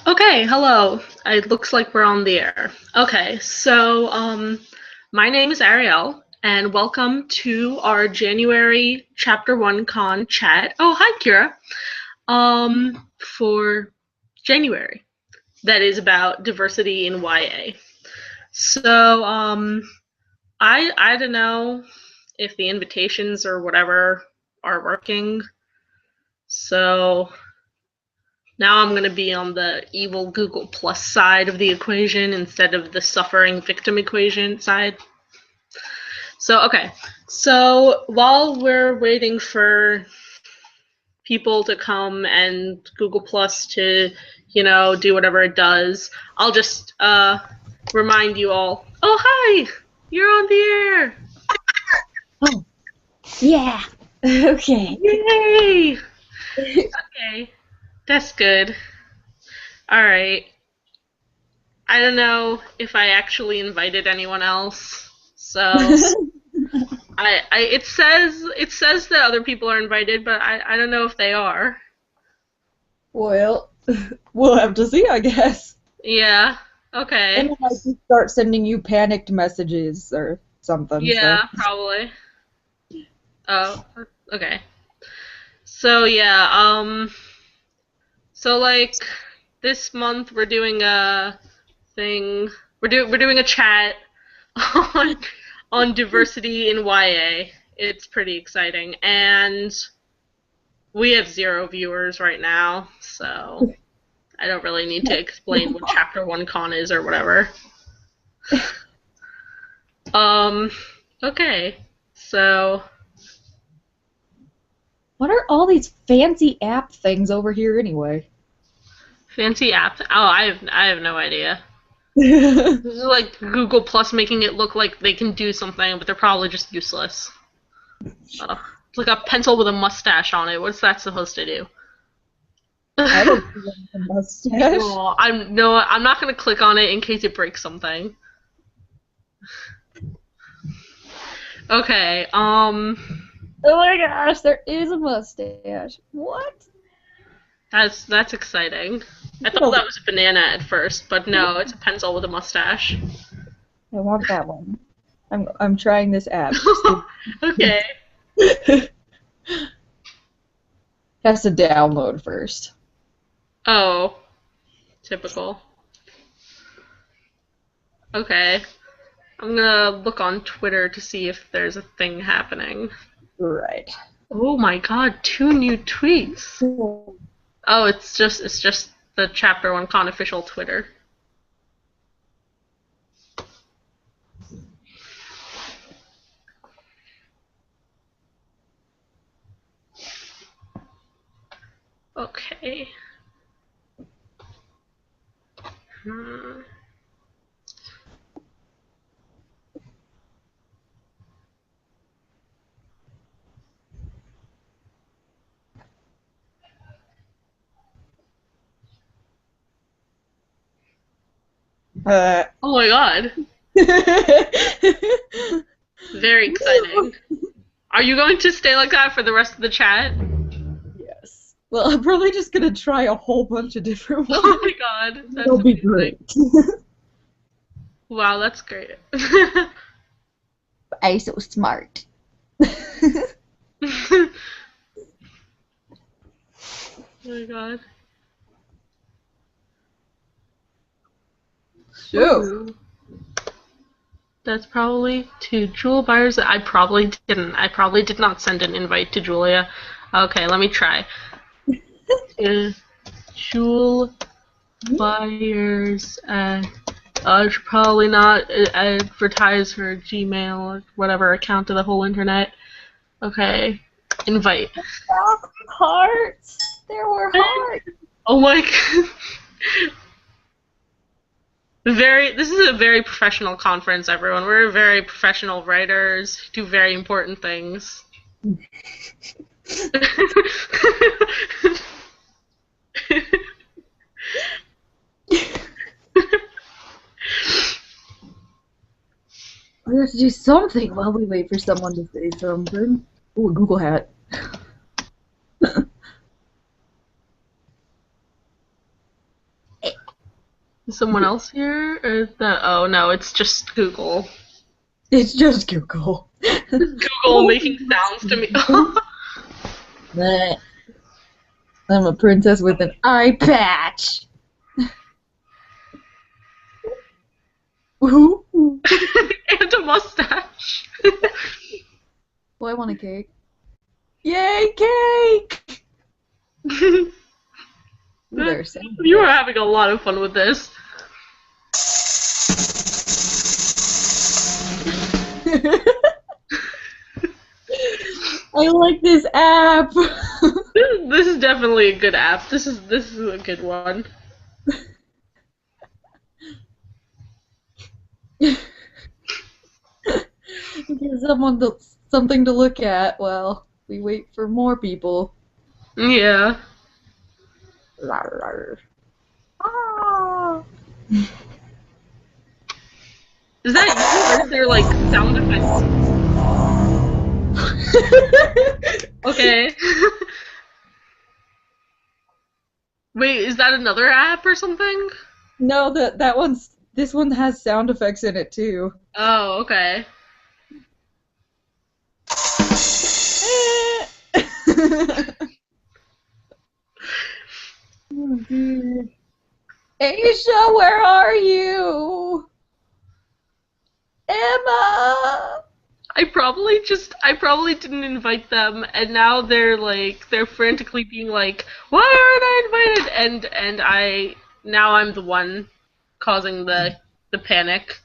Okay, hello. It looks like we're on the air. Okay, so my name is Ariel, and welcome to our January Ch1Con Chat. Oh, hi, Kira. For January, that is about diversity in YA. So I don't know if the invitations or whatever are working. So now I'm going to be on the evil Google Plus side of the equation instead of the suffering victim equation side. So, okay. So while we're waiting for people to come and Google Plus to, do whatever it does, I'll just remind you all, oh, hi, you're on the air. Oh, yeah. Okay. Yay. Okay, that's good. All right. I don't know if I actually invited anyone else, so it says that other people are invited, but I don't know if they are. Well, we'll have to see, I guess. Yeah. Okay. And then I just start sending you panicked messages or something. Yeah, probably. Oh, okay. So yeah, so like this month we're doing a thing. We're doing a chat on on diversity in YA. It's pretty exciting, and we have 0 viewers right now, so I don't really need to explain what Ch1Con is or whatever. Okay, so What are all these fancy app things over here anyway? fancy app. Oh, I have no idea. This is like Google Plus making it look like they can do something, but they're probably just useless. It's like a pencil with a mustache on it. What's that supposed to do? I don't see a mustache. Oh, I'm not gonna click on it in case it breaks something. Okay, Oh my gosh, there is a mustache. What? that's exciting. I thought that was a banana at first, but no, it's a pencil with a mustache. I want that one. I'm trying this app. Okay. Has to download first. Oh, typical. Okay. I'm gonna look on Twitter to see if there's a thing happening. Right. Oh my god, 2 new tweets. Oh, it's just the Ch1Con official Twitter. Okay. Hmm. Oh my god. Very exciting. Are you going to stay like that for the rest of the chat? Yes. Well, I'm probably just gonna try a whole bunch of different ones. Oh my god. That's It'll be amazing. great. Wow, that's great. I'm so smart. Oh my god. Shoot. Ooh. That's probably to Jewel buyers. I probably didn't. I probably did not send an invite to Julia. Okay, let me try. Jewel buyers. I should probably not advertise her Gmail or whatever account to the whole internet. Okay, invite. Hearts. There were hearts. Oh my god. This is a very professional conference, everyone. We're very professional writers, do very important things. We have to do something while we wait for someone to say something. Ooh, a Google hat. Is someone else here? Or oh no, it's just Google. It's just Google. Google making sounds to me. Meh. I'm a princess with an eye patch. Ooh. And a mustache. Oh, I want a cake. Yay, cake! Ooh, there's sound You are having a lot of fun with this. I like this app. This is definitely a good app. This is a good one. Give someone something to look at while we wait for more people. Yeah. Rawr, rawr. Ah. Is that you? Or is there like sound effects? Okay. Wait, is that another app or something? No, this one has sound effects in it too. Oh, okay. Oh, dear. Aisha, where are you? Emma! I probably didn't invite them, and now they're frantically being like, why aren't I invited? And now I'm the one causing the panic.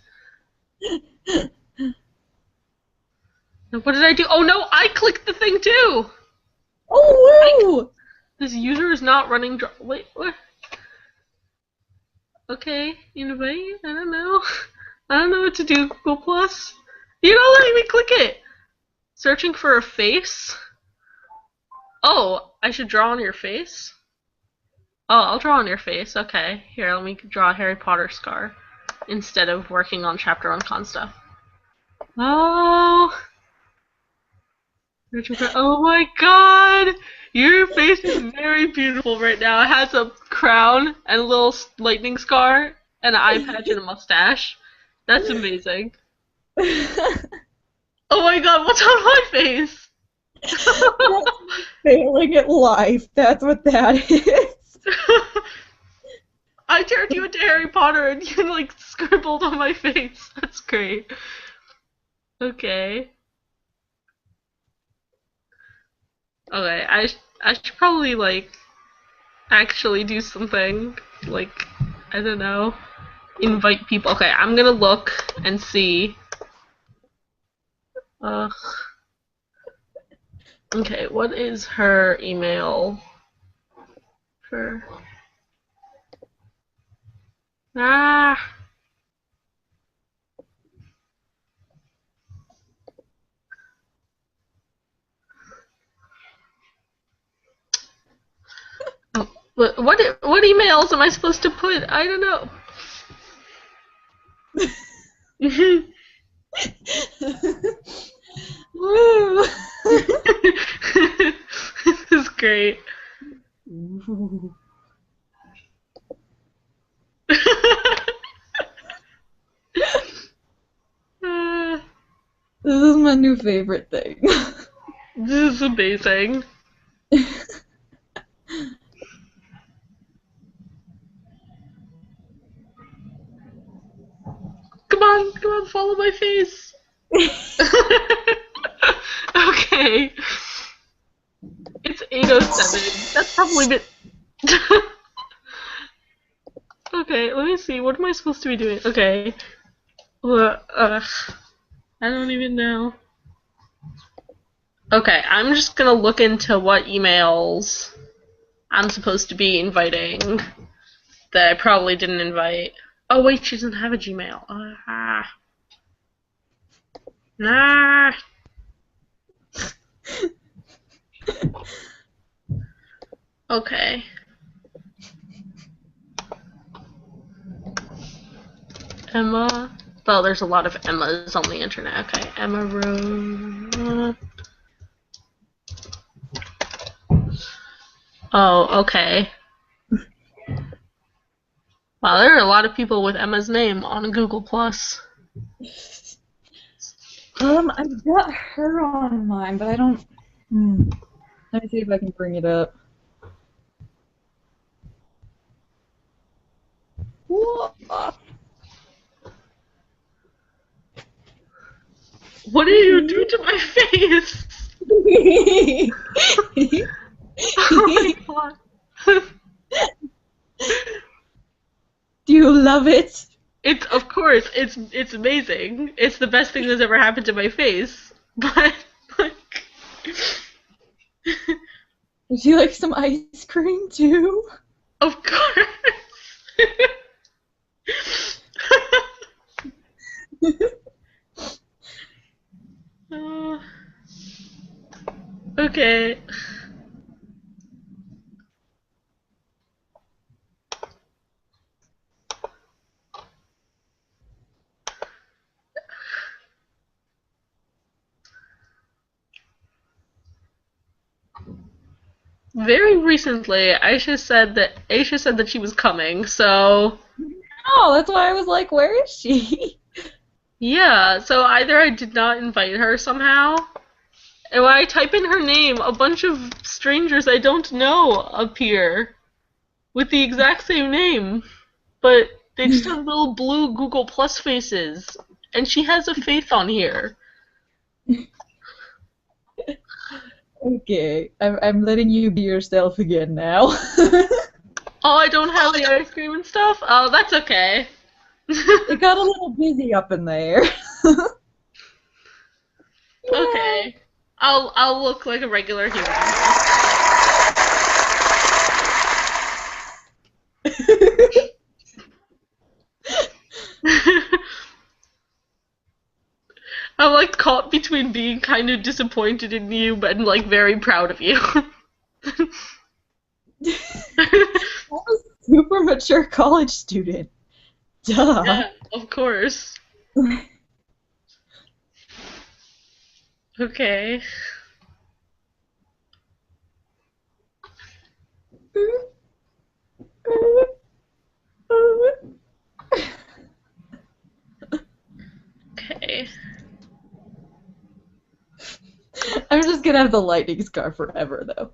What did I do? Oh no, I clicked the thing too! Oh, woo! This user is not running wait, what? Okay, invite? I don't know. I don't know what to do, Google Plus. You're not letting me click it! Searching for a face? Oh, I should draw on your face? Oh, I'll draw on your face. Okay. Here, let me draw a Harry Potter scar instead of working on Chapter 1Con stuff. Oh. Oh my god! Your face is very beautiful right now. It has a crown and a little lightning scar and an eye patch and a mustache. That's amazing. Oh my god, what's on my face? Failing at life. That's what that is. I turned you into Harry Potter and you like scribbled on my face. That's great. Okay. Okay, I should probably like actually do something like I don't know, invite people. Okay, I'm gonna look and see. Ugh. Okay, what is her email for? Ah. What emails am I supposed to put? I don't know. Woo! This is great. Ooh. This is my new favorite thing. This is amazing. Come on, follow my face. Okay. It's 8:07. That's probably been. Okay, let me see. What am I supposed to be doing? Okay. I don't even know. Okay, I'm just gonna look into what emails I'm supposed to be inviting that I probably didn't invite. Oh wait, she doesn't have a Gmail. Nah. Okay. Emma. Well, there's a lot of Emmas on the internet. Okay, Emma Rose. Oh, okay. Wow, there are a lot of people with Emma's name on Google Plus. I've got her on mine, but I don't. Let me see if I can bring it up. Whoa. What did you do to my face? Oh my god. Do you love it? It's, of course, it's amazing. It's the best thing that's ever happened to my face. But, like... Would you like some ice cream too? Of course. Okay. Very recently, Aisha said that she was coming, so Oh, that's why I was like, where is she? yeah, so either I did not invite her somehow, and when I type in her name, a bunch of strangers I don't know appear with the exact same name, but they just have little blue Google Plus faces, and she has a face on here. Okay, I'm letting you be yourself again now. Oh, I don't have the ice cream and stuff? Oh, that's okay. It got a little busy up in there. Okay. I'll look like a regular human. I'm like caught between being kind of disappointed in you but like very proud of you. I'm a super mature college student. Duh. Yeah, of course. Okay. Okay. I'm just gonna have the lightning scar forever, though.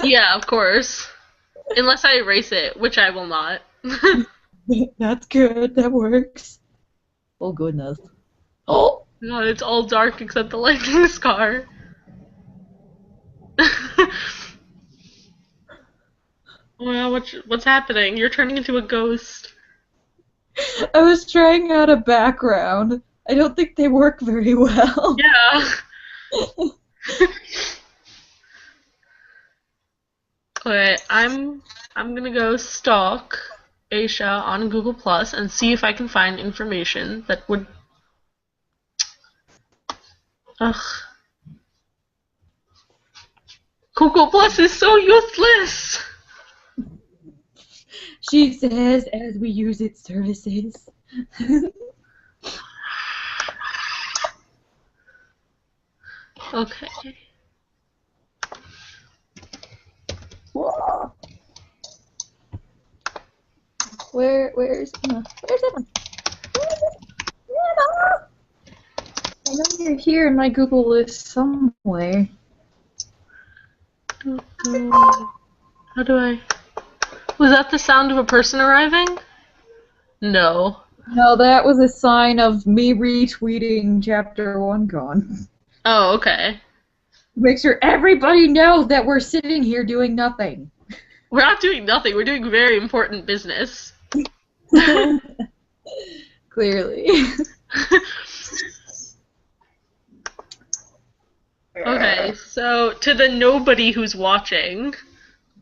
Yeah, of course. Unless I erase it, which I will not. That's good. That works. Oh goodness. Oh. God, it's all dark except the lightning scar. Well, what's happening? You're turning into a ghost. I was trying out a background. I don't think they work very well. Yeah. Okay, I'm gonna go stalk Aisha on Google Plus and see if I can find information that would. Ugh. Google Plus is so useless. She says as we use its services. Okay. Whoa. Where's Emma? Where's Emma? Emma! I know you're here in my Google list somewhere. How do I? Was that the sound of a person arriving? No. No, that was a sign of me retweeting Chapter Ch1Con. Oh, okay. Make sure everybody knows that we're sitting here doing nothing. We're not doing nothing. We're doing very important business. Clearly. Okay, so to the nobody who's watching,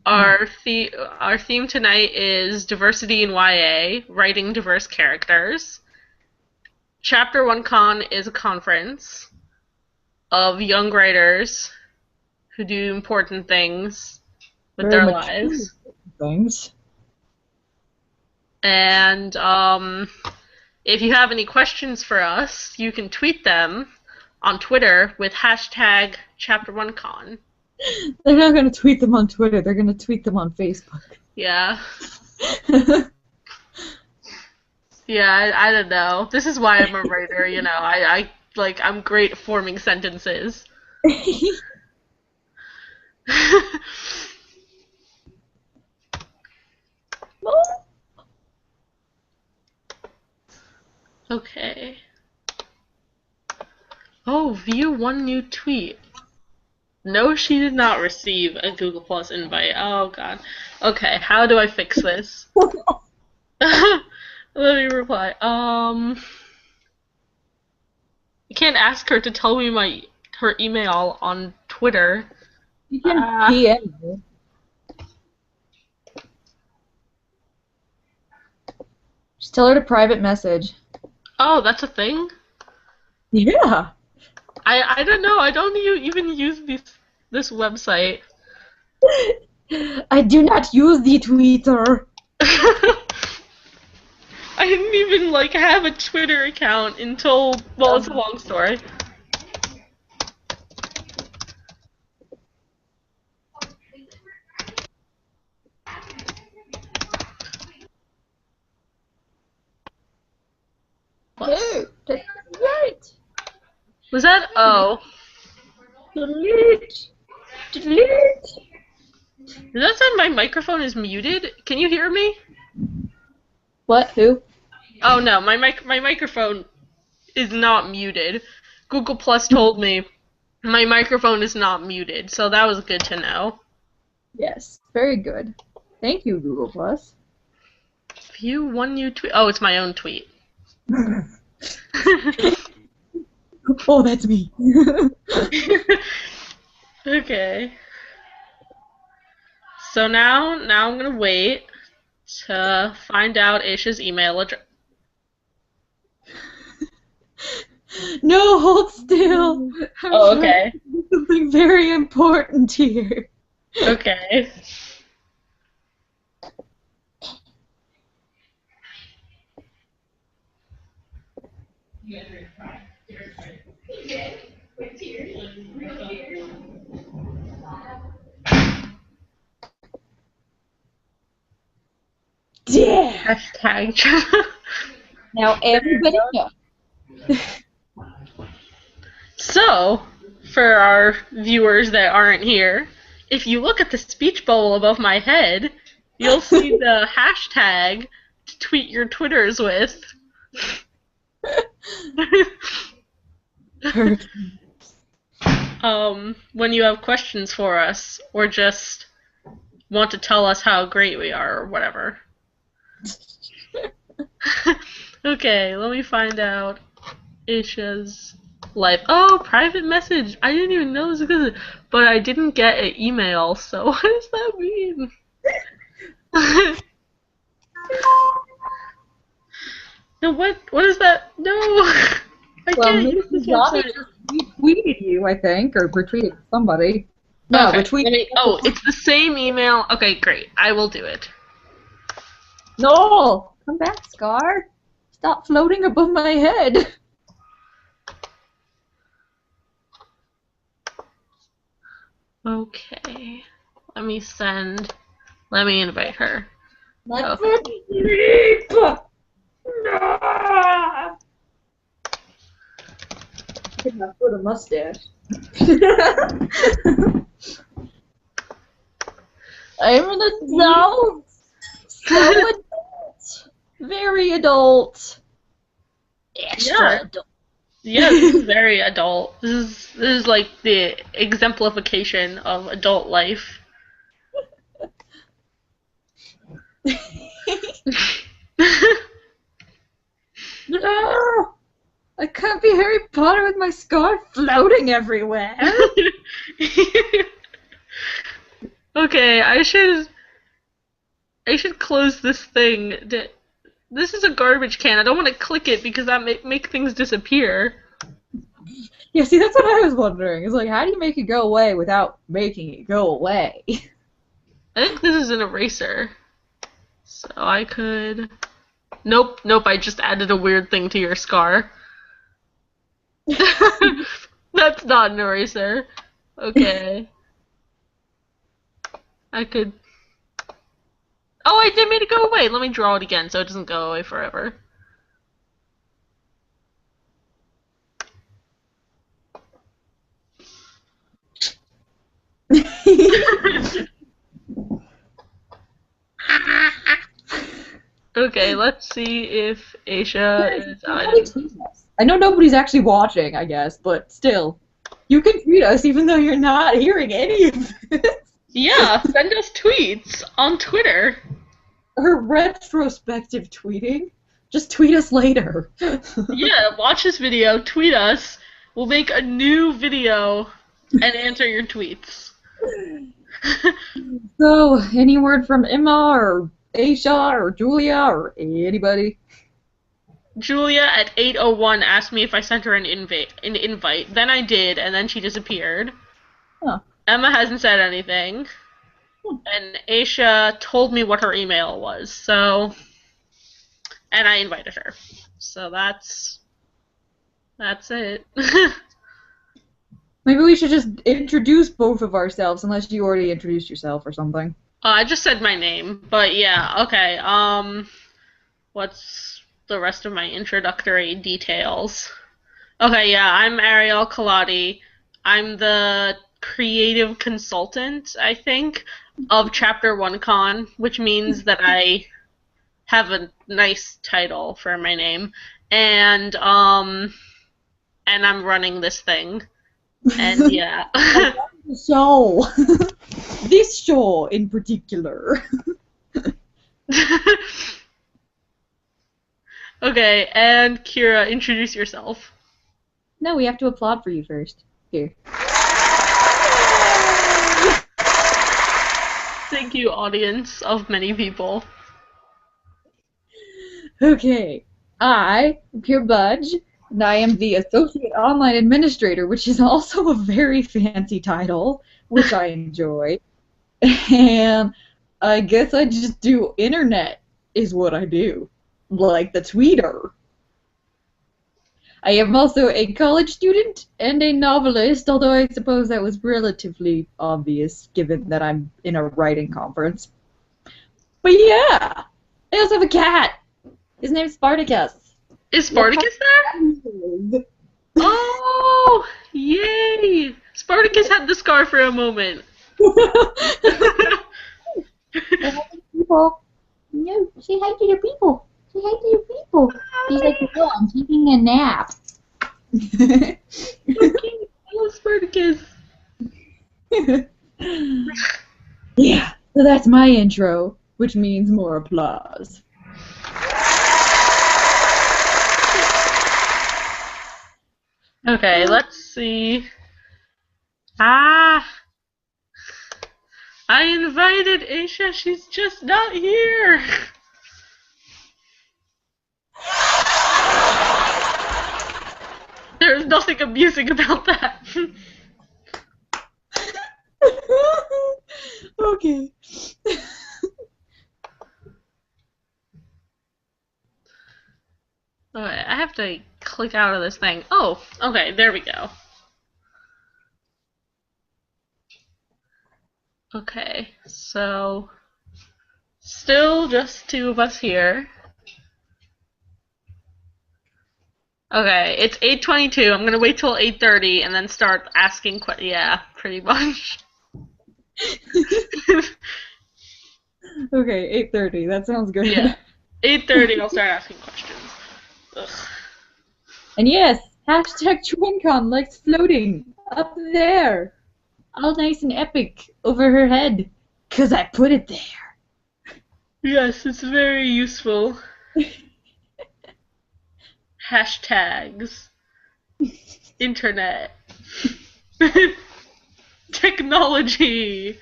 our theme tonight is diversity in YA, writing diverse characters. Chapter Ch1Con is a conference of young writers who do important things with Very their mature lives. things. And if you have any questions for us, you can tweet them on Twitter with hashtag Chapter Ch1Con. They're not going to tweet them on Twitter. They're going to tweet them on Facebook. Yeah. Yeah, I don't know. This is why I'm a writer, you know. I'm great at forming sentences. Okay. Oh, view one new tweet. No, she did not receive a Google Plus invite. Oh god. Okay, how do I fix this? Let me reply. I can't ask her to tell me her email on Twitter. You can Uh, PM me. Just tell her to private message. oh, that's a thing? Yeah. I don't know. I don't even use this website. I do not use the Twitter. I didn't even like have a Twitter account until well, it's a long story. Hey, delete, Was that delete, delete. Does that sound my microphone is muted? Can you hear me? What? Who? Oh no, my microphone is not muted. Google Plus told me my microphone is not muted, so that was good to know. Yes, very good. Thank you, Google Plus. View one new tweet. Oh, it's my own tweet. Oh, that's me. Okay. So now I'm gonna wait to find out Aisha's email address. No, hold still. I'm Oh, trying okay. to do something very important here. Okay. Yeah. Hashtag. Now everybody knows. So, for our viewers that aren't here, if you look at the speech bubble above my head, you'll see the hashtag to tweet your Twitters with. When you have questions for us, or just want to tell us how great we are, or whatever. Okay, let me find out Aisha's life. Oh, private message. I didn't even know this was good, but I didn't get an email. So what does that mean? No, what? What is that? No, I Well, can't use Mrs. this Zombie website. just retweeted you, I think, or retweeted somebody. No, Okay, retweet. oh, it's the same email. Okay, great. I will do it. No, come back, Scar. Stop floating above my head. Okay, let me send. Let me invite her. Let Okay. me sleep. No. Get my foot a mustache. I'm an adult. So adult. Very adult. Extra Yeah. adult. Yeah, this is very adult. This is like the exemplification of adult life. No! I can't be Harry Potter with my scarf floating everywhere. Okay, I should close this thing. This is a garbage can. I don't want to click it because that make things disappear. Yeah, see, that's what I was wondering. It's like, how do you make it go away without making it go away? I think this is an eraser. So I could. Nope, nope. I just added a weird thing to your scar. That's not an eraser. Okay. I could. Oh, I did made it go away. Let me draw it again so it doesn't go away forever. Okay, let's see if Aisha Yes, is you can on. really tweet us. I know nobody's actually watching, I guess, but still. You can tweet us even though you're not hearing any of this. Yeah, send us tweets on Twitter. Or retrospective tweeting. Just tweet us later. Yeah, watch this video, tweet us. We'll make a new video and answer your tweets. So, any word from Emma or Aisha or Julia or anybody? Julia at 8:01 asked me if I sent her an invite. Then I did, and then she disappeared. Huh. Emma hasn't said anything. And Aisha told me what her email was, and I invited her. So that's it. Maybe we should just introduce both of ourselves, unless you already introduced yourself or something. I just said my name, but yeah, okay. What's the rest of my introductory details? Okay, yeah, I'm Ariel Kaladi. I'm the creative consultant, I think, of Chapter Ch1Con, which means that I have a nice title for my name, and I'm running this thing, and yeah. So, this show in particular. Okay, and Kira, introduce yourself. No, we have to applaud for you first. Here. Thank you, audience of many people. Okay. I am Pure Budge, and I am the Associate Online Administrator, which is also a very fancy title, which I enjoy. And I guess I just do internet, is what I do. Like the tweeter. I am also a college student and a novelist, although I suppose that was relatively obvious given that I'm in a writing conference. But yeah! I also have a cat! His name's Spartacus. Is Spartacus there? Oh, yay! Spartacus had the scar for a moment. People. No, say hi to your people. Say hi to your people. He's like, no, I'm taking a nap. Okay, hello, Spartacus. Yeah, so that's my intro, which means more applause. Okay, let's see. Ah! I invited Aisha, she's just not here! There's nothing amusing about that. Okay. Alright, I have to click out of this thing. Oh, okay, there we go. Okay, so still just two of us here. Okay, it's 8:22. I'm gonna wait till 8:30 and then start asking questions. Yeah, pretty much. Okay, 8:30. That sounds good. Yeah, 8:30. I'll start asking questions. Ugh. And yes, hashtag Ch1Con likes floating up there. All nice and epic over her head. 'Cause I put it there. Yes, it's very useful. Hashtags. Internet. Technology.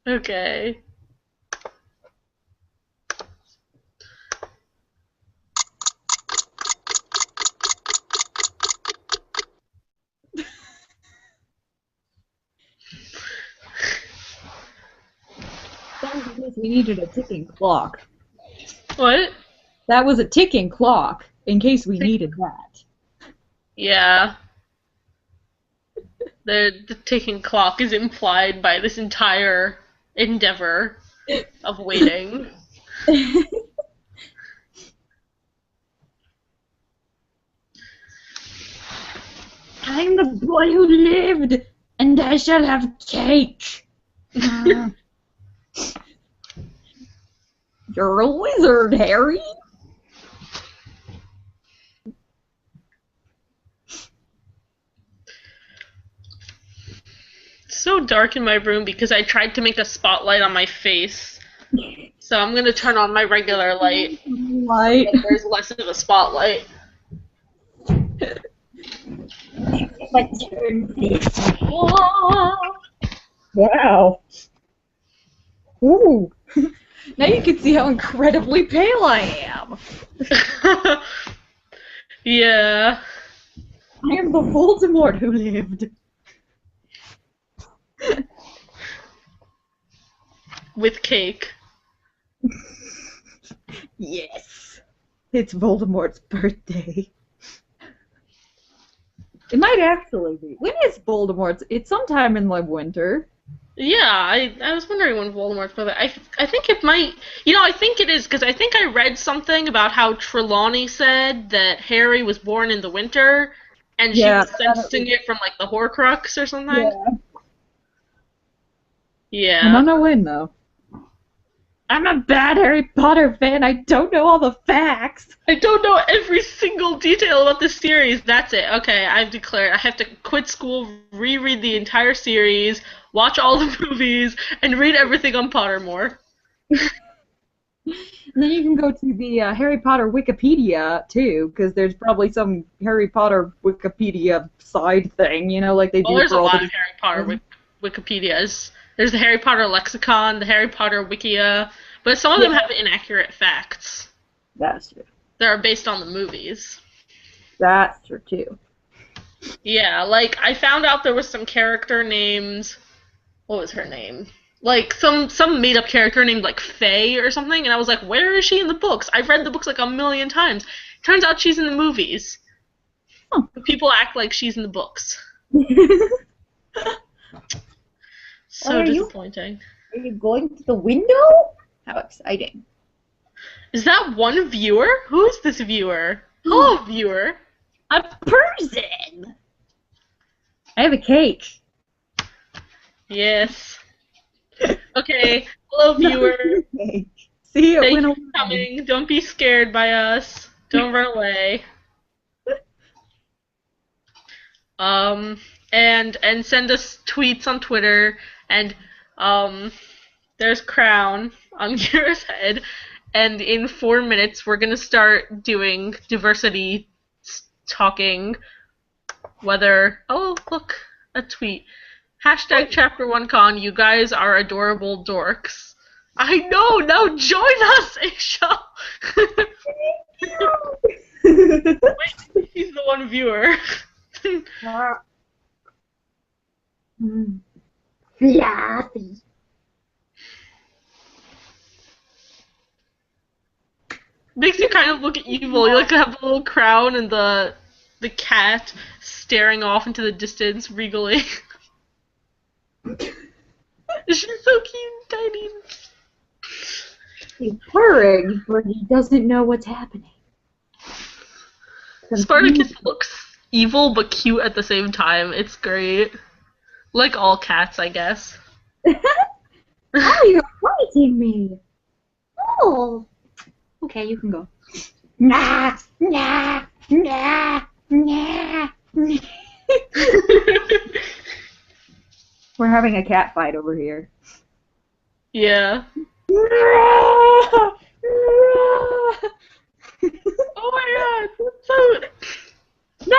Okay. That was because we needed a ticking clock. What? That was a ticking clock, in case we needed that. Yeah. The ticking clock is implied by this entire endeavor of waiting. I'm the boy who lived, and I shall have cake. You're a wizard, Harry. It's so dark in my room because I tried to make a spotlight on my face. So I'm gonna turn on my regular light. Light. So there's less of a spotlight. Let's turn this off. Wow. Ooh. Now you can see how incredibly pale I am. Yeah. I am the Voldemort who lived. With cake. Yes. It's Voldemort's birthday. It might actually be. When is Voldemort's? It's sometime in the winter. Yeah, I was wondering when Voldemort's brother. I think it might. You know, I think it is because I think I read something about how Trelawney said that Harry was born in the winter, and she was sensing it from like the Horcrux or something. Yeah. I don't know when though. I'm a bad Harry Potter fan. I don't know all the facts. I don't know every single detail about this series. That's it. Okay, I've declared I have to quit school, reread the entire series, watch all the movies, and read everything on Pottermore. And then you can go to the Harry Potter Wikipedia, too, because there's probably some Harry Potter Wikipedia side thing, you know, like they do there's for all a lot the... of Harry Potter Wikipedias. There's the Harry Potter Lexicon, the Harry Potter Wikia, but some of them have inaccurate facts. That's true. That are based on the movies. That's true, too. Yeah, like, I found out there was some character named... What was her name? Like, some made-up character named, like, Faye or something, and I was like, where is she in the books? I've read the books, like, a million times. Turns out she's in the movies. Huh. People act like she's in the books. So disappointing. Are you going to the window? How exciting. Is that one viewer? Who is this viewer? Hello, viewer. A person! I have a cake. Yes. Okay. Hello, viewer. See, it Thank went you away. for coming. Don't be scared by us. Don't run away. And send us tweets on Twitter, and there's Crown on Kira's head, and in 4 minutes we're gonna start doing diversity talking. Whether look, a tweet. Hashtag Chapter1Con, you guys are adorable dorks. I know, now join us, Aisha! Wait, she's the one viewer. Fluffy. Makes you kind of look evil. You like have the little crown and the cat staring off into the distance regally. She's so cute and tiny. He's purring, but he doesn't know what's happening. Spartacus looks evil but cute at the same time. It's great. Like all cats, I guess. Oh, you're fighting me. Oh. Okay, you can go. Nah, nah, nah, nah. We're having a cat fight over here. Yeah. Oh my god, food! No!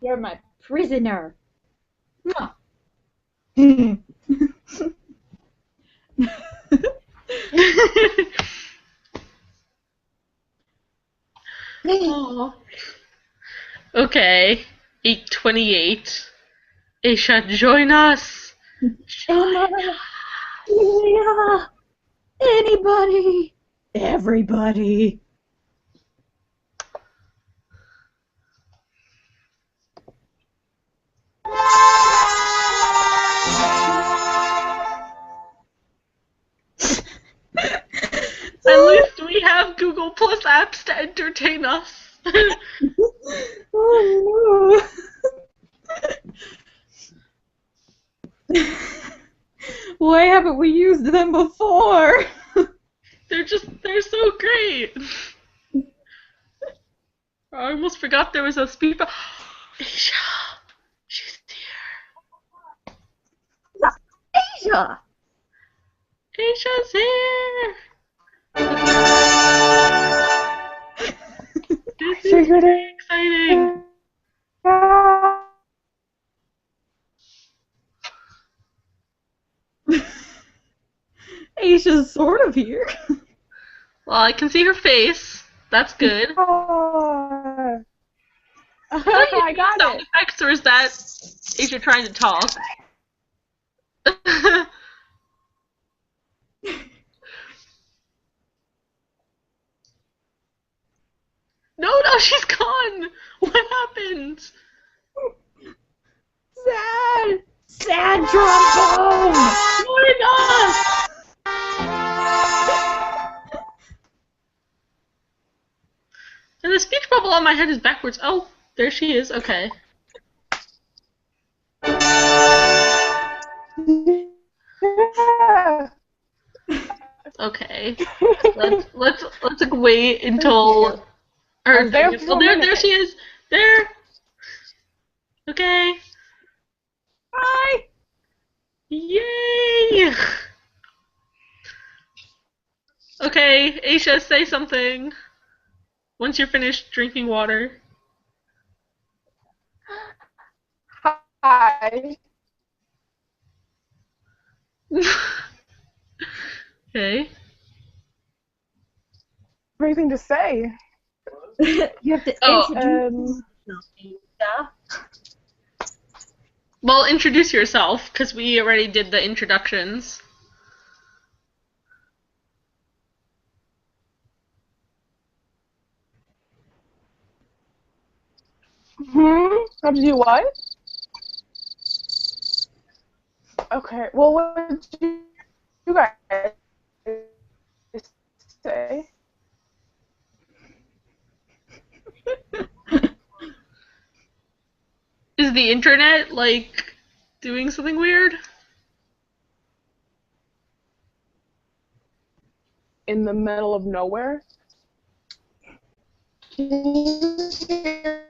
You're my prisoner. Oh. Okay, 8:28. Aisha, join us. Yeah. Anybody. Everybody. At least we have Google Plus apps to entertain us. Oh no. Why haven't we used them before? They're so great. I almost forgot there was a speed bubble. Asia, she's here. Asia! Asia's here. This is very exciting. Asia's sort of here. Well, I can see her face. That's good. Oh. I got sound it. effects, or is that Asia trying to talk? No, she's gone. What happened? Sad! Sad trombone! Oh my god! And the speech bubble on my head is backwards. Oh, there she is. Okay. Yeah. Okay. Let's like, wait until I was there for a there minute. she is. There. Okay. Hi! Yay! Okay, Aisha, say something. Once you're finished drinking water. Hi. Okay. Anything to say? You have to Oh, introduce yourself, Asia. well, introduce yourself, because we already did the introductions. How to do what? Okay. Well, what did you guys say? Is the internet, like, doing something weird? In the middle of nowhere? Can you hear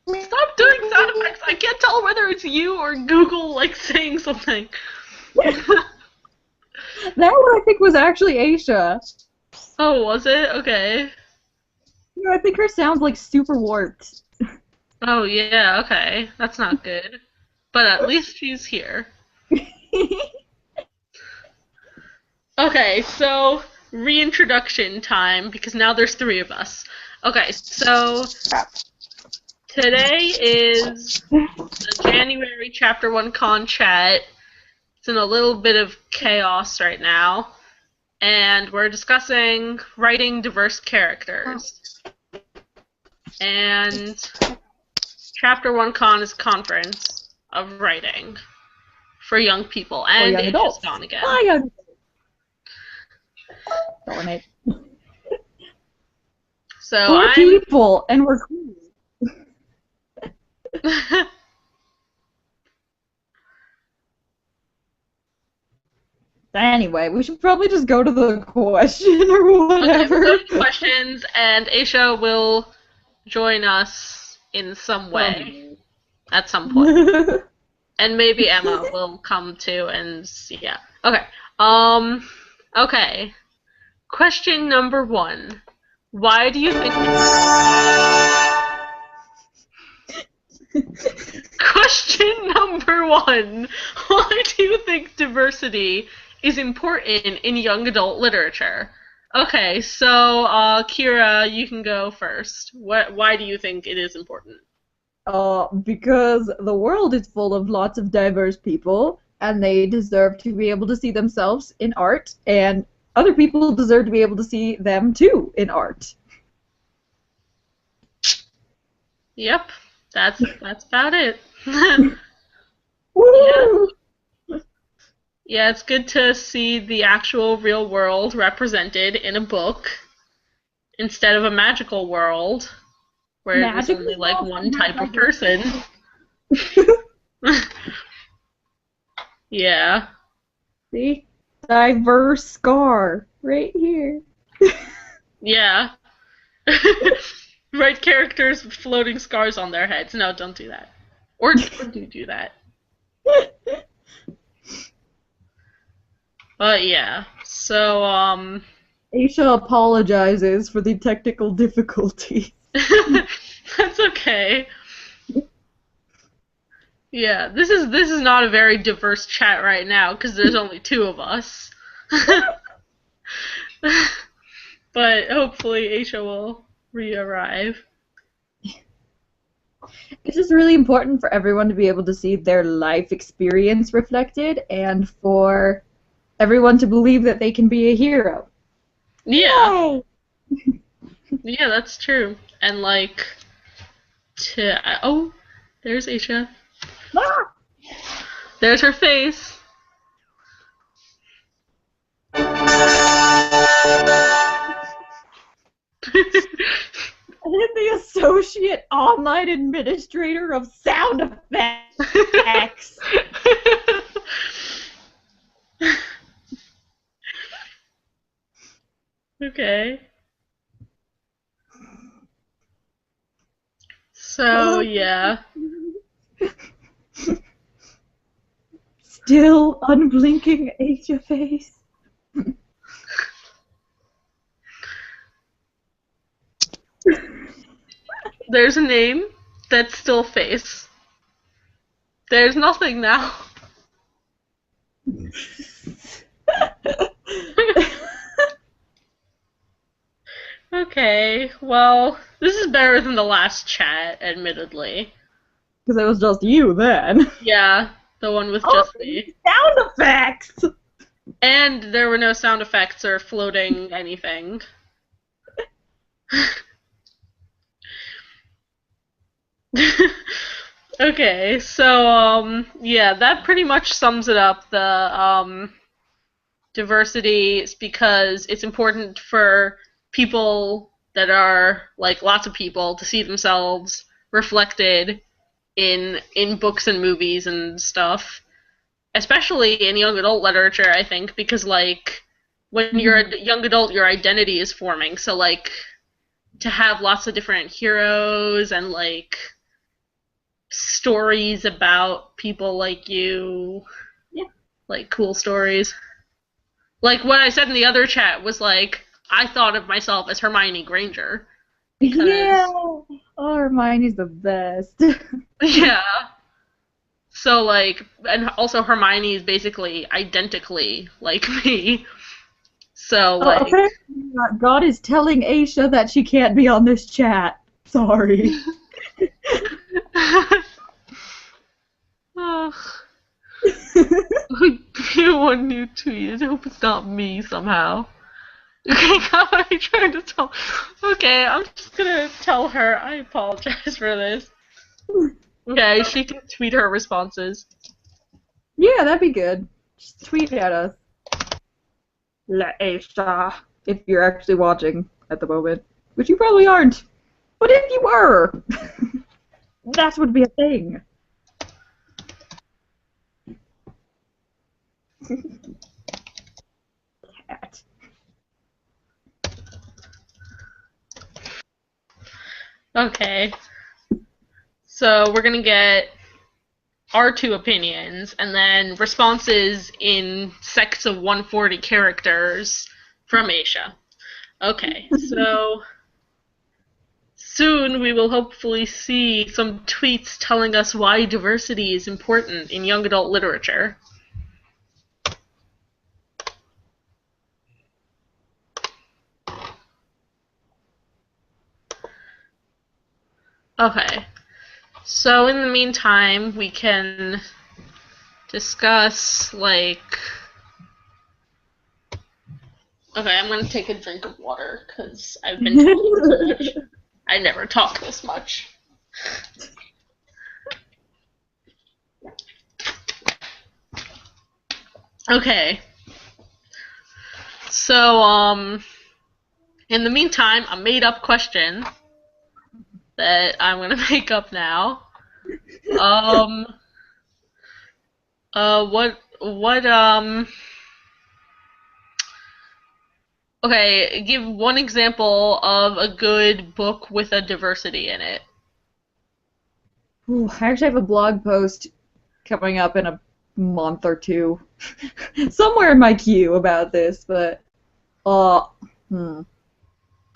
me? Stop doing sound effects! I can't tell whether it's you or Google, like, saying something. That one I think was actually Asia. Oh, was it? Okay. You know, I think her sound's like super warped. Oh, yeah, okay. That's not good. But at least she's here. Okay, so reintroduction time, because now there's 3 of us. Okay, so today is the January Ch1Con Chat. It's in a little bit of chaos right now, and we're discussing writing diverse characters. And Ch1Con is a conference of writing for young people, and young it's adults. just gone again. Hi, young Darn it. So We're people, and we're cool. Anyway, we should probably just go to the question or whatever. Okay, we'll go to questions, and Aisha will join us in some way at some point. And maybe Emma will come too, and yeah. Okay. Okay. Question number 1. Why do you think... Question number 1. Why do you think diversity is important in young adult literature? Okay, so Kira, you can go first. Why do you think it is important? Because the world is full of lots of diverse people, and they deserve to be able to see themselves in art, and other people deserve to be able to see them too in art. Yep, that's about it. Woo! Yeah, it's good to see the actual real world represented in a book instead of a magical world where there's only like one type of person. Yeah. See? Diverse scar. Right here. Yeah. Write characters with floating scars on their heads. No, don't do that. Or do that. But yeah. So, Aisha apologizes for the technical difficulty. that's okay. Yeah, this is not a very diverse chat right now because there's only two of us. But hopefully Aisha will re-arrive. It's just really important for everyone to be able to see their life experience reflected and for everyone to believe that they can be a hero. Yeah, Yay! yeah, that's true. And like, oh, there's Aisha. Ah! There's her face. I'm the Associate Online Administrator of Sound Effects. Okay. So, yeah. Still unblinking Asia face. There's a name that's still face. There's nothing now. Okay, well, this is better than the last chat, admittedly. Because it was just you then. Yeah, the one with just me. Sound effects! And there were no sound effects or floating anything. Okay, so, yeah, that pretty much sums it up. The, diversity is because it's important for people that are, like, lots of people to see themselves reflected in books and movies and stuff. Especially in young adult literature, I think, because, like, when you're a young adult, your identity is forming. So, like, to have lots of different heroes and, like, stories about people like you. Yeah. Like, cool stories. Like, what I said in the other chat was, like, I thought of myself as Hermione Granger. Yeah! Oh, Hermione's the best. Yeah. So, like, and also Hermione is basically identically like me. So, like... apparently God is telling Aisha that she can't be on this chat. Sorry. Ugh. One new tweet. I hope it's not me somehow. Okay, how am I trying to tell? Okay, I'm just gonna tell her. I apologize for this. Okay, she can tweet her responses. Yeah, that'd be good. Just tweet at us. La Aisha. If you're actually watching at the moment. Which you probably aren't. But if you were, that would be a thing. Cat. Okay. So we're gonna get our two opinions and then responses in sets of 140 characters from Aisha. Okay, so soon we will hopefully see some tweets telling us why diversity is important in young adult literature. Okay, so in the meantime, we can discuss, like... Okay, I'm gonna take a drink of water, because I've been talking so much. I never talk this much. Okay. So, in the meantime, a made-up question that I'm gonna make up now. What, Okay, give one example of a good book with a diversity in it. Ooh, I actually have a blog post coming up in a month or two, somewhere in my queue about this, but uh, hmm.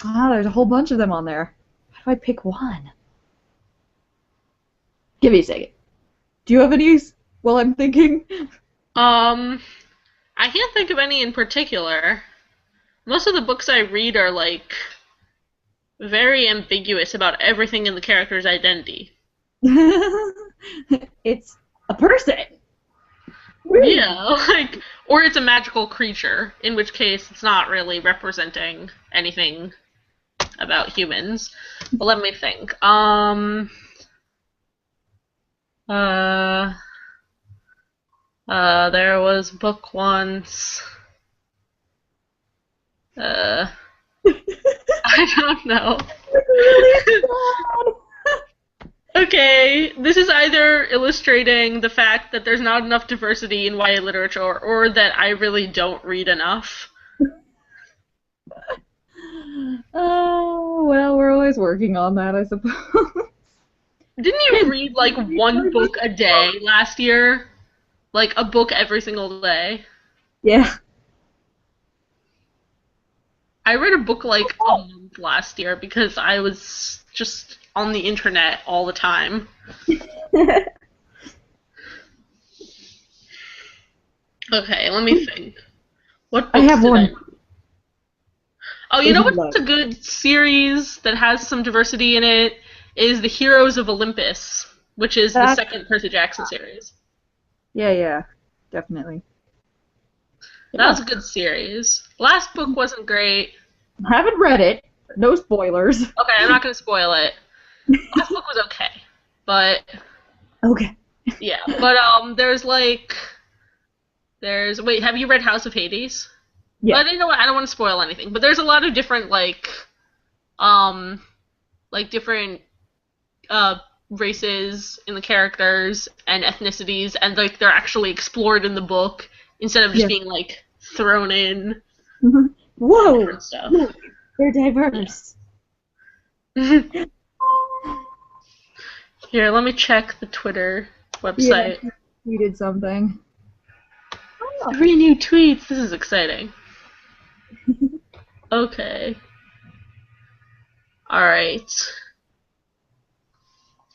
There's a whole bunch of them on there. How do I pick one? Give me a second. Do you have any while I'm thinking? I can't think of any in particular. Most of the books I read are like very ambiguous about everything in the character's identity. It's a person. Yeah, like, or it's a magical creature, in which case it's not really representing anything about humans. But let me think. Uh, there was a book once. I don't know. Really sad. Okay, this is either illustrating the fact that there's not enough diversity in YA literature, or that I really don't read enough. Oh, well, we're always working on that, I suppose. Didn't you read like one book a day last year? Like a book every single day? Yeah. I read a book like a month last year because I was just on the internet all the time. Okay, let me think. What I books have did I one. read? Oh, you If know you what's a like. good series that has some diversity in it? Is The Heroes of Olympus, which is the That's, second Percy Jackson series. yeah, definitely. That Yeah. was a good series. Last book wasn't great. I haven't read it. No spoilers. Okay, I'm not gonna spoil it. Last book was okay, but Okay. yeah. But wait, have you read House of Hades? Well, Yeah. I don't know. I don't want to spoil anything, but there's a lot of different um different uh races in the characters and ethnicities, and like they're actually explored in the book instead of just Yeah. being like thrown in Whoa! different stuff. Look, they're diverse. Yeah. Here, let me check the Twitter Yeah, website. he did something. 3 new tweets. This is exciting. Okay. All right.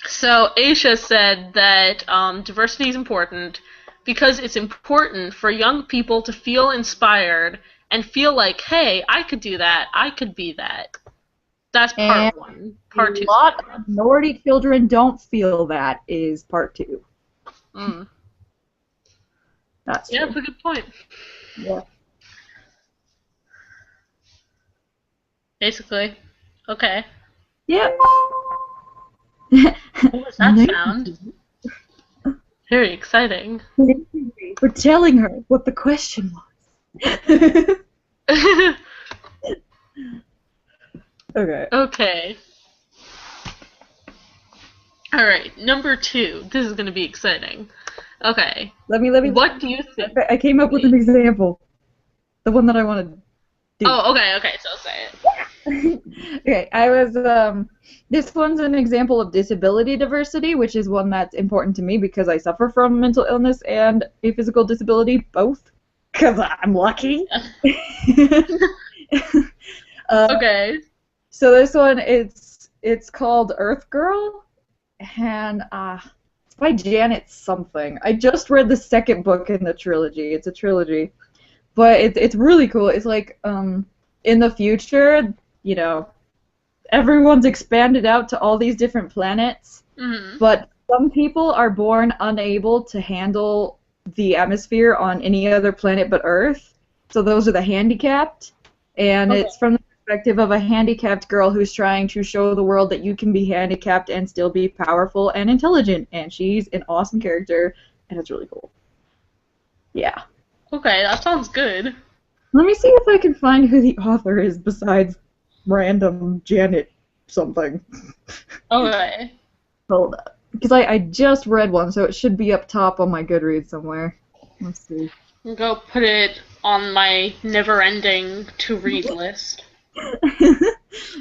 So Aisha said that diversity is important because it's important for young people to feel inspired and feel like, hey, I could do that. I could be that. That's And part one. a Part two. lot of minority children don't feel that is part two. Mm. That's Yeah, true. that's a good point. Yeah. Basically. Okay. Yeah. What was that sound? Very exciting. For telling her what the question was. Okay. Okay. Alright, number 2. This is going to be exciting. Okay. Let me. What do you think? I came up with an example. The one that I want to do. Oh, okay, so say it. Okay, I was, this one's an example of disability diversity, which is one that's important to me because I suffer from mental illness and a physical disability, both, because I'm lucky. Okay. So this one, it's called Earth Girl, and it's by Janet something. I just read the second book in the trilogy. It's a trilogy. But it's really cool. It's like, in the future, you know, everyone's expanded out to all these different planets, but some people are born unable to handle the atmosphere on any other planet but Earth. So those are the handicapped, and Okay. it's from the perspective of a handicapped girl who's trying to show the world that you can be handicapped and still be powerful and intelligent, and she's an awesome character, and it's really cool. Yeah. Okay, that sounds good. Let me see if I can find who the author is besides random Janet something. Okay. Hold up. Because I just read one, so it should be up top on my Goodreads somewhere. Let's see. I'll go put it on my never-ending to-read list.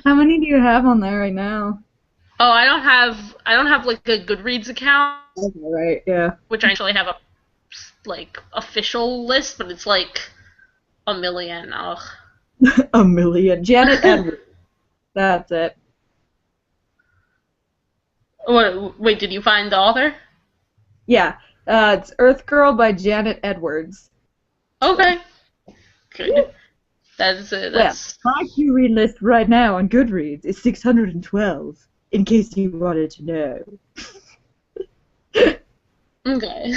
How many do you have on there right now? Oh, I don't have like a Goodreads account, Okay, right, yeah. which I actually have a like official list, but it's like a million. Ugh. A million. Janet Edwards. That's it. Wait, did you find the author? Yeah. It's Earth Girl by Janet Edwards. Okay. Good. That's it. Well, That's my to-read list right now on Goodreads is 612, in case you wanted to know. okay.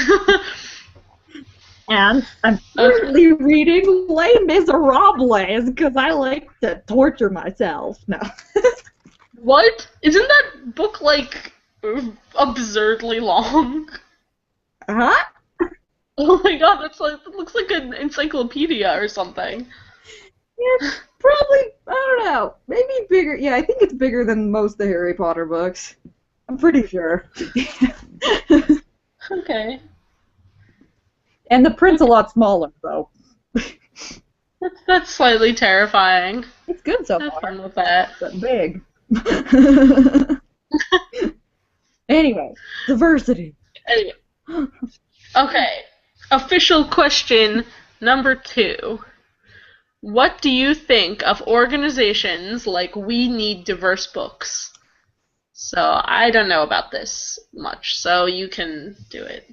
And I'm currently reading Les Miserables because I like to torture myself. No. What? Isn't that book like absurdly long? Huh? Oh my god, that's like it looks like an encyclopedia or something. Yeah, probably, I don't know, maybe bigger. Yeah, I think it's bigger than most of the Harry Potter books. I'm pretty sure. Okay. And the print's a lot smaller, though. That's slightly terrifying. It's good so Have far, fun with that. but big. Anyway, diversity. Anyway. Okay. Official question number 2. What do you think of organizations like We Need Diverse Books? So I don't know about this much, so you can do it.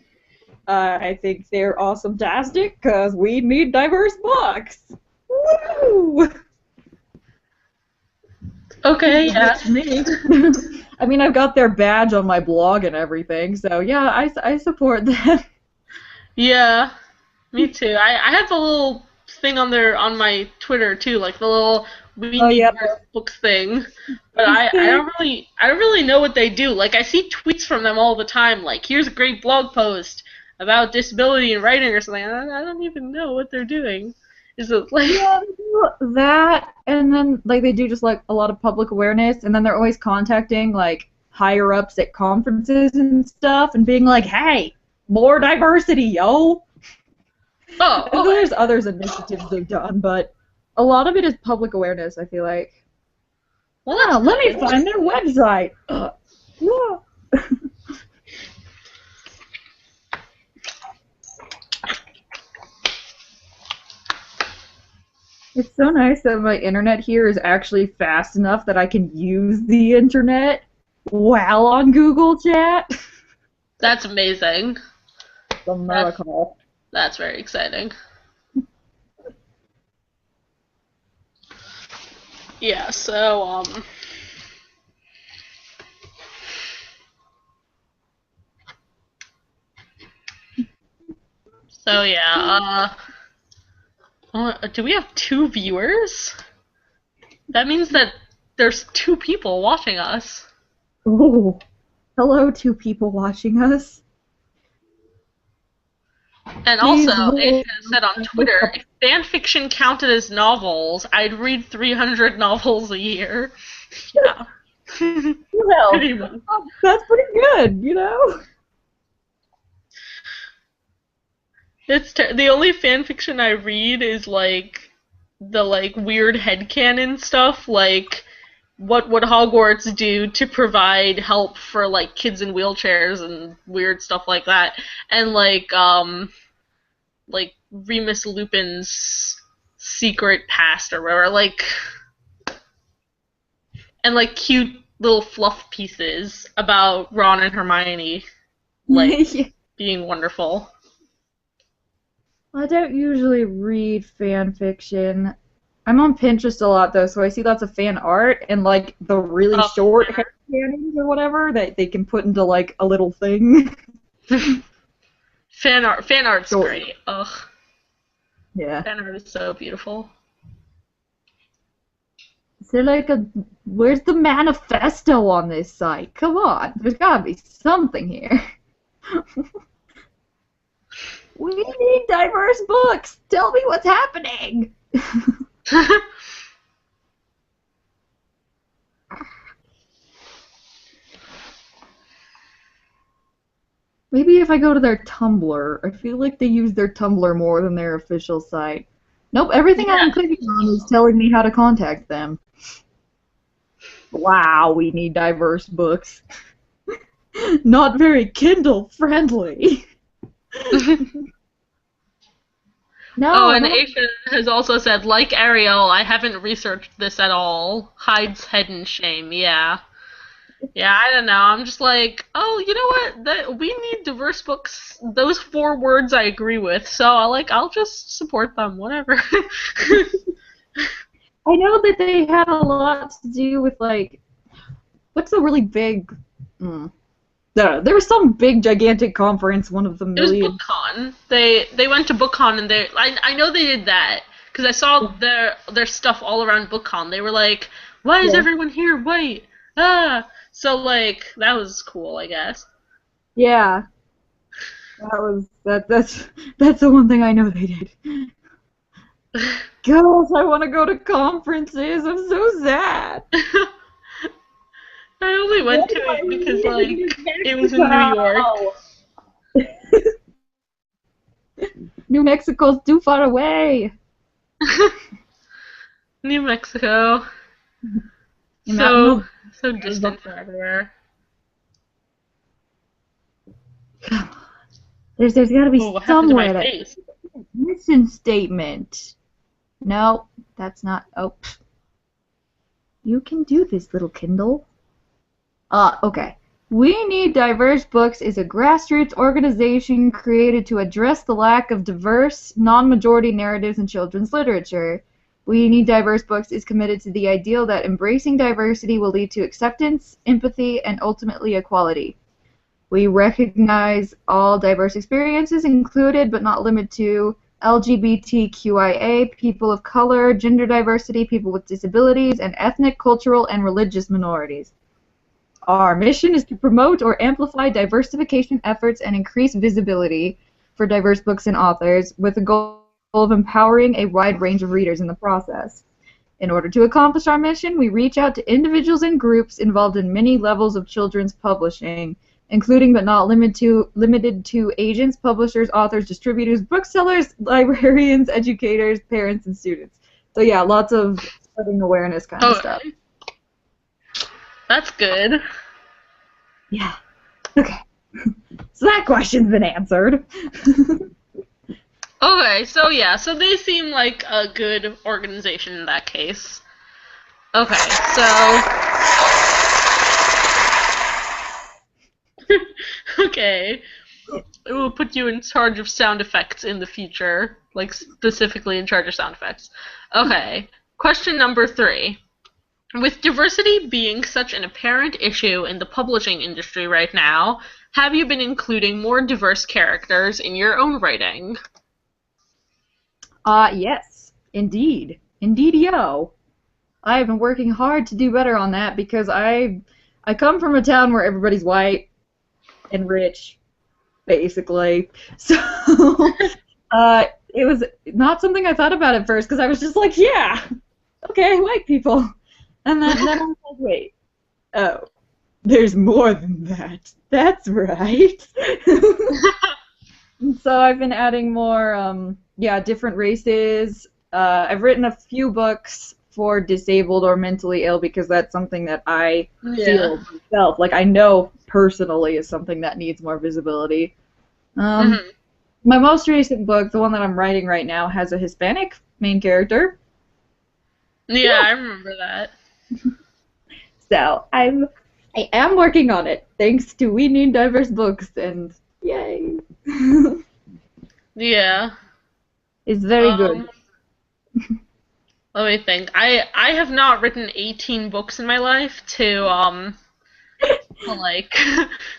I think they're awesome-tastic because we need diverse books. Woo! Okay, yeah. Me. I mean, I've got their badge on my blog and everything, so yeah, I support them. Yeah, me too. I have a little thing on my Twitter too, like the little We Oh Need yeah. Diverse Books thing. But I don't really know what they do. Like I see tweets from them all the time, like here's a great blog post about disability in writing or something. I don't even know what they're doing. Is it like Yeah, they do that, and then like they do just like a lot of public awareness, and then they're always contacting like higher ups at conferences and stuff, and being like, "Hey, more diversity, yo!" oh, And okay. there's others initiatives they've done, but a lot of it is public awareness. I feel like. Well, Wow, that's let me good. find their website. Yeah. It's so nice that my internet here is actually fast enough that I can use the internet while on Google Chat. That's amazing. It's a miracle. That's very exciting. Yeah, so so yeah, do we have 2 viewers? That means that there's 2 people watching us. Ooh. Hello, 2 people watching us. And Please also, hold Aisha said on Twitter, if fanfiction counted as novels, I'd read 300 novels a year. Yeah. Well, Pretty much. that's pretty good, you know? It's the only fanfiction I read is like the like weird headcanon stuff, like what would Hogwarts do to provide help for like kids in wheelchairs and weird stuff like that, and like Remus Lupin's secret past or whatever, like, and like cute little fluff pieces about Ron and Hermione, like Yeah. being wonderful. I don't usually read fan fiction. I'm on Pinterest a lot though, so I see lots of fan art and like the really Oh. short hair cannons or whatever that they can put into like a little thing. Fan art's Sure. great. Ugh. Yeah. Fan art is so beautiful. Is there like where's the manifesto on this site? Come on, there's gotta be something here. We need diverse books. Tell me what's happening. Maybe if I go to their Tumblr. I feel like they use their Tumblr more than their official site. Nope, everything Yeah. I'm clicking on is telling me how to contact them. Wow, we need diverse books. Not very Kindle friendly. Oh, No, and no. Aisha has also said, like Ariel, I haven't researched this at all. Hides head in shame. Yeah. Yeah, I don't know. I'm just like, oh, you know what? We need diverse books. Those 4 words I agree with. So I'll just support them. Whatever. I know that they had a lot to do with like what's a really big. There was some big gigantic conference, one of the It was million. BookCon. They went to BookCon and I know they did that because I saw their stuff all around BookCon. They were like, why is Yeah. everyone here white? Ah. So like that was cool, I guess. Yeah, that's the one thing I know they did. Girls, I want to go to conferences. I'm so sad. I only Why went to do I it because live in New it was in New York. Mexico? New Mexico's too far away. New Mexico. The mountain So of distant from everywhere. there's got to be Oh, what happened to my somewhere that face? mission statement. No, that's not. Oh, you can do this, little Kindle. Okay. We Need Diverse Books is a grassroots organization created to address the lack of diverse, non-majority narratives in children's literature. We Need Diverse Books is committed to the ideal that embracing diversity will lead to acceptance, empathy, and ultimately equality. We recognize all diverse experiences, included but not limited to LGBTQIA, people of color, gender diversity, people with disabilities, and ethnic, cultural, and religious minorities. Our mission is to promote or amplify diversification efforts and increase visibility for diverse books and authors, with the goal of empowering a wide range of readers in the process. In order to accomplish our mission, we reach out to individuals and groups involved in many levels of children's publishing, including but not limited to agents, publishers, authors, distributors, booksellers, librarians, educators, parents, and students. So yeah, lots of spreading awareness kind of stuff. That's good. Yeah. Okay. So that question's been answered. Okay, so yeah, so they seem like a good organization in that case. Okay, so okay. It will put you in charge of sound effects in the future, like specifically in charge of sound effects. Okay, question number 3. With diversity being such an apparent issue in the publishing industry right now, have you been including more diverse characters in your own writing? Yes, indeed. Indeed-yo. I have been working hard to do better on that because I come from a town where everybody's white and rich, basically. So it was not something I thought about at first because I was just like, yeah, okay, white people. And then I was like, wait, oh, there's more than that. That's right. So I've been adding more, different races. I've written a few books for disabled or mentally ill because that's something that I feel myself. Like I know personally is something that needs more visibility. My most recent book, the one that I'm writing right now, has a Hispanic main character. Yeah, I remember that. So I am working on it, thanks to We Need Diverse Books, and yay! Yeah. It's very good. Let me think. I have not written 18 books in my life to like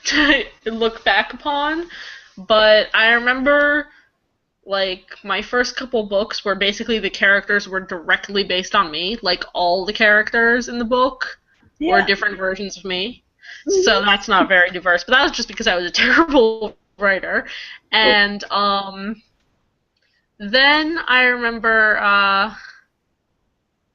to look back upon, but I remember like my first couple books where basically the characters were directly based on me, like all the characters in the book were different versions of me. So that's not very diverse, but that was just because I was a terrible writer. And then I remember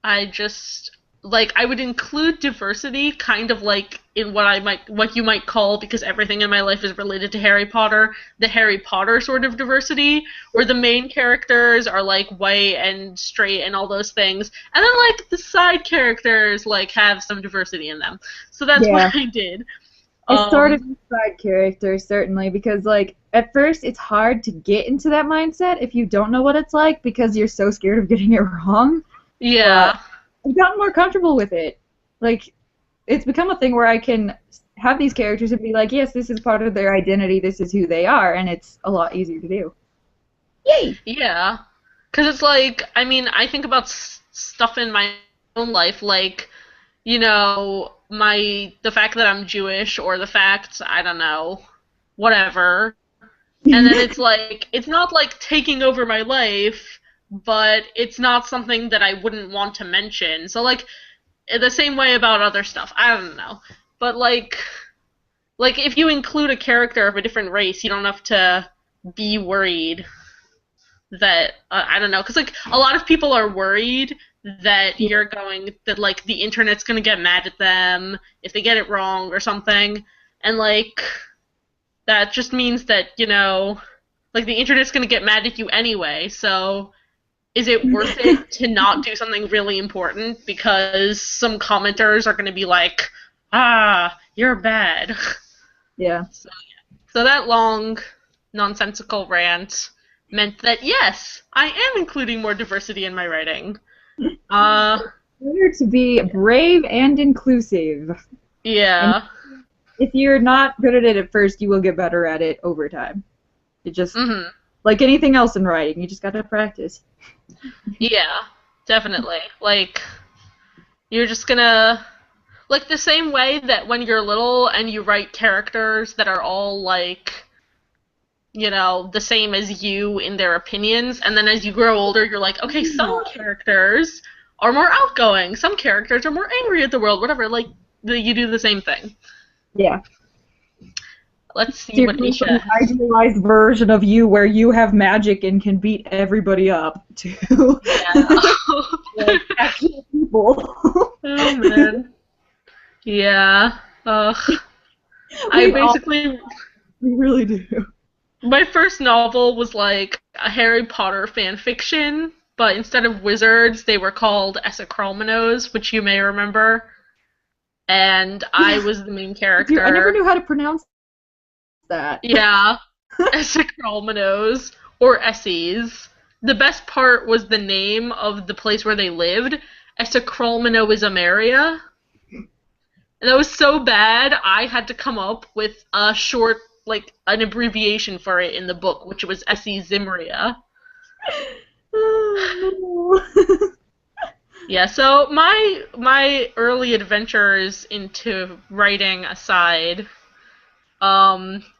I just like I would include diversity kind of like in what you might call, because everything in my life is related to Harry Potter, the Harry Potter sort of diversity, where the main characters are like white and straight and all those things, and then like the side characters like have some diversity in them. So that's Yeah. what I did. I started with side characters, certainly, because, like, at first it's hard to get into that mindset if you don't know what it's like because you're so scared of getting it wrong. Yeah. But I've gotten more comfortable with it. Like, it's become a thing where I can have these characters and be like, yes, this is part of their identity, this is who they are, and it's a lot easier to do. Yay! Yeah. Because it's like, I mean, I think about stuff in my own life, like, you know, the fact that I'm Jewish, or the fact, I don't know, whatever. And then it's like, it's not like taking over my life, but it's not something that I wouldn't want to mention. So like, the same way about other stuff. I don't know. But like if you include a character of a different race, you don't have to be worried that, I don't know, because like a lot of people are worried that that like the internet's gonna get mad at them if they get it wrong or something, and like that just means that, you know, like the internet's gonna get mad at you anyway, so is it worth it to not do something really important because some commenters are gonna be like, you're bad. Yeah. So that long nonsensical rant meant that yes, I am including more diversity in my writing. Better to be brave and inclusive. Yeah. And if you're not good at it at first, you will get better at it over time. It just, like anything else in writing, you just gotta practice. Yeah, definitely. Like, you're just gonna, like the same way that when you're little and you write characters that are all like, you know, the same as you in their opinions, and then as you grow older, you're like, okay, some characters are more outgoing, some characters are more angry at the world, whatever, like, you do the same thing. Yeah. Let's see So what you're Isha an idealized version of you where you have magic and can beat everybody up, to like actual people. Oh, man. Yeah. I basically... We really do. My first novel was like a Harry Potter fan fiction, but instead of wizards, they were called Esacromenos, which you may remember. And I was the main character. I never knew how to pronounce that. Yeah, Esacromenos, or Essies. The best part was the name of the place where they lived. Esacromenoisamaria. And that was so bad, I had to come up with a short, like, an abbreviation for it in the book, which was Essie Zimria. Oh, no. Yeah, so my early adventures into writing aside,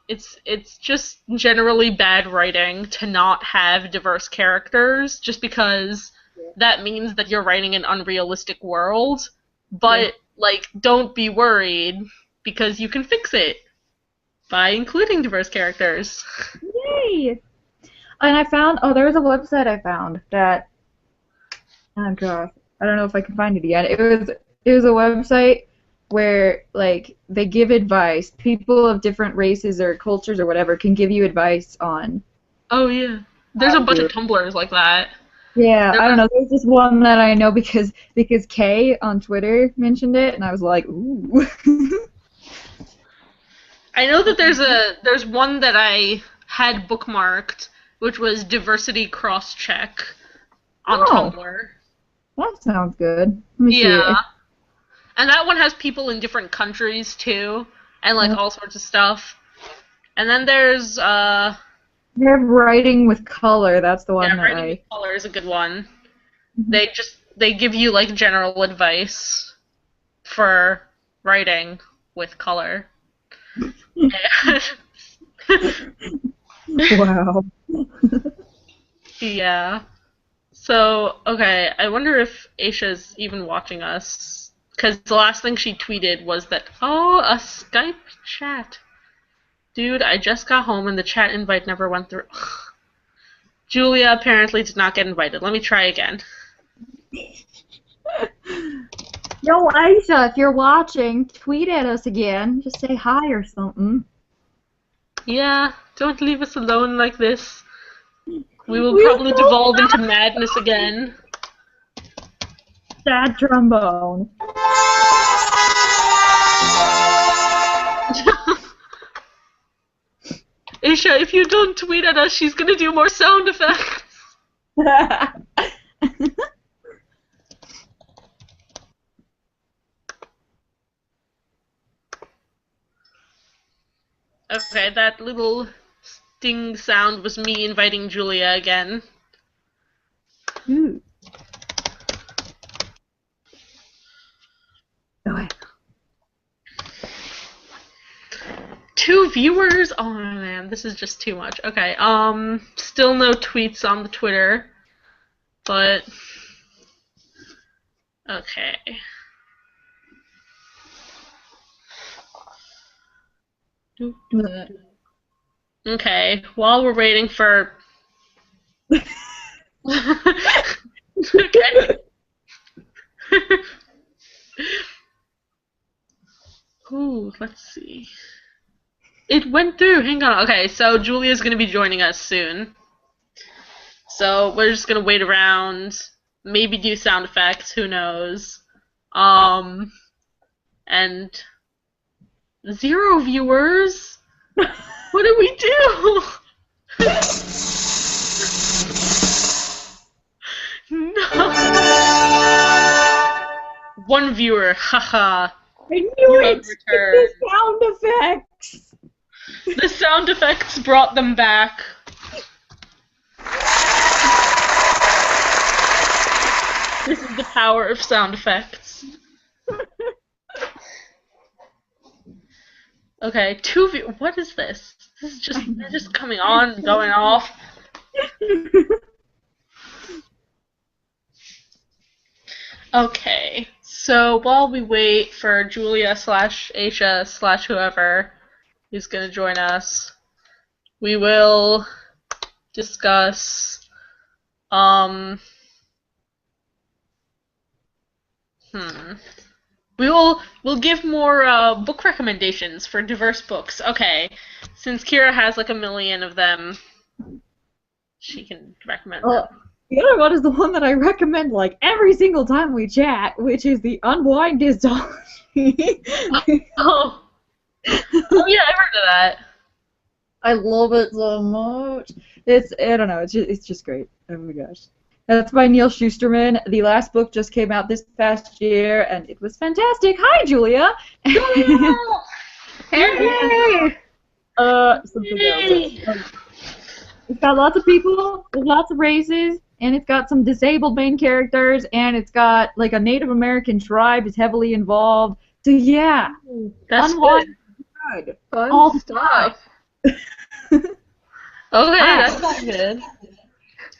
it's just generally bad writing to not have diverse characters, just because that means that you're writing an unrealistic world. But like, don't be worried, because you can fix it by including diverse characters. Yay! And I found, there was a website I found that, oh gosh, I don't know if I can find it again. It was a website where, like, they give advice. People of different races or cultures or whatever can give you advice on. Oh yeah, there's a bunch of Tumblrs like that. Yeah, I don't know. There's just one that I know because Kay on Twitter mentioned it, and I was like, ooh. I know that there's one that I had bookmarked, which was Diversity Cross Check on Tumblr. That sounds good. Let me see it. And that one has people in different countries too, and like all sorts of stuff. And then there's They have writing with color. That's the one that writing with color is a good one. They give you like general advice for writing with color. Wow. Yeah. So, okay, I wonder if Aisha's even watching us, because the last thing she tweeted was that, a Skype chat. Dude, I just got home and the chat invite never went through. Julia apparently did not get invited. Let me try again. Yo, Aisha, if you're watching, tweet at us again. Just say hi or something. Yeah, don't leave us alone like this. We will We probably will devolve into not. madness again. Sad trombone. Aisha, if you don't tweet at us, she's gonna do more sound effects. Okay, that little sting sound was me inviting Julia again. Ooh. Okay. 2 viewers? Oh man, this is just too much. Okay, still no tweets on the Twitter, but okay. Okay, while we're waiting for okay. Ooh, let's see. It went through. Hang on. Okay, so Julia's gonna be joining us soon. So we're just gonna wait around, maybe do sound effects. Who knows? And 0 viewers. What do we do? No. 1 viewer. Haha. I knew You it! have returned. The sound effects! The sound effects brought them back. This is the power of sound effects. Okay, 2 what is this? This is just, they're just coming on, going off. Okay, so while we wait for Julia / Aisha / whoever who's gonna join us, we will discuss, We'll give more book recommendations for diverse books. Okay, since Kira has like 1,000,000 of them, she can recommend them. The other one is the one that I recommend like every single time we chat, which is the Unwind Disology. Oh. Oh yeah, I've heard of that. I love it so much. I don't know, it's just great. Oh my gosh. That's by Neil Shusterman. The last book just came out this past year, and it was fantastic. Hi, Julia. Hey. Something else. It's got lots of people, lots of races, and it's got some disabled main characters, and it's got like a Native American tribe is heavily involved. So yeah, That's good. Fun All the stuff. Okay, that's good.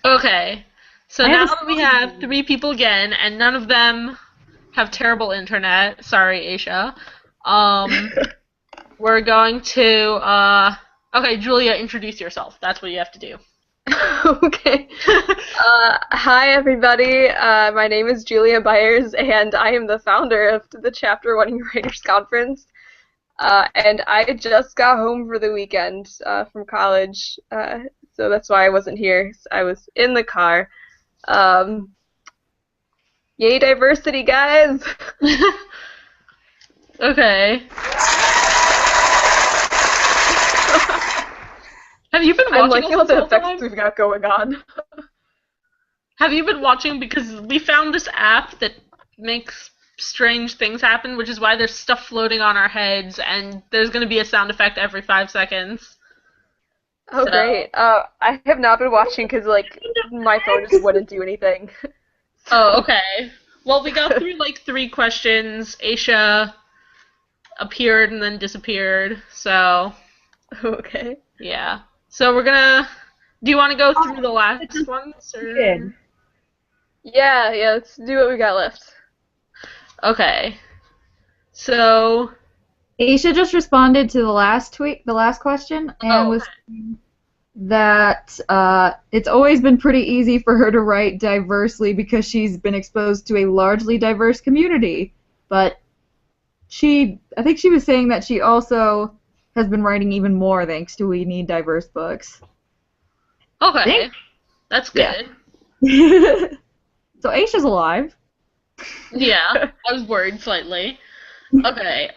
Okay, so now that we have 3 people again, and none of them have terrible internet. Sorry, Aisha. We're going to okay, Julia, introduce yourself. That's what you have to do. Okay. Hi, everybody. My name is Julia Byers, and I am the founder of the Chapter 1 Writers Conference. And I just got home for the weekend from college, so that's why I wasn't here. I was in the car. Yay, diversity, guys! Okay. Have you been watching? I'm liking all the whole effects time? we've got going on. Have you been watching? Because we found this app that makes strange things happen, which is why there's stuff floating on our heads, and there's going to be a sound effect every 5 seconds. Oh, great. I have not been watching because, like, my phone just wouldn't do anything. Oh, okay. Well, we got through, like, 3 questions. Aisha appeared and then disappeared, so... Okay. Yeah. So we're gonna... Do you want to go through the last ones? Or... Yeah, let's do what we got left. Okay. So... Aisha just responded to the last tweet, the last question, and was saying that it's always been pretty easy for her to write diversely because she's been exposed to a largely diverse community. but I think she was saying that she also has been writing even more thanks to We Need Diverse Books. Okay, that's good. Yeah. So Aisha's alive. Yeah, I was worried slightly. Okay,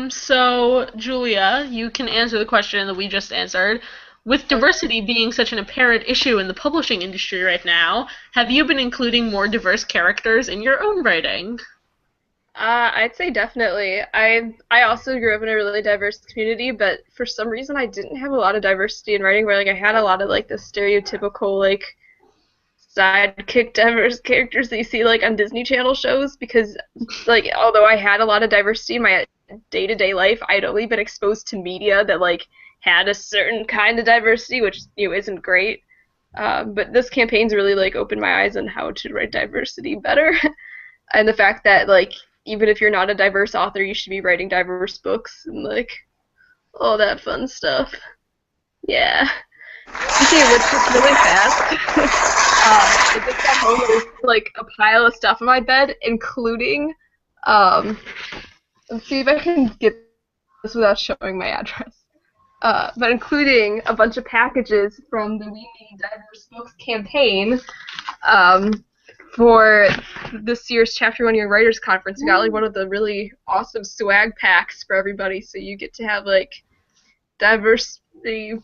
so Julia, you can answer the question that we just answered. With diversity being such an apparent issue in the publishing industry right now, have you been including more diverse characters in your own writing? I'd say definitely. I also grew up in a really diverse community, but for some reason I didn't have a lot of diversity in writing. Where like I had a lot of like the stereotypical like sidekick diverse characters that you see like on Disney Channel shows. Because like although I had a lot of diversity in my day-to-day life, I'd only been exposed to media that like had a certain kind of diversity, which isn't great. But this campaign's really like opened my eyes on how to write diversity better, and the fact that like even if you're not a diverse author, you should be writing diverse books and like all that fun stuff. Yeah. Okay, which is really fast. I just got home with like a pile of stuff on my bed, including let's see if I can get this without showing my address. But including a bunch of packages from the We Need Diverse Books campaign for this year's Chapter 1 Year Writers Conference. We got like one of the really awesome swag packs for everybody, so you get to have like diversity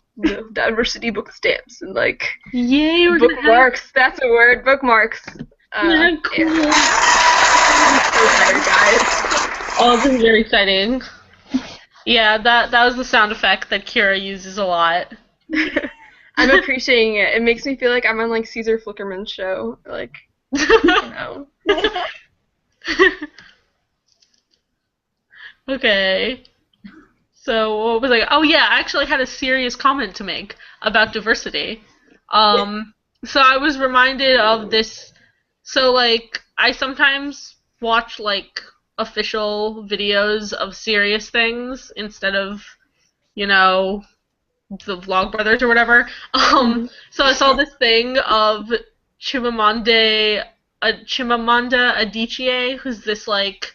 book stamps and like Yay, we're bookmarks. That's a word, bookmarks. Yeah, cool. So tired, guys. Oh, this is very exciting. Yeah, that was the sound effect that Kira uses a lot. I'm appreciating it. It makes me feel like I'm on like Caesar Flickerman's show. Like, you know. Okay. So what was I? Oh yeah, I actually had a serious comment to make about diversity. So I was reminded of this. So like I sometimes watch like official videos of serious things instead of, the Vlogbrothers or whatever. So I saw this thing of Chimamanda Adichie, who's this like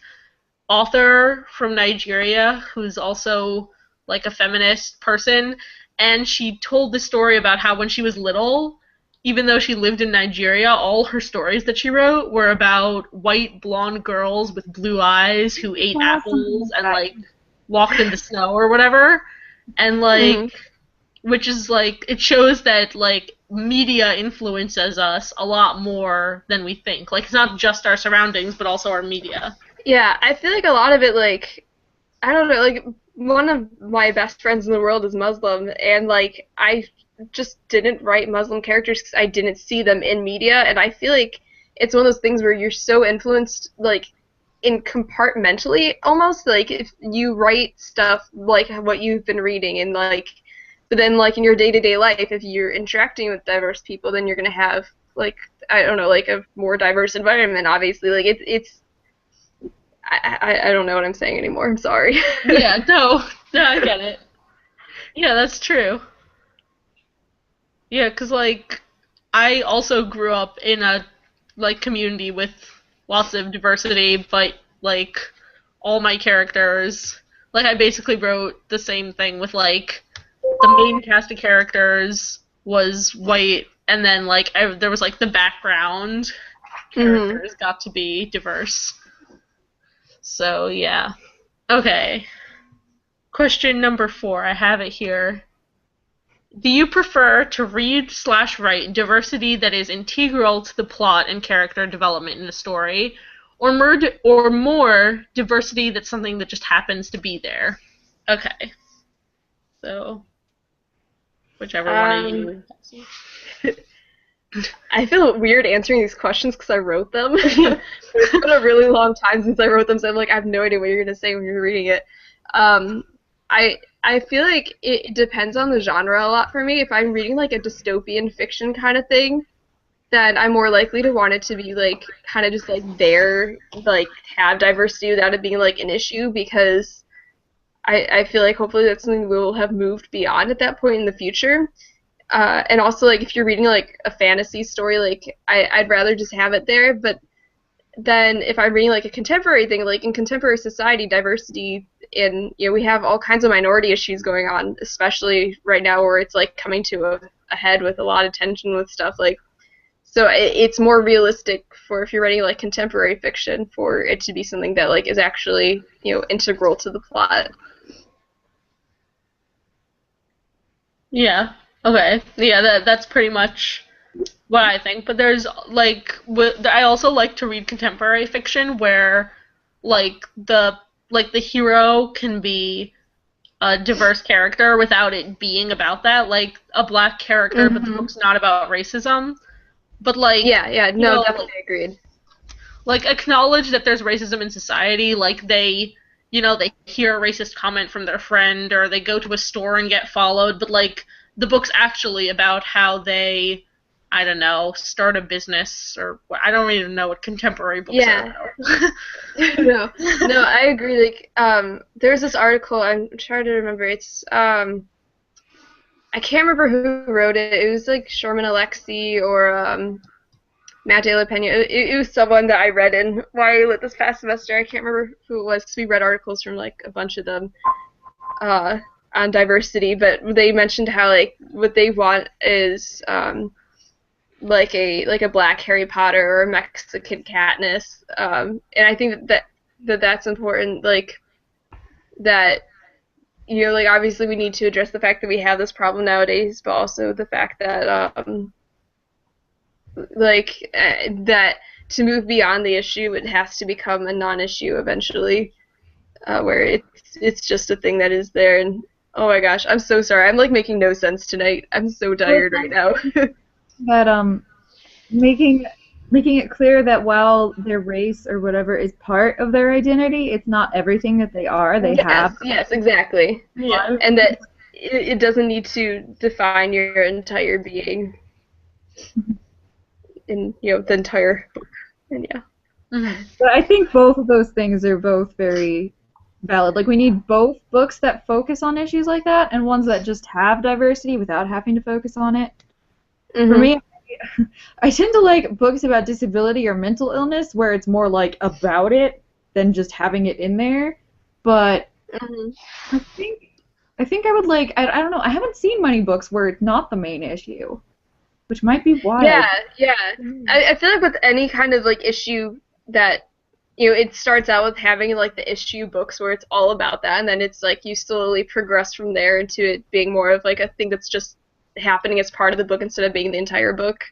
author from Nigeria who's also like a feminist person, and she told the story about how when she was little, even though she lived in Nigeria, all her stories that she wrote were about white blonde girls with blue eyes who ate apples and like walked in the snow or whatever. And like which is like it shows that like media influences us a lot more than we think. Like it's not just our surroundings but also our media. Yeah, I feel like a lot of it, like, I don't know, like, one of my best friends in the world is Muslim, and, like, I just didn't write Muslim characters because I didn't see them in media, and I feel like it's one of those things where you're so influenced, like, in compartmentally, almost, like, if you write stuff, like, what you've been reading, and, like, but then, like, in your day-to-day life, if you're interacting with diverse people, then you're going to have, like, I don't know, like, a more diverse environment, obviously, like, it's I don't know what I'm saying anymore. I'm sorry. Yeah, no, I get it. Yeah, that's true. Yeah, 'cause like I also grew up in a like community with lots of diversity, but like all my characters, like I basically wrote the same thing with like the main cast of characters was white, and then like there was like the background characters got to be diverse. So, yeah. Okay. Question number 4. I have it here. Do you prefer to read/write diversity that is integral to the plot and character development in a story, or more diversity that's something that just happens to be there? Okay. So, whichever one of you. I feel weird answering these questions because I wrote them. It's been a really long time since I wrote them, so I'm like, I have no idea what you're going to say when you're reading it. I feel like it depends on the genre a lot for me. If I'm reading like a dystopian fiction kind of thing, then I'm more likely to want it to be like kind of just like there, like have diversity without it being like an issue, because I feel like hopefully that's something we will have moved beyond at that point in the future. And also, like, if you're reading, like, a fantasy story, like, I'd rather just have it there, but then if I'm reading like a contemporary thing, like in contemporary society, diversity and we have all kinds of minority issues going on, especially right now where it's like coming to a head with a lot of tension with stuff like. So it's more realistic for if you're writing like contemporary fiction for it to be something that like is actually integral to the plot. Yeah. Okay. Yeah, that's pretty much what I think. But there's like I also like to read contemporary fiction where like the hero can be a diverse character without it being about that, like a black character, but the book's not about racism. But like no, definitely agreed. Like acknowledge that there's racism in society, like they hear a racist comment from their friend or they go to a store and get followed, but like the book's actually about how they, I don't know, start a business or I don't even know what contemporary books are about. No, I agree. Like, there's this article, I'm trying to remember, it's, I can't remember who wrote it. It was like Shorman Alexi or, Matt De La Pena. It was someone that I read in YA this past semester. I can't remember who it was because we read articles from like a bunch of them on diversity, but they mentioned how like what they want is like a black Harry Potter or a Mexican Katniss, and I think that's important. Like that, like obviously we need to address the fact that we have this problem nowadays, but also the fact that that to move beyond the issue, it has to become a non-issue eventually, where it's just a thing that is there. And oh my gosh, I'm so sorry. I'm like making no sense tonight. I'm so tired right now. That making it clear that while their race or whatever is part of their identity, it's not everything that they are. They have. Yes, exactly. Yeah, and that it doesn't need to define your entire being. In the entire book, and But I think both of those things are both very valid. Like we need both books that focus on issues like that, and ones that just have diversity without having to focus on it. For me, I tend to like books about disability or mental illness where it's more like about it than just having it in there. But I think I would like. I don't know. I haven't seen many books where it's not the main issue. Which might be why. Yeah. I feel like with any kind of like issue that it starts out with having like the issue books where it's all about that, and then it's like you slowly progress from there into it being more of like a thing that's just happening as part of the book instead of being the entire book.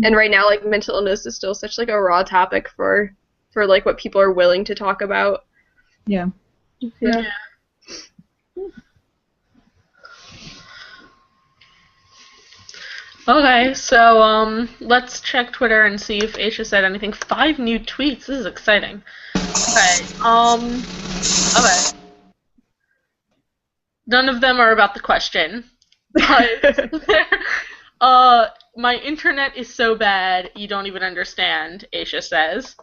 And right now, like mental illness is still such like a raw topic for like what people are willing to talk about. Yeah. Okay, so let's check Twitter and see if Aisha said anything. 5 new tweets. This is exciting. Okay. None of them are about the question. But my internet is so bad you don't even understand, Aisha says.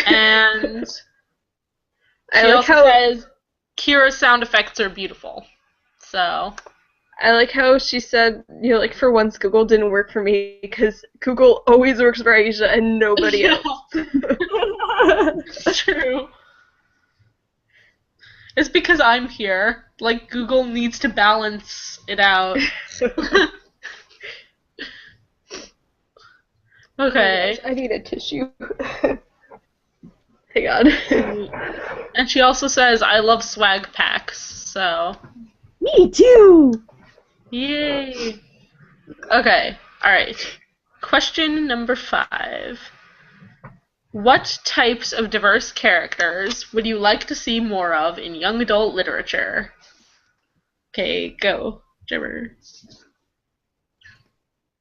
And she also says Kira's sound effects are beautiful. So I like how she said, like for once Google didn't work for me because Google always works for Aisha and nobody else. That's true. It's because I'm here. Like, Google needs to balance it out. Okay. Oh I need a tissue. Hang on. And she also says, I love swag packs, so. Me too! Yay! Okay, alright. Question number 5. What types of diverse characters would you like to see more of in young adult literature? Okay, go, Jimmer.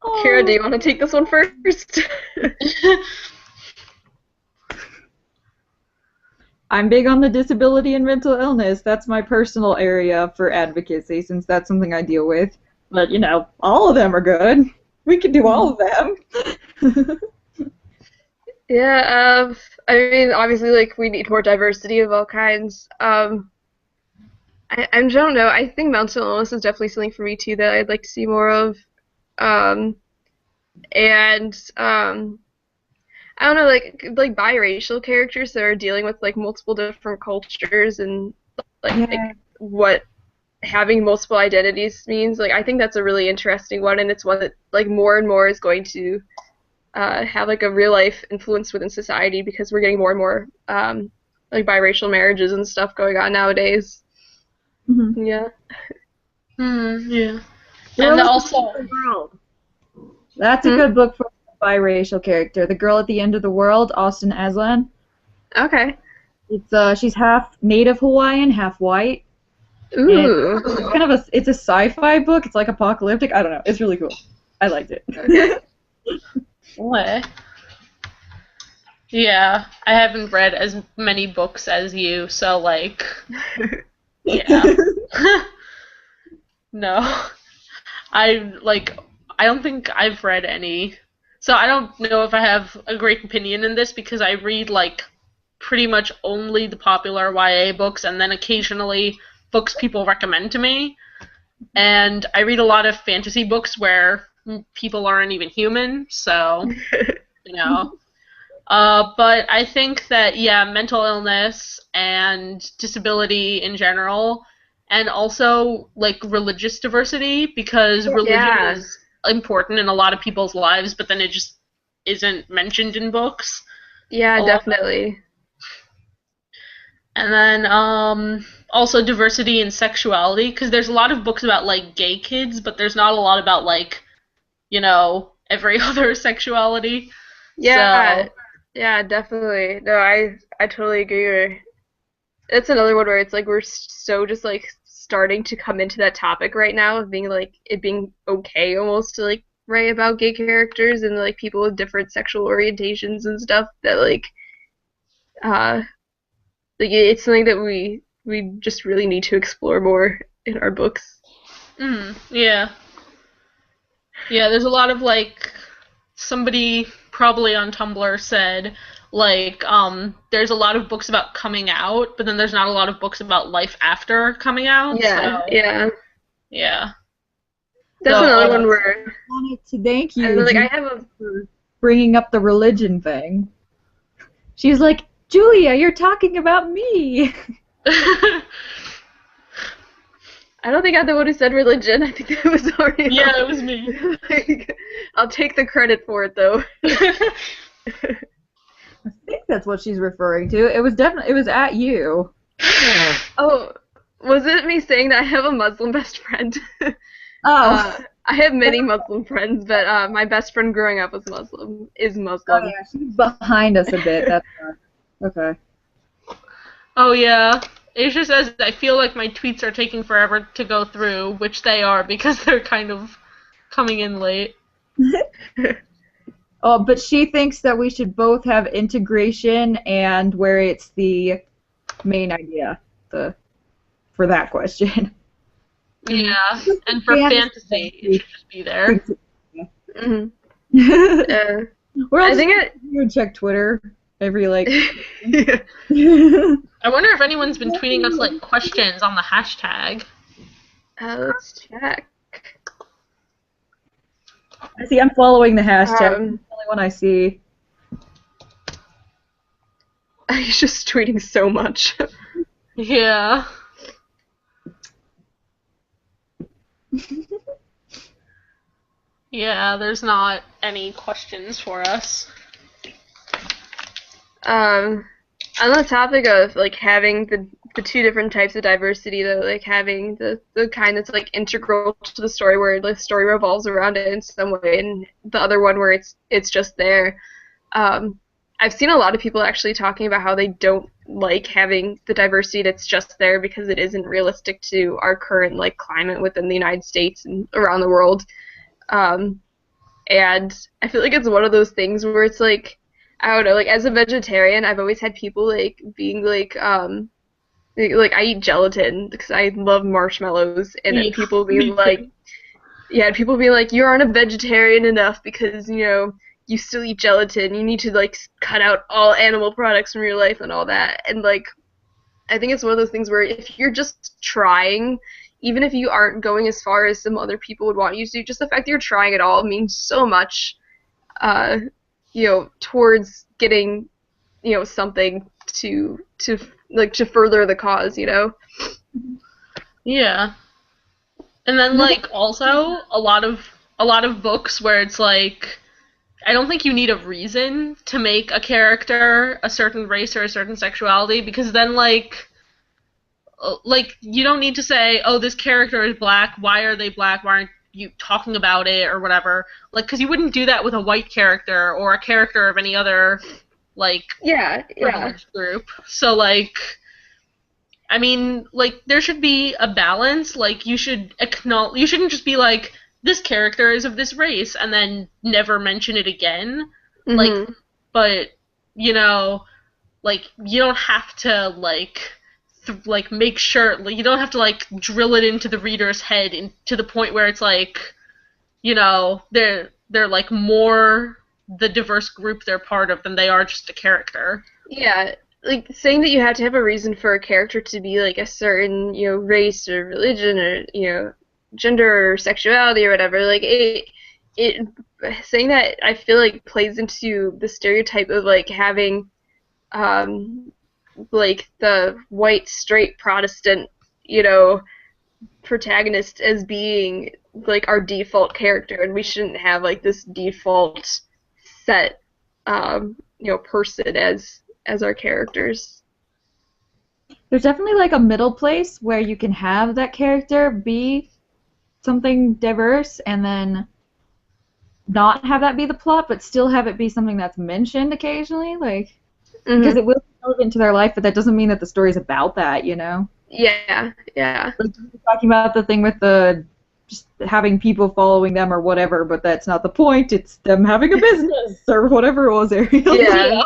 Kira, do you want to take this one first? I'm big on the disability and mental illness. That's my personal area for advocacy, since that's something I deal with. But, all of them are good. We can do all of them. Yeah, I mean, obviously, like, we need more diversity of all kinds. I don't know. I think mental illness is definitely something for me, too, that I'd like to see more of. I I don't know, like biracial characters that are dealing with like multiple different cultures and like what having multiple identities means. Like I think that's a really interesting one, and it's one that like more and more is going to have like a real life influence within society because we're getting more and more like biracial marriages and stuff going on nowadays. Mm-hmm. Yeah. Yeah. Girl And at also, the End of the World. That's a good book for a biracial character. The Girl at the End of the World, Austin Aslan. Okay. It's she's half Native Hawaiian, half white. Ooh. And it's kind of it's a sci-fi book. It's like apocalyptic. I don't know. It's really cool. I liked it. Okay. what? Yeah, I haven't read as many books as you, so like, yeah. No. I don't think I've read any. So I don't know if I have a great opinion in this because I read like pretty much only the popular YA books and then occasionally books people recommend to me. And I read a lot of fantasy books where people aren't even human, so, you know. But I think that, yeah, mental illness and disability in general, and also, like, religious diversity, because religion is important in a lot of people's lives, but then it just isn't mentioned in books. Yeah, definitely. And then, also diversity in sexuality, because there's a lot of books about, like, gay kids, but there's not a lot about, like, you know, every other sexuality. Yeah. So, yeah, definitely. No, I totally agree. It's another one where it's like we're so just like starting to come into that topic right now of being like it being okay almost to like write about gay characters and like people with different sexual orientations and stuff that like it's something that we just really need to explore more in our books. Yeah. Yeah, there's a lot of like somebody probably on Tumblr said like there's a lot of books about coming out, but then there's not a lot of books about life after coming out. Yeah, so, yeah. That's another one where I wanted to thank you like Julia, I have a for bringing up the religion thing. She's like, Julia, you're talking about me. I don't think I'm the one who said religion. I think that was already. Yeah, it was me. Like, I'll take the credit for it though. I think that's what she's referring to. It was at you. Oh, was it me saying that I have a Muslim best friend? Oh. I have many Muslim friends, but my best friend growing up is Muslim. Oh yeah, she's behind us a bit. That's okay. Oh yeah. Asia says, I feel like my tweets are taking forever to go through, which they are because they're kind of coming in late. Oh, but she thinks that we should both have integration and where it's the main idea for that question. Yeah, and for fantasy, it should just be there. I think you check Twitter every like. I wonder if anyone's been tweeting us like questions on the hashtag. Let's check. I see. I'm following the hashtag. It's the only one I see. He's just tweeting so much. Yeah. Yeah, there's not any questions for us. On the topic of like having the two different types of diversity, though, like having the kind that's like integral to the story where the story revolves around it in some way, and the other one where it's just there. I've seen a lot of people actually talking about how they don't like having the diversity that's just there because it isn't realistic to our current like climate within the United States and around the world. And I feel like it's one of those things where it's like, I don't know, like as a vegetarian, I've always had people like being like I eat gelatin because I love marshmallows, and then people being like, people being like, you aren't a vegetarian enough because, you know, you still eat gelatin, you need to like cut out all animal products from your life and all that. And like, I think it's one of those things where if you're just trying, even if you aren't going as far as some other people would want you to, just the fact that you're trying at all means so much, you know, towards getting, something to further the cause, Yeah. And then also a lot of books where it's like I don't think you need a reason to make a character a certain race or a certain sexuality, because then you don't need to say, oh, this character is black, why are they black, why aren't you talking about it or whatever, because you wouldn't do that with a white character or a character of any other privileged group. So I mean, there should be a balance. You shouldn't just be like, this character is of this race, and then never mention it again. Mm-hmm. But, you don't have to, make sure, you don't have to, drill it into the reader's head to the point where it's they're more the diverse group they're part of than they are just a character. Yeah. Saying that you have to have a reason for a character to be a certain race or religion or gender or sexuality or whatever, it saying that, I feel plays into the stereotype of having the white straight Protestant protagonist as being our default character, and we shouldn't have this default set person as our characters. There's definitely a middle place where you can have that character be something diverse and then not have that be the plot, but still have it be something that's mentioned occasionally, because it will be relevant to their life, but that doesn't mean that the story's about that, Yeah. Talking about the thing with the just having people following them or whatever, but that's not the point. It's them having a business or whatever it was, Ariel. Yeah.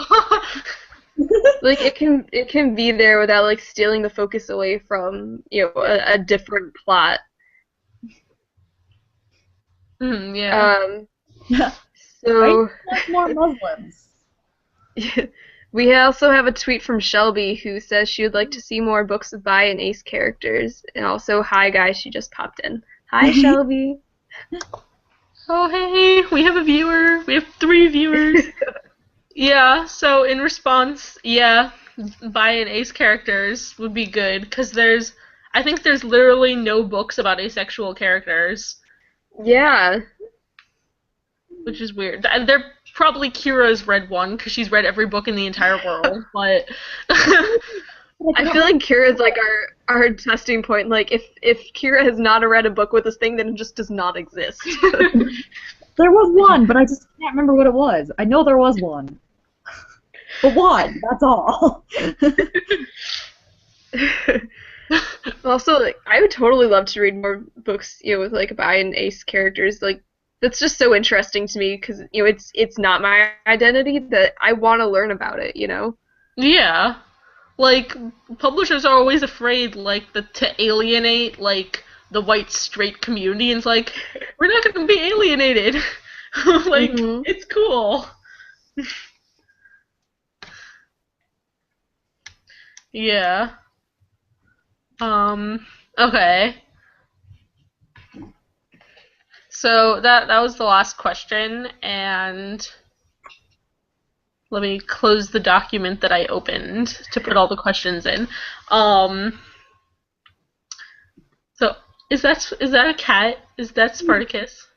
It can be there without stealing the focus away from a different plot. Yeah. So more Muslims. We also have a tweet from Shelby who says she would like to see more books of bi and ace characters, and also, hi guys, she just popped in. Hi Shelby. Oh hey, we have a viewer. We have 3 viewers. Yeah, so in response, bi and ace characters would be good, because I think there's literally no books about asexual characters. Yeah. Which is weird. They're probably Kira's read one, because she's read every book in the entire world, but I feel like Kira's our testing point. If Kira has not read a book with this thing, then it just does not exist. There was one, but I just can't remember what it was. I know there was one. But one, that's all. Also, I would totally love to read more books, with bi and ace characters. That's just so interesting to me, because it's not my identity, that I want to learn about it. Yeah, publishers are always afraid to alienate the white straight community, and it's we're not going to be alienated. It's cool. Yeah. Okay. So that was the last question, and let me close the document that I opened to put all the questions in. So is that a cat? Is that Spartacus?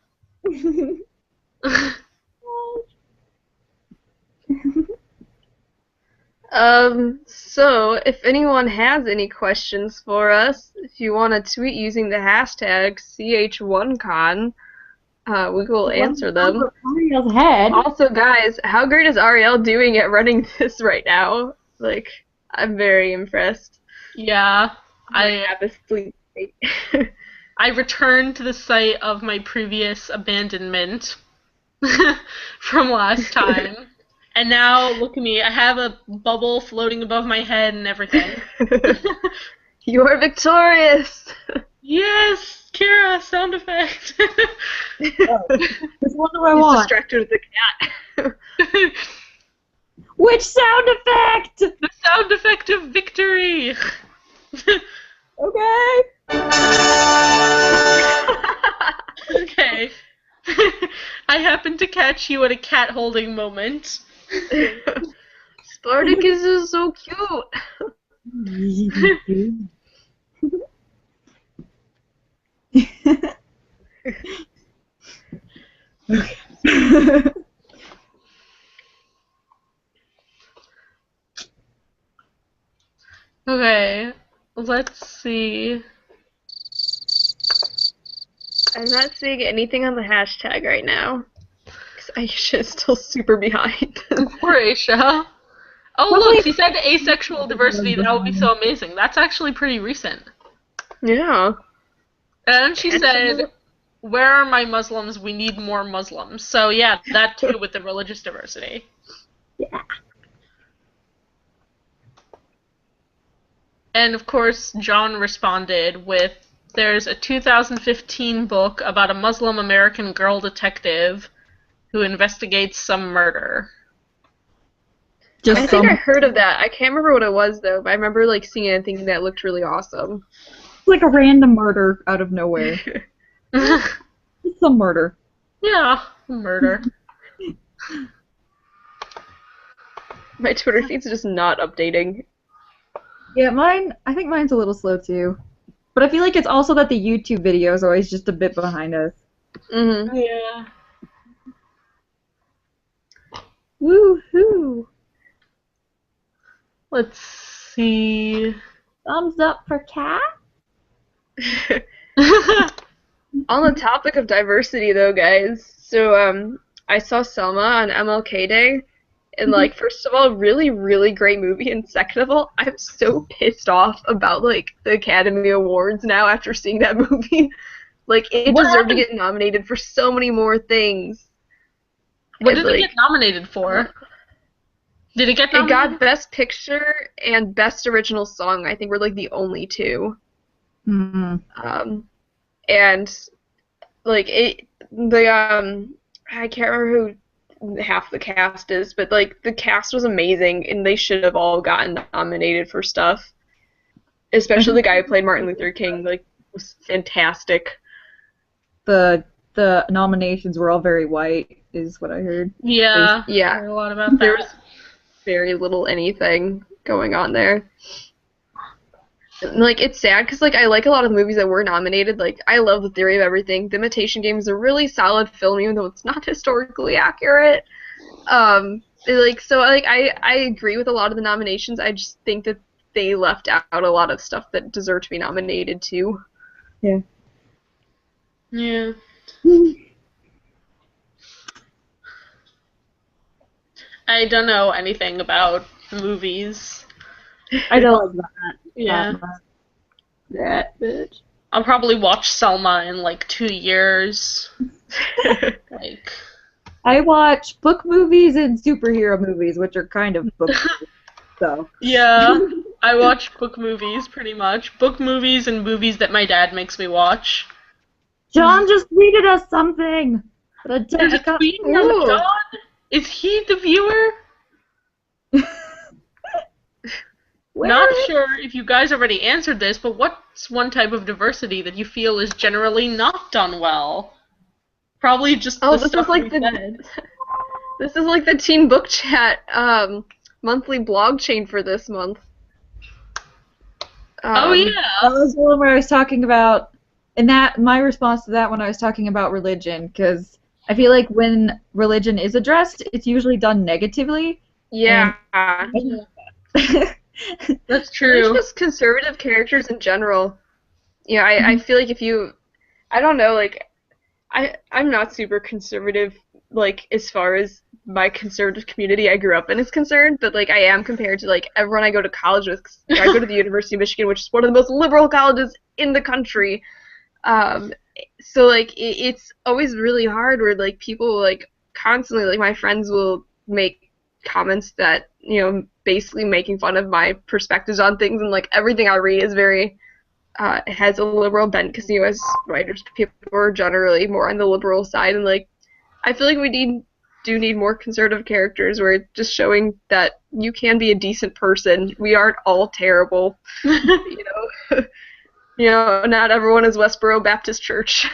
So if anyone has any questions for us, if you want to tweet using the hashtag Ch1Con, we will answer them. Ariel's head. Also, guys, how great is Ariel doing at running this right now? I'm very impressed. Yeah, I have a sleep state. I returned to the site of my previous abandonment from last time. And now, look at me, I have a bubble floating above my head and everything. You are victorious! Yes! Kira, sound effect! Which one do I want? Distracted with the cat. Which sound effect? The sound effect of victory! Okay. Okay. I happened to catch you at a cat holding moment. Spartacus is so cute. Okay, let's see. I'm not seeing anything on the hashtag right now. Because Aisha is still super behind. Poor Aisha. Oh, look, she said asexual diversity. That would be so amazing. That's actually pretty recent. Yeah. And she said, where are my Muslims? We need more Muslims. So, yeah, that too with the religious diversity. Yeah. And, of course, John responded with, there's a 2015 book about a Muslim American girl detective who investigates some murder. I think I heard of that. I can't remember what it was, though, but I remember like seeing it and thinking that looked really awesome. It's like a random murder out of nowhere. It's a murder. Yeah, murder. My Twitter feed's just not updating. Yeah, I think mine's a little slow too. But I feel like it's also that the YouTube video is always just a bit behind us. Mm-hmm. Yeah. Woohoo! Let's see. Thumbs up for Cat? On the topic of diversity, though, guys, so I saw Selma on MLK Day, and like, first of all, really, really great movie, and second of all, I'm so pissed off about like the Academy Awards now after seeing that movie. Like, it deserved to get nominated for so many more things. What did it get nominated for? Did it get nominated? It got Best Picture and Best Original Song, I think were like the only two. Mm-hmm. And like I can't remember who half the cast is, but like the cast was amazing and they should have all gotten nominated for stuff. Especially the guy who played Martin Luther King, like, was fantastic. The nominations were all very white, is what I heard. Yeah. Yeah. I heard a lot about that. There was very little anything going on there. Like, it's sad because, like, I like a lot of the movies that were nominated. Like, I love The Theory of Everything. The Imitation Game is a really solid film, even though it's not historically accurate. Like, so, like, I agree with a lot of the nominations. I just think that they left out a lot of stuff that deserved to be nominated, too. Yeah. Yeah. I don't know anything about movies. I don't like that. Yeah. That bitch. I'll probably watch Selma in like 2 years. Like, I watch book movies and superhero movies, which are kind of book movies, so. yeah, I watch book movies pretty much. Book movies and movies that my dad makes me watch. John just tweeted us something. There's a tweet from John? Is he the viewer? Not sure if you guys already answered this, but what's one type of diversity that you feel is generally not done well? Probably just the stuff we said. This is like the Teen Book Chat monthly blog chain for this month. Oh yeah. That was the one where I was talking about, and that my response to that when I was talking about religion, because I feel like when religion is addressed, it's usually done negatively. Yeah. That's true. It's just conservative characters in general. Yeah, I feel like if you, I don't know, like, I'm not super conservative, like, as far as my conservative community I grew up in is concerned, but, like, I am compared to, like, everyone I go to college with. I go to the University of Michigan, which is one of the most liberal colleges in the country. So, like, it's always really hard where, like, people, like, constantly, like, my friends will make comments that, you know, basically making fun of my perspectives on things, and, like, everything I read is very, has a liberal bent, because, you know, as writers, people are generally more on the liberal side, and, like, I feel like we do need more conservative characters where it's just showing that you can be a decent person. We aren't all terrible, you know. You know, not everyone is Westboro Baptist Church.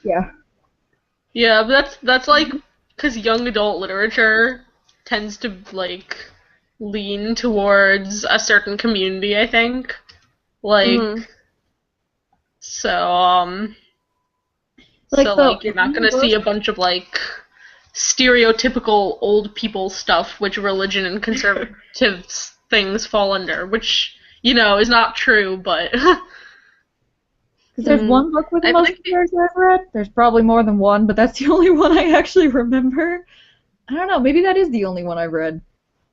Yeah. Yeah, but that's like because young adult literature tends to, like, lean towards a certain community, I think. Like, so, you're not gonna see a bunch of, like, stereotypical old people stuff, which religion and conservative things fall under, which, you know, is not true, but... There's one book with a Muslim character I've read. There's probably more than one, but that's the only one I actually remember. I don't know, maybe that is the only one I've read.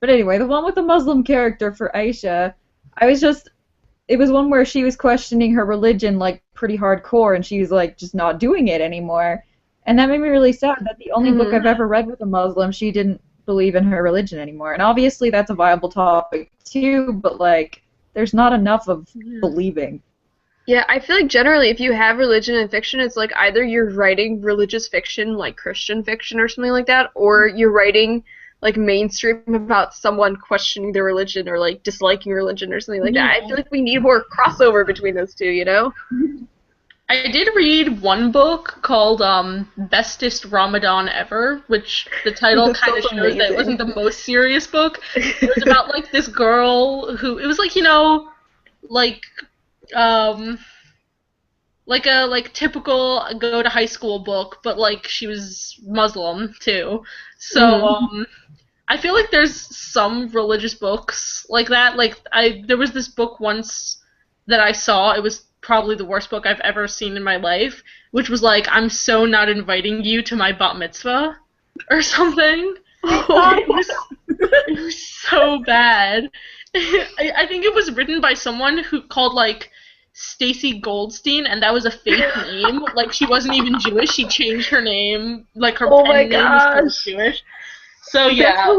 But anyway, the one with the Muslim character for Aisha, it was one where she was questioning her religion, like, pretty hardcore, and she was, like, just not doing it anymore. And that made me really sad that the only book I've ever read with a Muslim, she didn't believe in her religion anymore. And obviously that's a viable topic, too, but, like, there's not enough of believing. Yeah, I feel like generally if you have religion in fiction, it's like either you're writing religious fiction, like Christian fiction or something like that, or you're writing like mainstream about someone questioning their religion or like disliking religion or something like that. I feel like we need more crossover between those two, you know? I did read one book called Bestest Ramadan Ever, which the title kind of shows that it wasn't the most serious book. It was about like this girl who, it was like, you know, like a typical go to high school book, but like she was Muslim too. So I feel like there's some religious books like that. Like there was this book once that I saw. It was probably the worst book I've ever seen in my life, which was like, I'm so not inviting you to my bat mitzvah or something. It was so bad. I think it was written by someone who called like Stacy Goldstein, and that was a fake name. Like, she wasn't even Jewish. She changed her name. Like, her pen name was Jewish. So, yeah.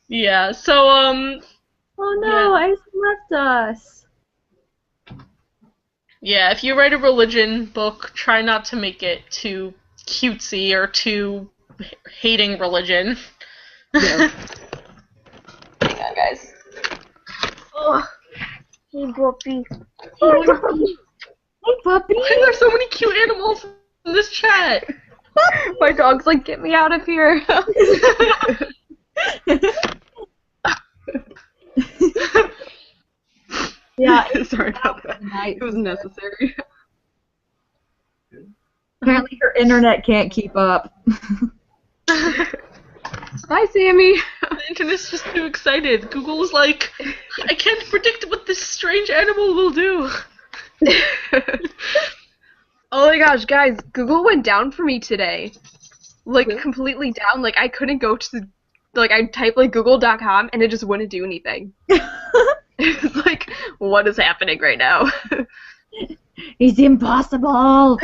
Yeah, so, Oh no, Ice left us. Yeah, if you write a religion book, try not to make it too cutesy or too hating religion. Yeah. Hang on, guys. Ugh. Hey, puppy. Hey, puppy. Hey, puppy. Why are there so many cute animals in this chat? My dog's like, get me out of here. Yeah, sorry about that. It was necessary. Apparently her internet can't keep up. Bye, Sammy. The internet's just too excited. Google's like, I can't predict what this strange animal will do. Oh my gosh, guys, Google went down for me today. Like, completely down. Like, I couldn't go to like, I'd type, like, google.com, and it just wouldn't do anything. It's like, what is happening right now? It's impossible!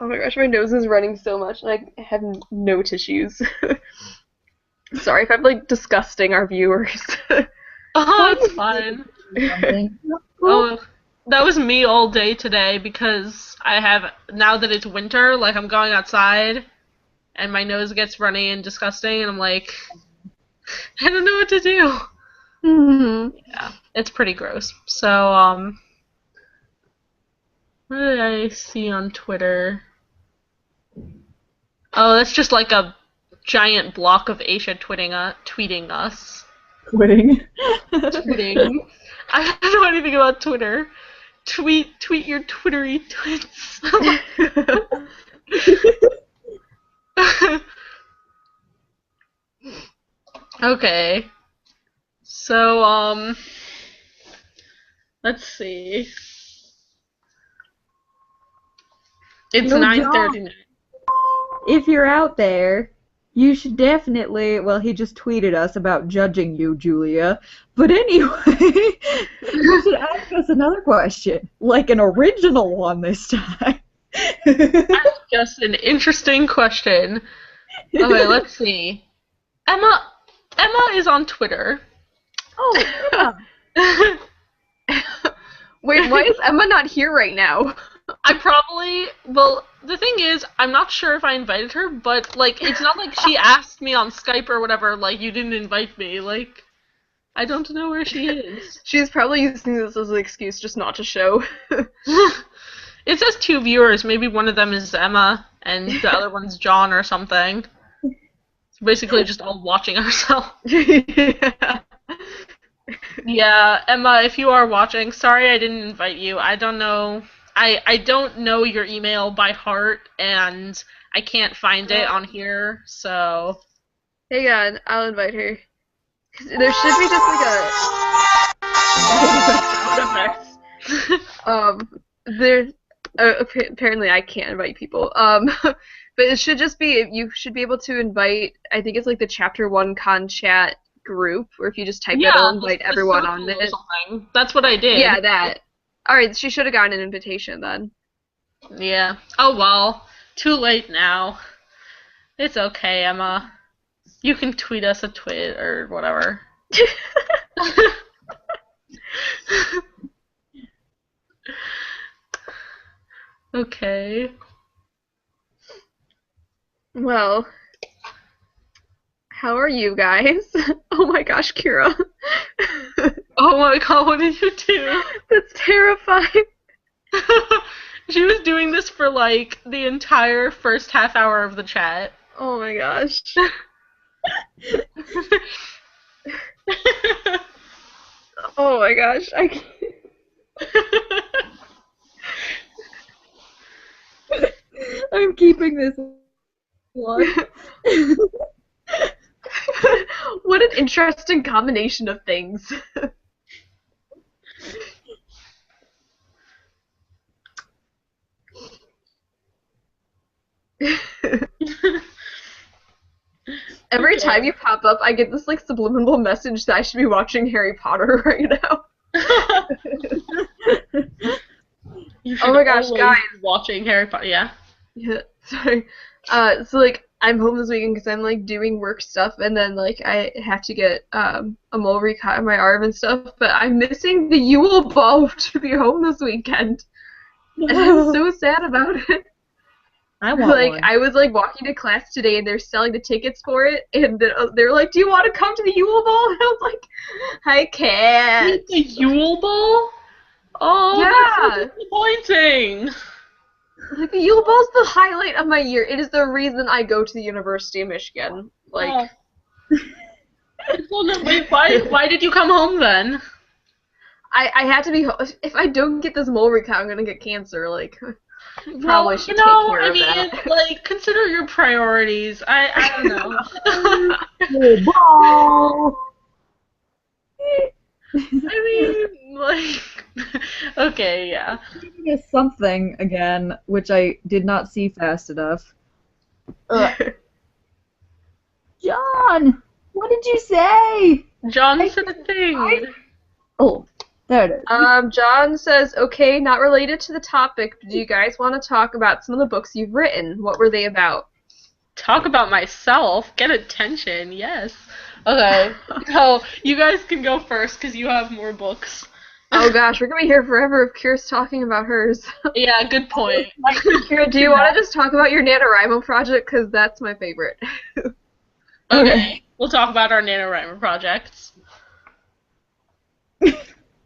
Oh my gosh, my nose is running so much, and I have no tissues. Sorry if I'm, like, disgusting our viewers. Oh, it's fine. Oh, that was me all day today, because I have, now that it's winter, like, I'm going outside, and my nose gets runny and disgusting, and I'm like, I don't know what to do. Yeah, it's pretty gross. So, what did I see on Twitter? Oh, that's just like a giant block of Aisha tweeting us. Tweeting? I don't know anything about Twitter. Tweet your Twittery twits. Okay. So, let's see. It's 9:39. If you're out there, you should definitely, well, he just tweeted us about judging you, Julia. But anyway, you should ask us another question, like an original one this time. That's just an interesting question. Okay, let's see. Emma is on Twitter. Oh, yeah. Wait, why is Emma not here right now? Well, the thing is, I'm not sure if I invited her, but, like, it's not like she asked me on Skype or whatever, like, you didn't invite me, like, I don't know where she is. She's probably using this as an excuse just not to show. It says 2 viewers. Maybe one of them is Emma and the other one's John or something. It's basically just all watching ourselves. Yeah. Yeah, Emma, if you are watching, sorry I didn't invite you. I don't know. I don't know your email by heart, and I can't find it on here, so... Hang on, I'll invite her. There should be just like a sound effects. There. Apparently I can't invite people. But it should just be, you should be able to invite, I think it's like the Chapter 1Con Chat group, or if you just type that, it'll invite everyone on it. Something. That's what I did. Yeah, that. Alright, she should have gotten an invitation then. Yeah. Oh well. Too late now. It's okay, Emma. You can tweet us a tweet or whatever. Okay. Well, how are you guys? Oh my gosh, Kira. Oh my god, what did you do? That's terrifying. She was doing this for like the entire first half hour of the chat. Oh my gosh. Oh my gosh, I can't. I'm keeping this one. What an interesting combination of things. Every time you pop up, I get this like subliminal message that I should be watching Harry Potter right now. Oh my gosh, guys! Watching Harry Potter, yeah. Yeah, sorry. So like I'm home this weekend because I'm like doing work stuff, and then like I have to get a mole recut on my arm and stuff. But I'm missing the Yule Ball to be home this weekend, and I'm so sad about it. I want one. I was like walking to class today, and they're selling the tickets for it, and they're like, "Do you want to come to the Yule Ball?" And I was like, "I can't." The Yule Ball? Oh, yeah. That's so disappointing. Like, the Yule Ball's the highlight of my year. It is the reason I go to the University of Michigan. Like, Well, no, wait, why did you come home then? I had to be home. If I don't get this mole recut, I'm gonna get cancer. Like, probably should take care of that. Like, consider your priorities. I don't know. Yule Ball. I mean, like, okay, yeah. There's something again, which I did not see fast enough. John, what did you say? John said a thing. Oh, there it is. John says, okay, not related to the topic, but do you guys want to talk about some of the books you've written? What were they about? Talk about myself. Get attention. Yes. Okay. So you guys can go first because you have more books. Oh gosh, we're gonna be here forever if Kira's talking about hers. Yeah, good point. Kira, do you want to just talk about your NaNoWriMo project? Because that's my favorite. Okay. We'll talk about our NaNoWriMo projects. Or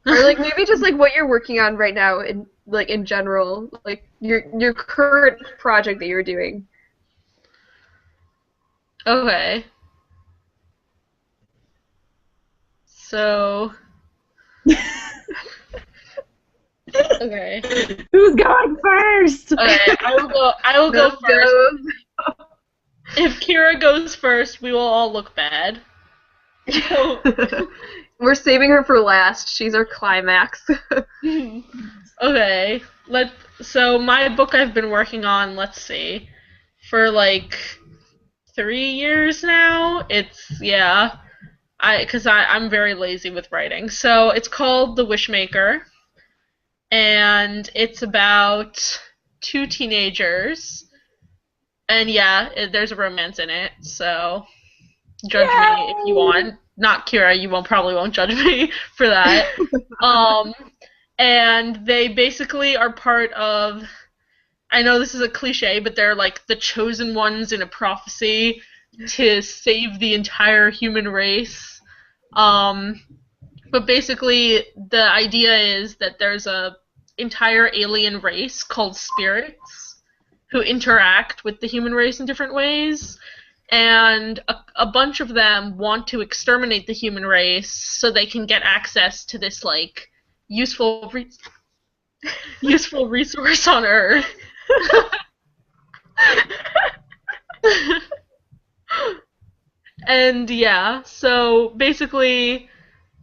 like maybe just like what you're working on right now in general, like your current project that you're doing. Okay. So. Okay. Who's going first? Okay, I will go first. If Kira goes first, we will all look bad. We're saving her for last. She's our climax. Okay. So my book I've been working on, let's see, for like 3 years now. Because I'm very lazy with writing. So it's called The Wishmaker, and it's about 2 teenagers, and there's a romance in it, so judge me if you want. Not Kira, you probably won't judge me for that. And they basically are part of, I know this is a cliche, but they're like the chosen ones in a prophecy to save the entire human race. But basically, the idea is that there's a entire alien race called spirits who interact with the human race in different ways, and a bunch of them want to exterminate the human race so they can get access to this, like, useful resource on Earth. And yeah, so basically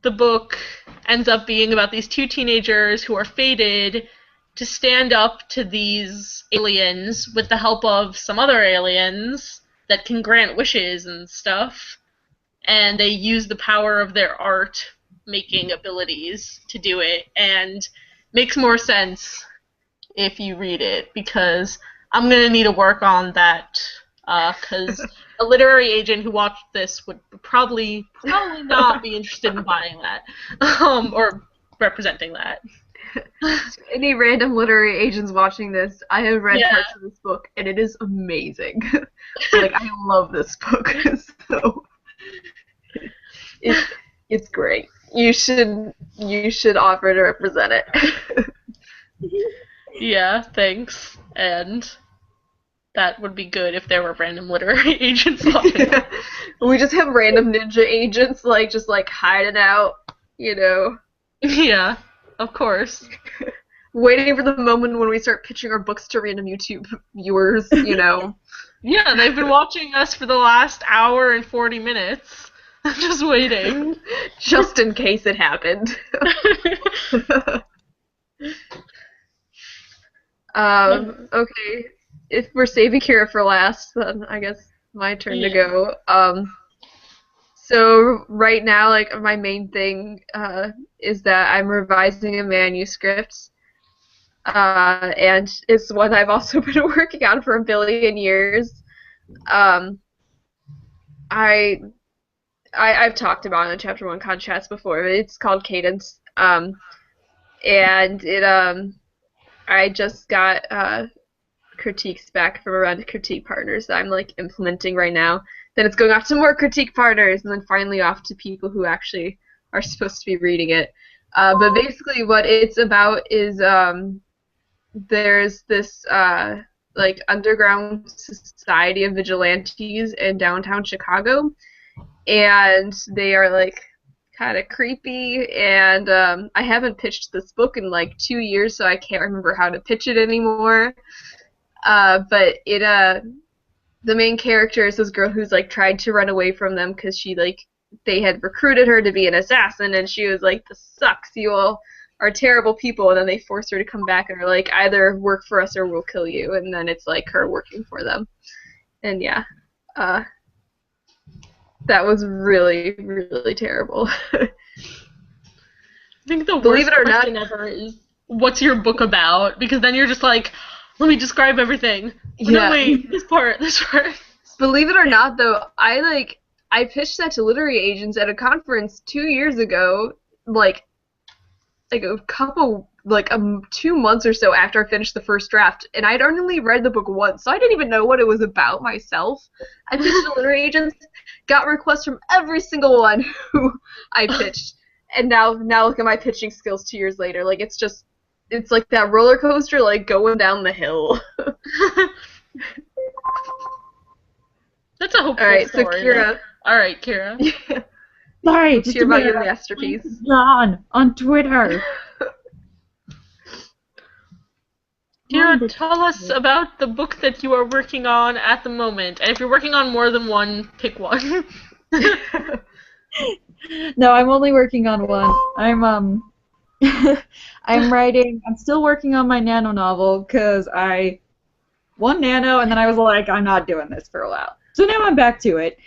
the book ends up being about these two teenagers who are fated to stand up to these aliens with the help of some other aliens that can grant wishes and stuff. And they use the power of their art-making abilities to do it, and makes more sense if you read it, because I'm going to need to work on that, because a literary agent who watched this would probably not be interested in buying that, or representing that. Any random literary agents watching this, I have read parts of this book, and it is amazing. Like, I love this book, so it's great. You should offer to represent it. Yeah, thanks. And that would be good if there were random literary agents watching. Yeah. We just have random ninja agents, just hiding out, Yeah, of course. Waiting for the moment when we start pitching our books to random YouTube viewers, Yeah, they've been watching us for the last hour and 40 minutes. I'm just waiting. Just in case it happened. Okay. If we're saving Kira for last, then I guess my turn to go. So right now, my main thing is that I'm revising a manuscript, and it's one I've also been working on for a billion years. I've talked about it in Chapter 1Con Chats before. It's called Cadence, and it I just got critiques back from around critique partners that I'm implementing right now. Then it's going off to more critique partners, and then finally off to people who actually are supposed to be reading it. But basically, what it's about is there's this underground society of vigilantes in downtown Chicago, and they are kind of creepy, and I haven't pitched this book in 2 years, so I can't remember how to pitch it anymore. But the main character is this girl who's tried to run away from them because she they had recruited her to be an assassin, and she was this sucks, you all are terrible people, and then they force her to come back and are either work for us or we'll kill you, and then it's her working for them. And yeah, that was really, really terrible. I think the worst question ever is, what's your book about? Because then you're just let me describe everything. Oh, no, wait, this part. Believe it or not, though, I pitched that to literary agents at a conference 2 years ago, a couple, 2 months or so after I finished the first draft, and I'd only read the book once, so I didn't even know what it was about myself. I pitched to literary agents, got requests from every single one who I pitched, and now look at my pitching skills 2 years later. It's like that roller coaster, going down the hill. That's a hopeful Alright, story. So Kira. Alright, Kira. Sorry, let's hear about your masterpiece. John on Twitter. Kira, tell us about the book that you are working on at the moment. And if you're working on more than one, pick one. No, I'm only working on one. I'm still working on my nano novel because I won nano and then I was I'm not doing this for a while. So now I'm back to it.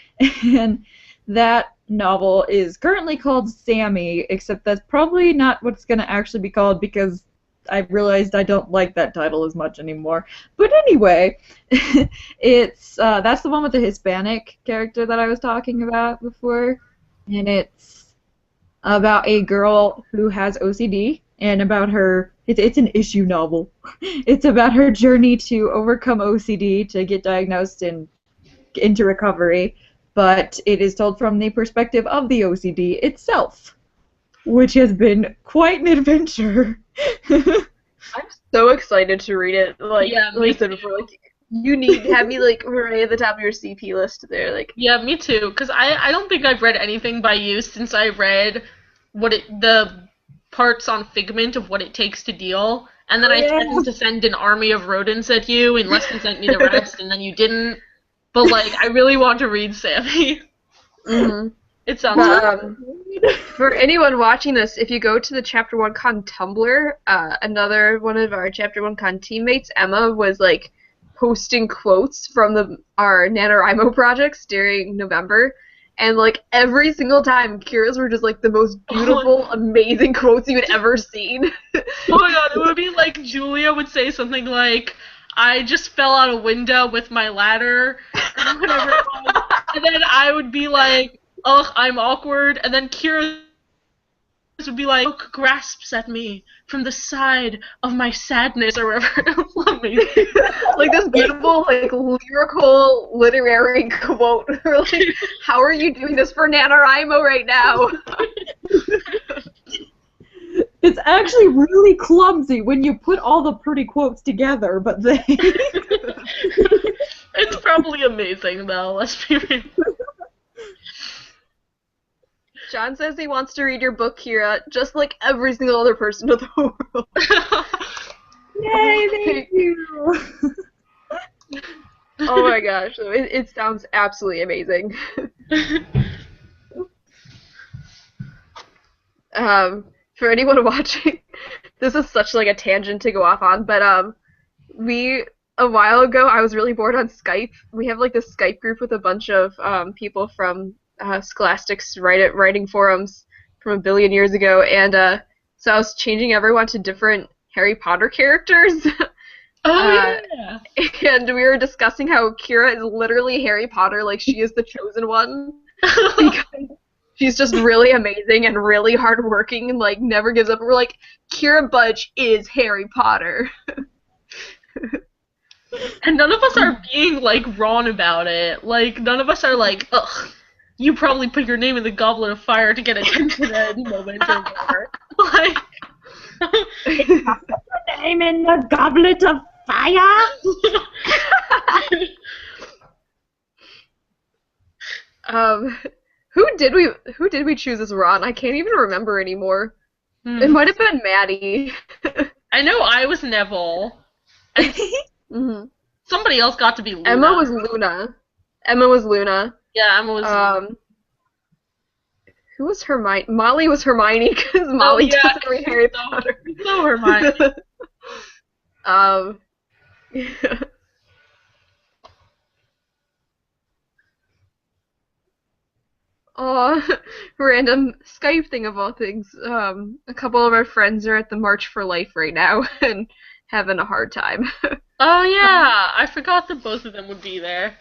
And that novel is currently called Sammy, except that's probably not what it's going to actually be called because I realized I don't like that title as much anymore. But anyway, it's that's the one with the Hispanic character that I was talking about before, and it's about a girl who has OCD and about her. It's an issue novel. It's about her journey to overcome OCD, to get diagnosed and into recovery, but it is told from the perspective of the OCD itself, which has been quite an adventure. I'm so excited to read it. Like, Yeah, like me I said before, like you need to have me like right at the top of your CP list there. Like, Yeah, me too. Because I don't think I've read anything by you since I read the parts on Figment of what it takes to deal, and then Oh, I yeah. threatened to send an army of rodents at you unless you sent me the rest, and then you didn't. But like, I really want to read Sammy. mm-hmm. It sounds. But, for anyone watching this, if you go to the Chapter 1Con Tumblr, another one of our Chapter 1Con teammates, Emma, was like posting quotes from our NaNoWriMo projects during November, and like every single time, Kira's were just like the most beautiful, amazing quotes you had ever seen. Oh my god, it would be like Julia would say something like, I just fell out a window with my ladder, or whatever it was, and then I would be like, ugh, I'm awkward, and then Kira would be like, Oak grasps at me from the side of my sadness, or whatever. Amazing. Like this beautiful, like lyrical, literary quote. Like, how are you doing this for NaNoWriMo right now? It's actually really clumsy when you put all the pretty quotes together, but they... It's probably amazing, though, let's be real. John says he wants to read your book, Kira, just like every single other person in the world. Yay, thank you! Oh my gosh, it sounds absolutely amazing. For anyone watching, this is such like a tangent to go off on, but a while ago I was really bored on Skype. We have like this Skype group with a bunch of people from Scholastic's writing forums from a billion years ago, and so I was changing everyone to different Harry Potter characters. Oh, yeah. And we were discussing how Kira is literally Harry Potter, like she is the chosen one. Because she's just really amazing and really hardworking and like never gives up. We're like, Kira Budge is Harry Potter. And none of us are being, like, wrong about it. Like, none of us are like, ugh, you probably put your name in the Goblet of Fire to get attention at any moment or whatever. Like, Name in the Goblet of Fire? Who did we choose as Ron? I can't even remember anymore. It might have been Maddie. I know I was Neville. And Mm-hmm. somebody else got to be Luna. Emma was Luna. Yeah, Emma was Luna. Who was Hermione? Molly was Hermione because Molly doesn't read Harry Potter. So Hermione. Yeah. Aw, random Skype thing of all things. A couple of our friends are at the March for Life right now and having a hard time. Oh, yeah. I forgot that both of them would be there.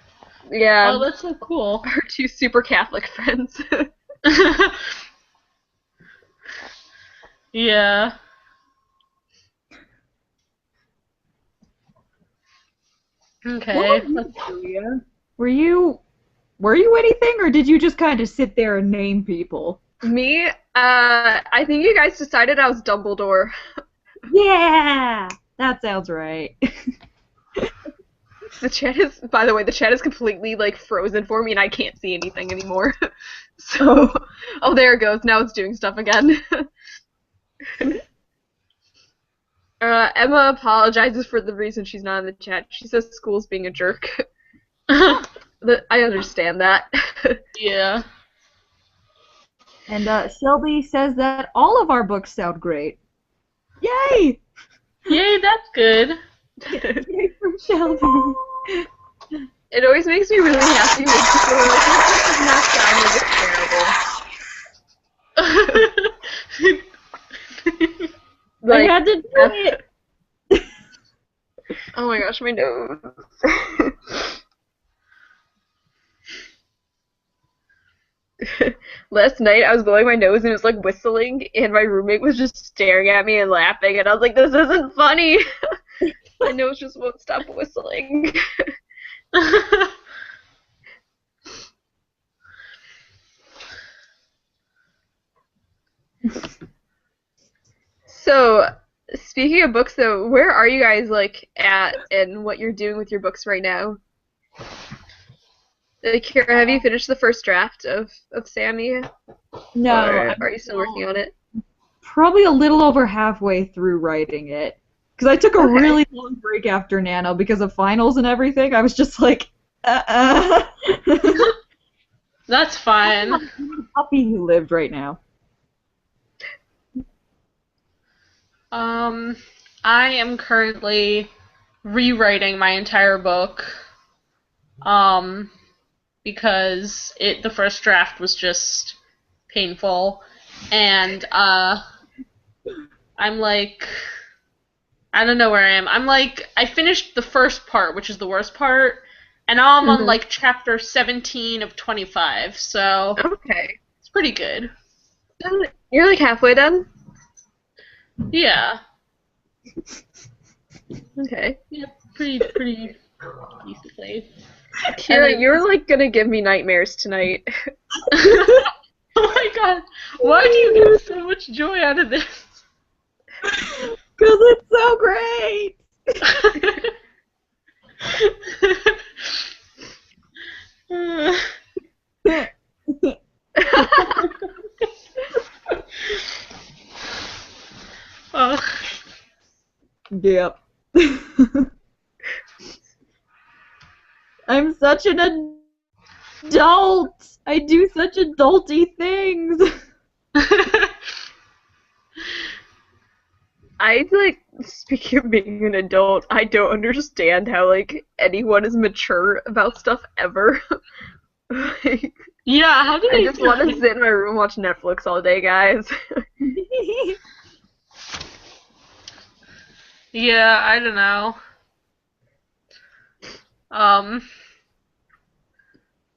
Yeah. Oh, that's so cool. Our two super Catholic friends. Yeah. Okay. Were you anything, or did you just kind of sit there and name people? Me? I think you guys decided I was Dumbledore. Yeah! That sounds right. The chat is, by the way, the chat is completely, like, frozen for me and I can't see anything anymore. So, oh, there it goes. Now it's doing stuff again. Emma apologizes for the reason she's not in the chat. She says school's being a jerk. I understand that. Yeah. And Shelby says that all of our books sound great. Yay! Yay, that's good. Yay from Shelby. It always makes me really happy when people are like, this does not sound like it's terrible. Like, I had to do it. Oh my gosh, my nose. Last night I was blowing my nose and it was like whistling and my roommate was just staring at me and laughing and I was like, this isn't funny. My nose just won't stop whistling. So, speaking of books, though, where are you guys like at and what you're doing with your books right now? Like, Kira, have you finished the first draft of Sammy? No, Or I'm are you still working on it? probably a little over halfway through writing it. Because I took a really long break after Nano because of finals and everything. I was just like, That's fine. I'm a puppy who lived right now. I am currently rewriting my entire book. Because the first draft was just painful, and I'm like, I don't know where I am. I'm like, I finished the first part, which is the worst part, and now I'm on like chapter 17 of 25, so Okay. it's pretty good. You're like halfway done? Yeah. Okay. Yeah, pretty decently. Kira, you're like gonna give me nightmares tonight. Oh my god, why do you get so much joy out of this? Because it's so great! Yep. I'm such an adult! I do such adulty things! Speaking of being an adult, I don't understand how, like, anyone is mature about stuff ever. Like, Yeah, how do I they just want to sit in my room and watch Netflix all day, guys. Yeah, I don't know.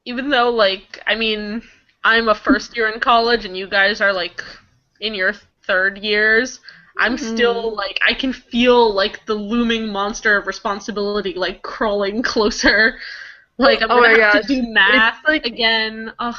Even though, like, I mean, I'm a first year in college and you guys are, like, in your third years, I'm still, like, I can feel, like, the looming monster of responsibility, like, crawling closer. Like, I'm gonna have to do math again. Ugh.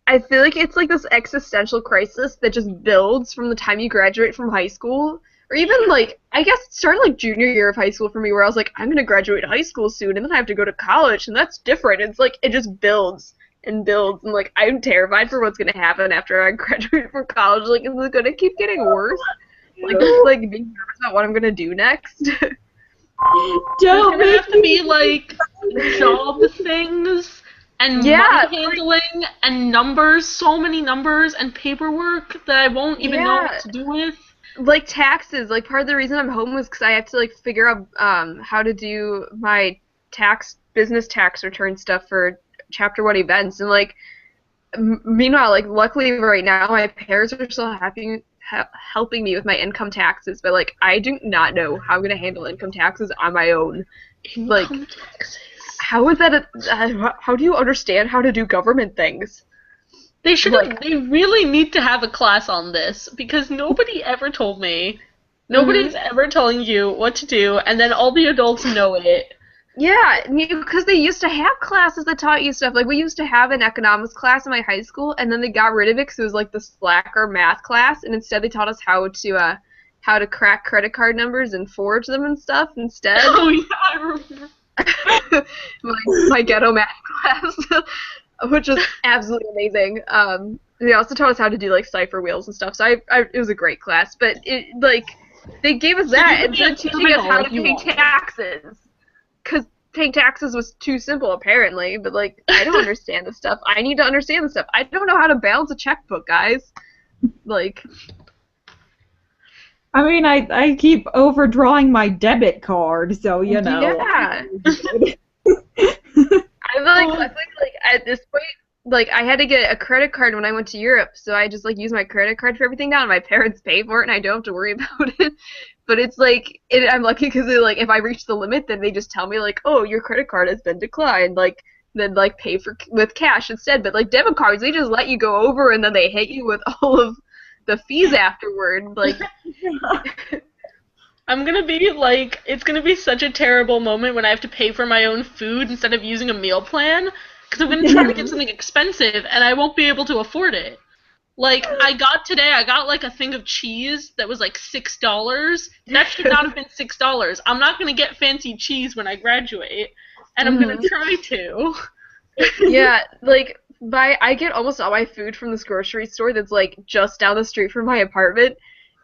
I feel like it's like this existential crisis that just builds from the time you graduate from high school. Or even, like, I guess it started, like, junior year of high school for me, where I was like, I'm going to graduate high school soon, and then I have to go to college, and that's different. It's, like, it just builds and builds, and, like, I'm terrified for what's going to happen after I graduate from college. Like, is it going to keep getting worse? Like, just, like, being nervous about what I'm going to do next. Don't There's have to be, like, job things, and money handling, and numbers, so many numbers, and paperwork that I won't even know what to do with. Like taxes, like part of the reason I'm home was because I have to like figure out how to do my business tax return stuff for Chapter 1 events, and like meanwhile, like luckily right now my parents are still helping me with my income taxes, but like I do not know how I'm gonna handle income taxes on my own. Like, how is that? How do you understand how to do government things? They should. They really need to have a class on this because nobody ever told me. Nobody's ever telling you what to do, and then all the adults know it. Yeah, because they used to have classes that taught you stuff. Like, we used to have an economics class in my high school, and then they got rid of it because it was like the slacker math class, and instead they taught us how to crack credit card numbers and forge them and stuff instead. Oh yeah, I remember. my ghetto math class. Which was absolutely amazing. They also taught us how to do like cipher wheels and stuff. So it was a great class. But they gave us that instead of teaching us how to pay taxes, because paying taxes was too simple apparently. But like I don't understand this stuff. I need to understand this stuff. I don't know how to balance a checkbook, guys. Like. I mean, I keep overdrawing my debit card, so you know. Yeah. I feel like at this point, like I had to get a credit card when I went to Europe, so I just like use my credit card for everything now, and my parents pay for it, and I don't have to worry about it. But it's like I'm lucky because like if I reach the limit, then they just tell me like, oh, your credit card has been declined, like then like pay with cash instead. But like debit cards, they just let you go over, and then they hit you with all of the fees afterward, like. I'm gonna be like, it's gonna be such a terrible moment when I have to pay for my own food instead of using a meal plan, because I'm gonna try to get something expensive and I won't be able to afford it. Like, I got like a thing of cheese that was like $6. That should not have been $6. I'm not gonna get fancy cheese when I graduate, and I'm gonna try to. Yeah, like I get almost all my food from this grocery store that's like just down the street from my apartment,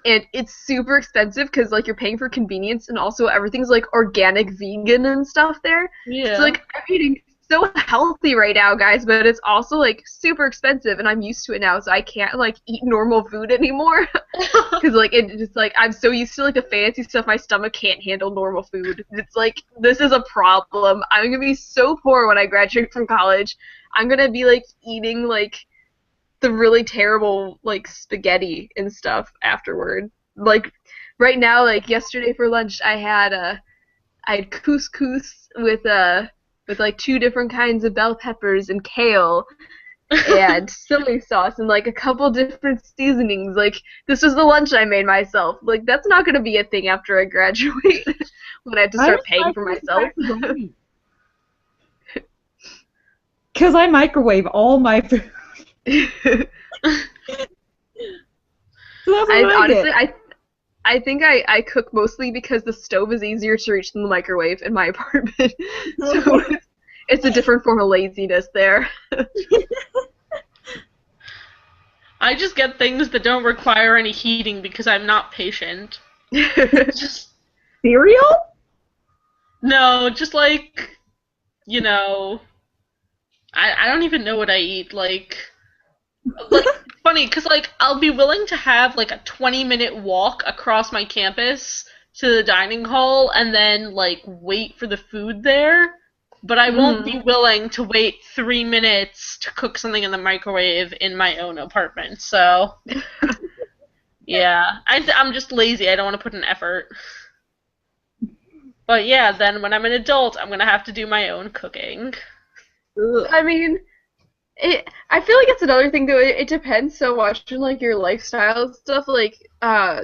and it's super expensive because like you're paying for convenience and also everything's like organic, vegan and stuff there. Yeah. So like I'm eating so healthy right now, guys, but it's also like super expensive, and I'm used to it now, so I can't like eat normal food anymore because like it's like I'm so used to like the fancy stuff, my stomach can't handle normal food. It's like this is a problem. I'm gonna be so poor when I graduate from college. I'm gonna be like eating like the really terrible like spaghetti and stuff afterward. Like right now, like yesterday for lunch, I had couscous with like 2 different kinds of bell peppers and kale and soy sauce and like a couple different seasonings. Like this was the lunch I made myself. Like that's not gonna be a thing after I graduate when I have to start paying for myself. Because I microwave all my food. So that's what Honestly, I think I cook mostly because the stove is easier to reach than the microwave in my apartment. So it's a different form of laziness there. I just get things that don't require any heating because I'm not patient. Just Cereal? no, just like, you know, I don't even know what I eat. Like funny, because like I'll be willing to have like a 20-minute walk across my campus to the dining hall and then like wait for the food there, but I won't be willing to wait 3 minutes to cook something in the microwave in my own apartment. So yeah, I'm just lazy. I don't want to put in effort. But yeah, then when I'm an adult, I'm gonna have to do my own cooking. I mean, I feel like it's another thing though. It depends so much on like your lifestyle and stuff. Like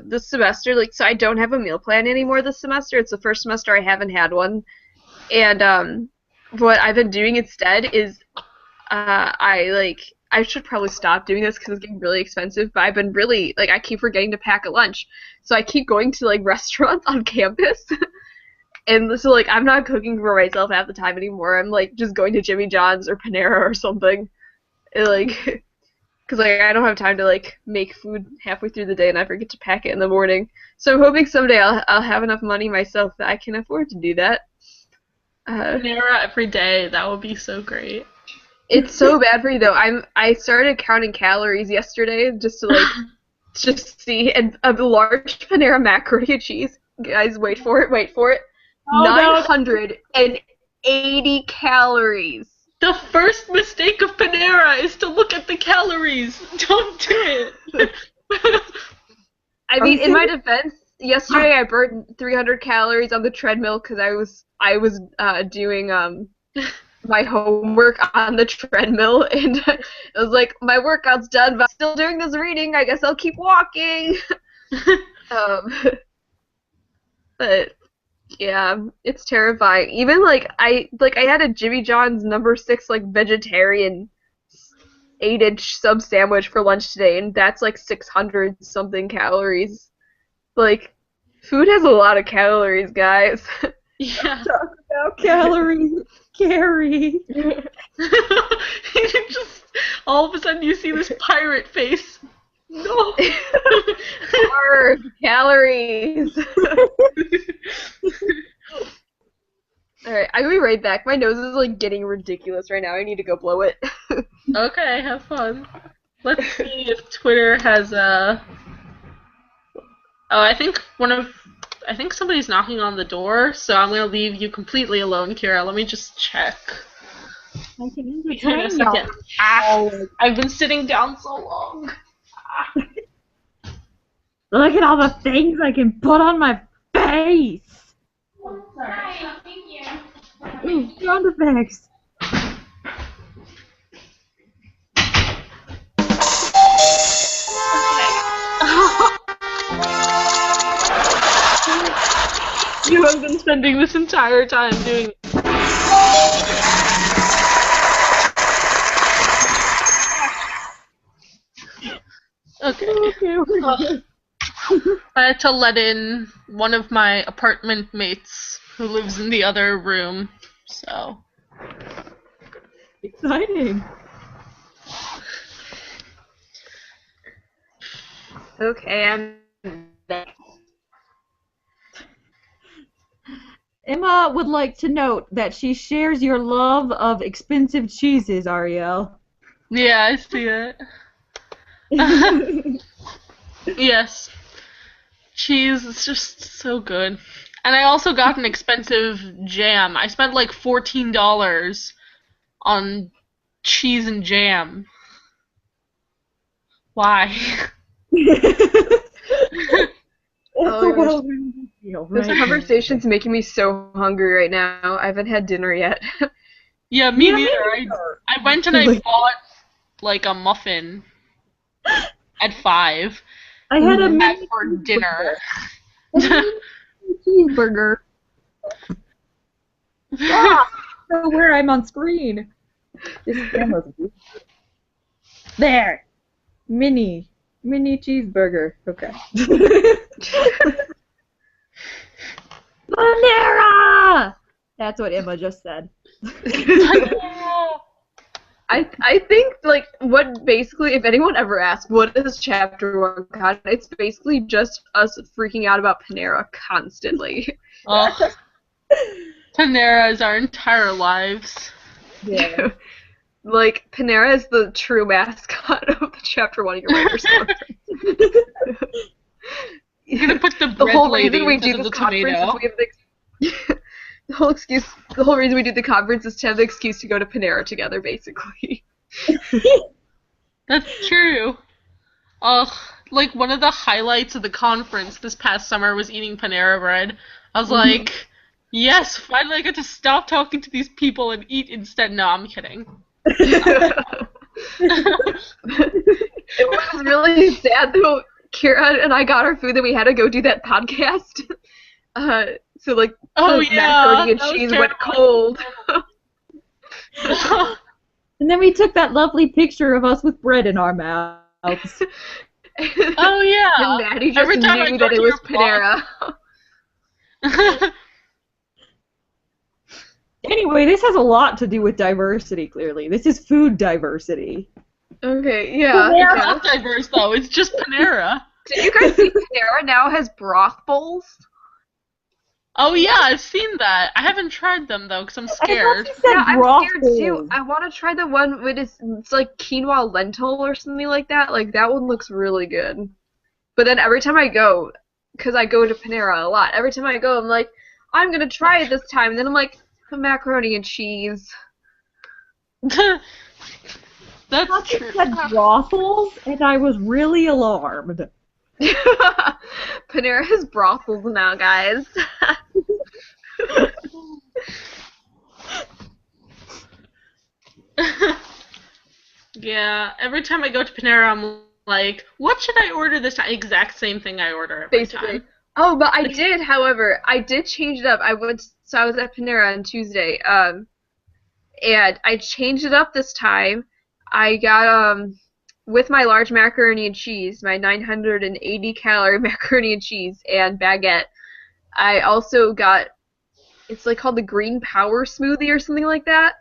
this semester, like so I don't have a meal plan anymore this semester. It's the first semester I haven't had one, and what I've been doing instead is I should probably stop doing this because it's getting really expensive. But I've been really like I keep forgetting to pack a lunch, so I keep going to like restaurants on campus. And so, like, I'm not cooking for myself half the time anymore. I'm, like, just going to Jimmy John's or Panera or something. And, like, because, like, I don't have time to, like, make food halfway through the day and I forget to pack it in the morning. So I'm hoping someday I'll have enough money myself that I can afford to do that. Panera every day. That would be so great. It's so bad for you, though. I started counting calories yesterday just to, like, just see. And a large Panera macaroni and cheese. Guys, wait for it. 980 calories. The first mistake of Panera is to look at the calories. Don't do it. I mean, in my defense, yesterday I burned 300 calories on the treadmill because I was doing my homework on the treadmill, and it was like my workout's done, but I'm still doing this reading. I guess I'll keep walking. But yeah, it's terrifying. Even like I had a Jimmy John's number 6 like vegetarian 8-inch sub sandwich for lunch today, and that's like 600 something calories. Like, food has a lot of calories, guys. Yeah. Talk about calories, Carrie. Just all of a sudden you see this pirate face. No. Arg, calories. Alright, I'll be right back. My nose is like getting ridiculous right now. I need to go blow it. Okay, have fun. Let's see if Twitter has oh, I think somebody's knocking on the door, so I'm gonna leave you completely alone, Kira. Let me just check. I can Hang on a second. I've been sitting down so long. Look at all the things I can put on my face. Hi, thank you. Ooh, sound effects. You have been spending this entire time doing it. I had to let in one of my apartment mates who lives in the other room, so. Exciting. Okay, I'm back. Emma would like to note that she shares your love of expensive cheeses, Ariel. Yeah, I see it. Yes. Cheese is just so good. And I also got an expensive jam. I spent like $14 on cheese and jam. Why? Oh, Deal, this right? conversation's making me so hungry right now. I haven't had dinner yet. Yeah, me Yeah, neither. I went and I bought like a muffin at 5. I had a Had mini for dinner. cheeseburger. Ah, I don't know where I'm on screen. This camera's there. Mini cheeseburger. Okay. Panera! That's what Emma just said. I think, like, what basically, if anyone ever asks, what is Chapter 1Con, it's basically just us freaking out about Panera constantly. Oh, Panera is our entire lives. Yeah. Like, Panera is the true mascot of the Chapter 1 Writers Conference. You're gonna put the The bread whole lady reason we instead do of this the conference tomato. is we have the whole reason we do the conference is to have the excuse to go to Panera together, basically. That's true. Ugh, like one of the highlights of the conference this past summer was eating Panera bread. I was like, yes, finally I get to stop talking to these people and eat instead. No, I'm kidding. It was really sad though. Kira and I got our food, then we had to go do that podcast. So like, Oh the yeah, macaroni and that was cheese went terrible. cold. And then we took that lovely picture of us with bread in our mouths. Oh yeah. And Maddie just Every time I knew go that it to was your Panera. Anyway, this has a lot to do with diversity, clearly. This is food diversity. Okay, yeah. It's not diverse though. It's just Panera. Did you guys see Panera now has broth bowls? Oh yeah, I've seen that. I haven't tried them though, because I'm scared. Yeah, I'm scared too. I want to try the one with it's like quinoa lentil or something like that. Like that one looks really good. But then every time I go, because I go to Panera a lot, every time I go, I'm like, I'm gonna try it this time. And then I'm like, macaroni and cheese. That's true. Said brothels, and I was really alarmed. Panera has brothels now, guys. Yeah, every time I go to Panera, I'm like, what should I order this time? Exact same thing I order every time. Oh, but I did, however, I did change it up. I was at Panera on Tuesday, and I changed it up this time. I got, with my large macaroni and cheese, my 980-calorie macaroni and cheese and baguette, I also got, it's like called the Green Power Smoothie or something like that.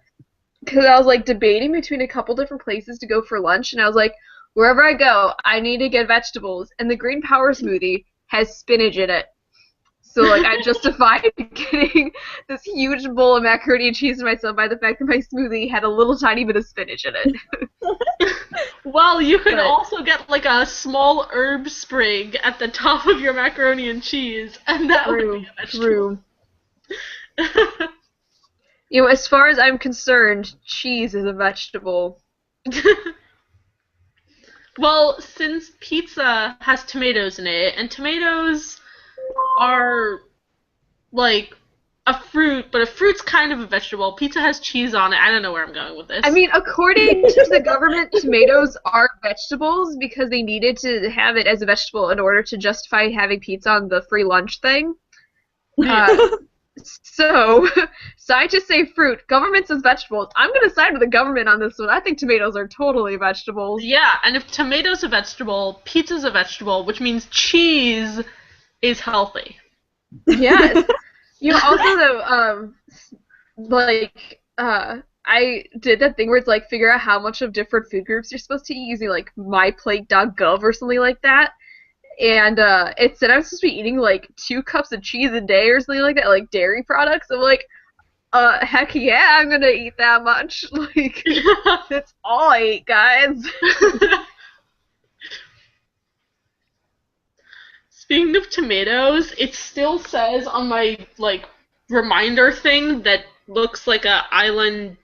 Because I was like debating between a couple different places to go for lunch, and I was like, wherever I go, I need to get vegetables. And the Green Power Smoothie has spinach in it. So like I justified getting this huge bowl of macaroni and cheese to myself by the fact that my smoothie had a little tiny bit of spinach in it. Well, you could also get like a small herb sprig at the top of your macaroni and cheese, and that would be a vegetable. True. You know, as far as I'm concerned, cheese is a vegetable. Well, since pizza has tomatoes in it, and tomatoes are like a fruit, but a fruit's kind of a vegetable. Pizza has cheese on it. I don't know where I'm going with this. I mean, according to the government, tomatoes are vegetables because they needed to have it as a vegetable in order to justify having pizza on the free lunch thing. So, scientists say fruit, government says vegetables. I'm going to side with the government on this one. I think tomatoes are totally vegetables. Yeah, and if tomato's a vegetable, pizza's a vegetable, which means cheese is healthy. Yes. Also, though, I did that thing where it's like figure out how much of different food groups you're supposed to eat using like myplate.gov or something like that. And it said I was supposed to be eating like 2 cups of cheese a day or something like that, like dairy products. I'm like, heck yeah, I'm gonna eat that much. Like, that's all I eat, guys. Speaking of tomatoes, it still says on my like reminder thing that looks like a island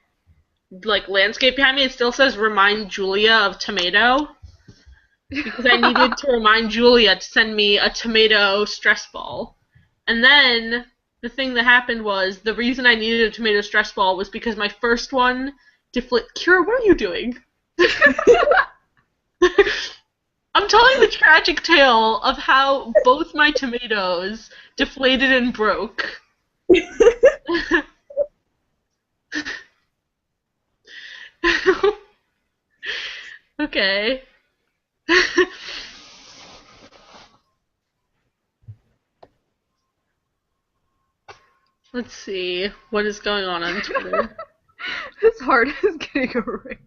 like landscape behind me. It still says remind Julia of tomato because I needed to remind Julia to send me a tomato stress ball. And then the thing that happened was the reason I needed a tomato stress ball was because my first one deflated. Kira, what are you doing? I'm telling the tragic tale of how both my tomatoes deflated and broke. Okay. Let's see what is going on Twitter. This heart is getting erased.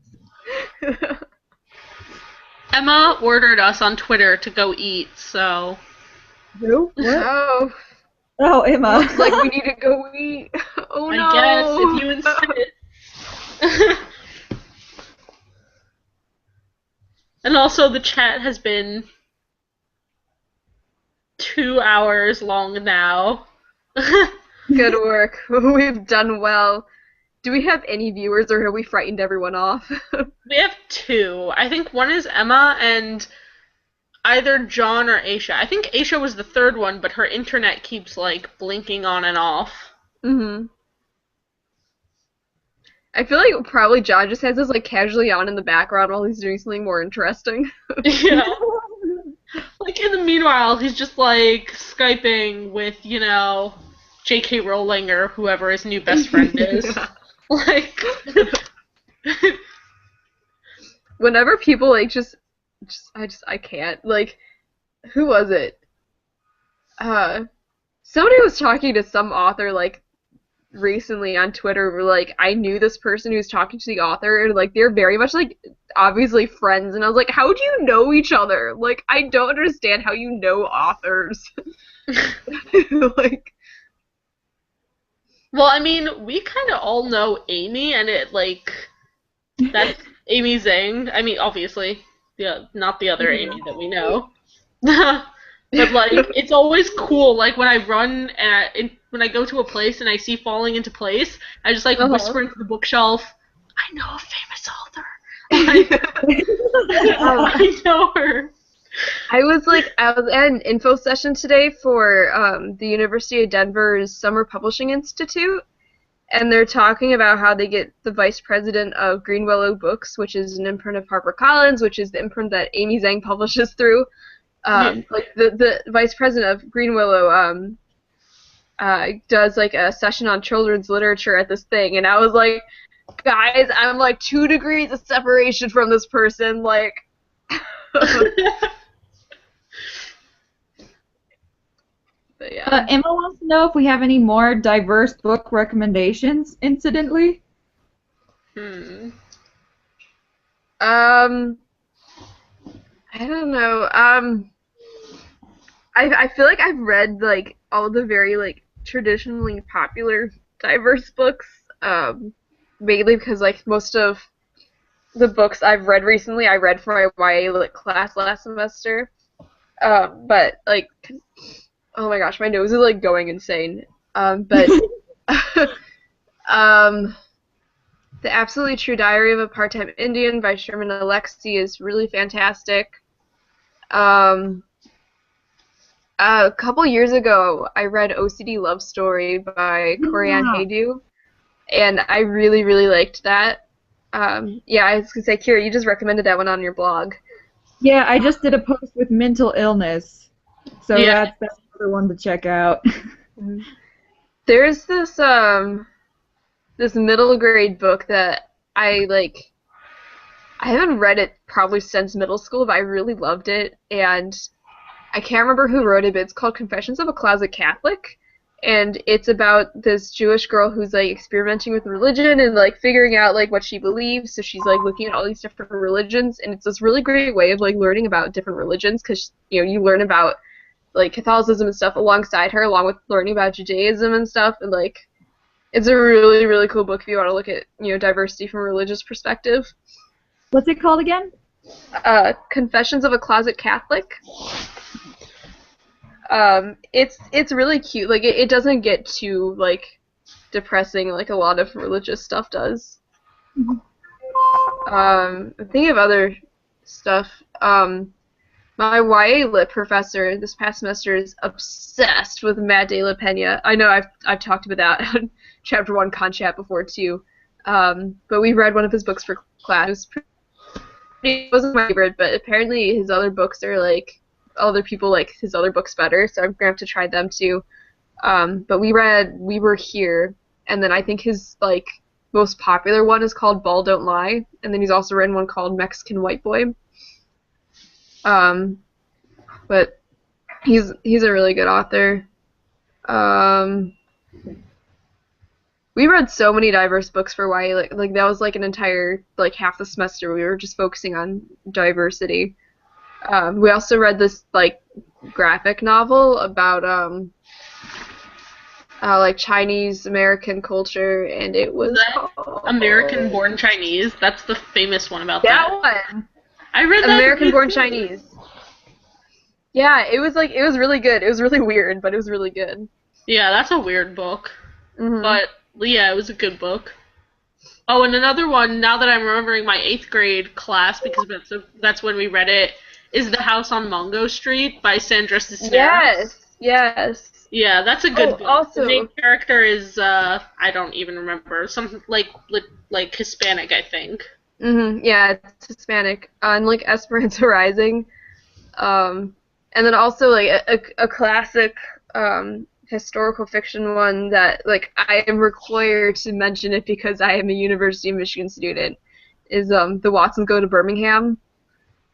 Emma ordered us on Twitter to go eat, so... Who? What? Oh. Oh, Emma. Looks like we need to go eat. Oh no. I guess, if you insist. And also, the chat has been 2 hours long now. Good work. We've done well. Do we have any viewers, or have we frightened everyone off? We have 2. I think one is Emma and either John or Aisha. I think Aisha was the 3rd one, but her internet keeps, like, blinking on and off. Mm-hmm. I feel like probably John just has this, like, casually on in the background while he's doing something more interesting. Yeah. Like, in the meanwhile, he's just, like, Skyping with, you know, J.K. Rowling or whoever his new best friend is. Yeah. Like... Whenever people, like, I can't. Like, who was it? Somebody was talking to some author, like, recently on Twitter, where, like, I knew this person who was talking to the author, and, like, they're very much, like, obviously friends, and I was like, how do you know each other? Like, I don't understand how you know authors. Like... Well, I mean, we kind of all know Amy, and it, like, that's Amy Zhang. I mean, obviously, yeah, not the other Amy that we know. But, like, it's always cool, like, when I run, when I go to a place and I see Falling Into Place, I just, like, whisper into the bookshelf, I know a famous author. Like, I know her. I was at an info session today for the University of Denver's Summer Publishing Institute, and they're talking about how they get the vice president of Green Willow Books, which is an imprint of HarperCollins, which is the imprint that Amy Zhang publishes through. Like the vice president of Green Willow does like a session on children's literature at this thing, and I was like, guys, I'm like 2 degrees of separation from this person, like. But yeah. Emma wants to know if we have any more diverse book recommendations, incidentally. I don't know. I feel like I've read like all the very like traditionally popular diverse books. Mainly because like most of the books I've read recently, I read for my YA lit class last semester. But like. Oh my gosh, my nose is like going insane. But The Absolutely True Diary of a Part-Time Indian by Sherman Alexie is really fantastic. A couple years ago, I read OCD Love Story by Corianne Haydu, and I really, really liked that. Yeah, I was gonna say, Kira, you just recommended that one on your blog. Yeah, I just did a post with mental illness, so Yeah. that's another one to check out. There's this middle grade book that I haven't read it probably since middle school, but I really loved it, and I can't remember who wrote it, but it's called Confessions of a Closet Catholic, and it's about this Jewish girl who's like experimenting with religion and like figuring out like what she believes. So she's like looking at all these different religions, and it's this really great way of like learning about different religions, because you learn about like Catholicism and stuff alongside her, along with learning about Judaism and stuff, and like it's a really, really cool book if you want to look at diversity from a religious perspective. What's it called again? Confessions of a Closet Catholic. It's really cute. Like it doesn't get too like depressing like a lot of religious stuff does. I'm thinking of other stuff. My YA Lit professor this past semester is obsessed with Matt De La Pena. I know I've talked about that on Chapter 1Con Chat before too. But we read one of his books for class. It wasn't my favorite, but apparently his other books are like other people like his other books better, so I'm gonna have to try them too. But we read We Were Here, and then I think his like most popular one is called Ball Don't Lie, and then he's also written one called Mexican White Boy. But he's a really good author. We read so many diverse books for YA, like that was like an entire like half the semester we were just focusing on diversity. We also read this like graphic novel about like Chinese American culture, and it was called American Born Chinese. That's the famous one about that. That one. I read that. American Born Chinese. Yeah, it was really good. It was really weird, but it was really good. Yeah, that's a weird book. Mm-hmm. But yeah, it was a good book. Oh, and another one, now that I'm remembering my 8th grade class, because that's when we read it, is The House on Mungo Street by Sandra Cisneros. Yes. Yeah, that's a good book. Also, the main character is, I don't even remember, some, like Hispanic, I think. Yeah, it's Hispanic. And, like, Esperanza Rising. And then also, like, a classic, historical fiction one that like I am required to mention it because I am a University of Michigan student is The Watsons Go to Birmingham,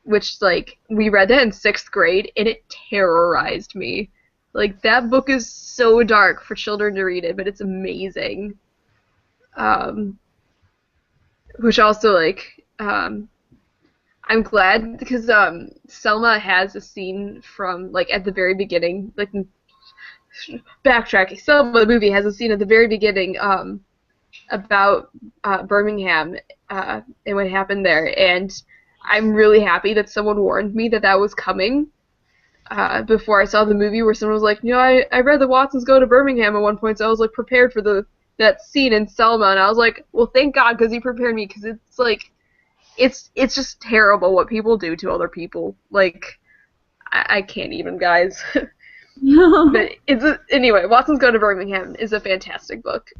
which like we read that in 6th grade and it terrorized me. Like that book is so dark for children to read it, but it's amazing. Which also like I'm glad because Selma has a scene from like at the very beginning, like backtracking. Selma the movie has a scene at the very beginning about Birmingham and what happened there, and I'm really happy that someone warned me that that was coming before I saw the movie, where someone was like, I read The Watsons Go to Birmingham at one point, so I was like prepared for that scene in Selma, and I was like, well, thank God, because he prepared me, because it's like it's just terrible what people do to other people. Like I can't even, guys. But anyway, Watsons Go to Birmingham is a fantastic book.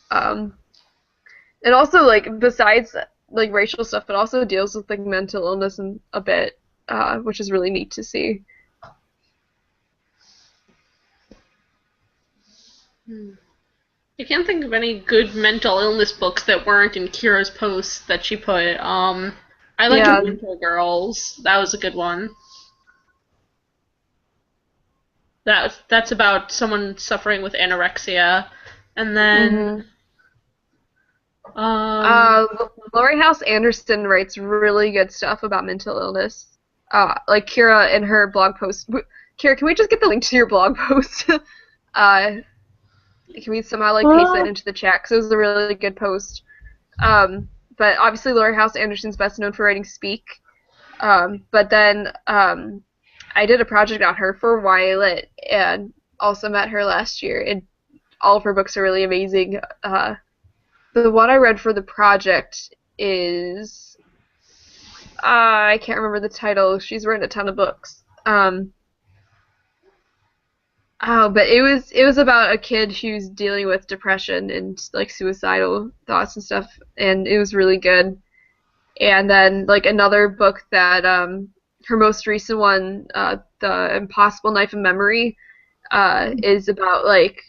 And also, like, besides, like, racial stuff, it also deals with, like, mental illness a bit, which is really neat to see. I can't think of any good mental illness books that weren't in Kira's post that she put. I like Winter Girls. That was a good one. That's about someone suffering with anorexia, and then Laurie House Anderson writes really good stuff about mental illness. Like Kira in her blog post. Kira, can we just get the link to your blog post? Can we somehow like paste that into the chat? Because it was a really good post. But obviously Laurie House Anderson's best known for writing Speak. But then I did a project on her for YA Lit and also met her last year, and all of her books are really amazing. The one I read for the project is I can't remember the title. She's written a ton of books. But it was about a kid who's dealing with depression and like suicidal thoughts and stuff, and it was really good. And then like another book that her most recent one, The Impossible Knife of Memory, is about like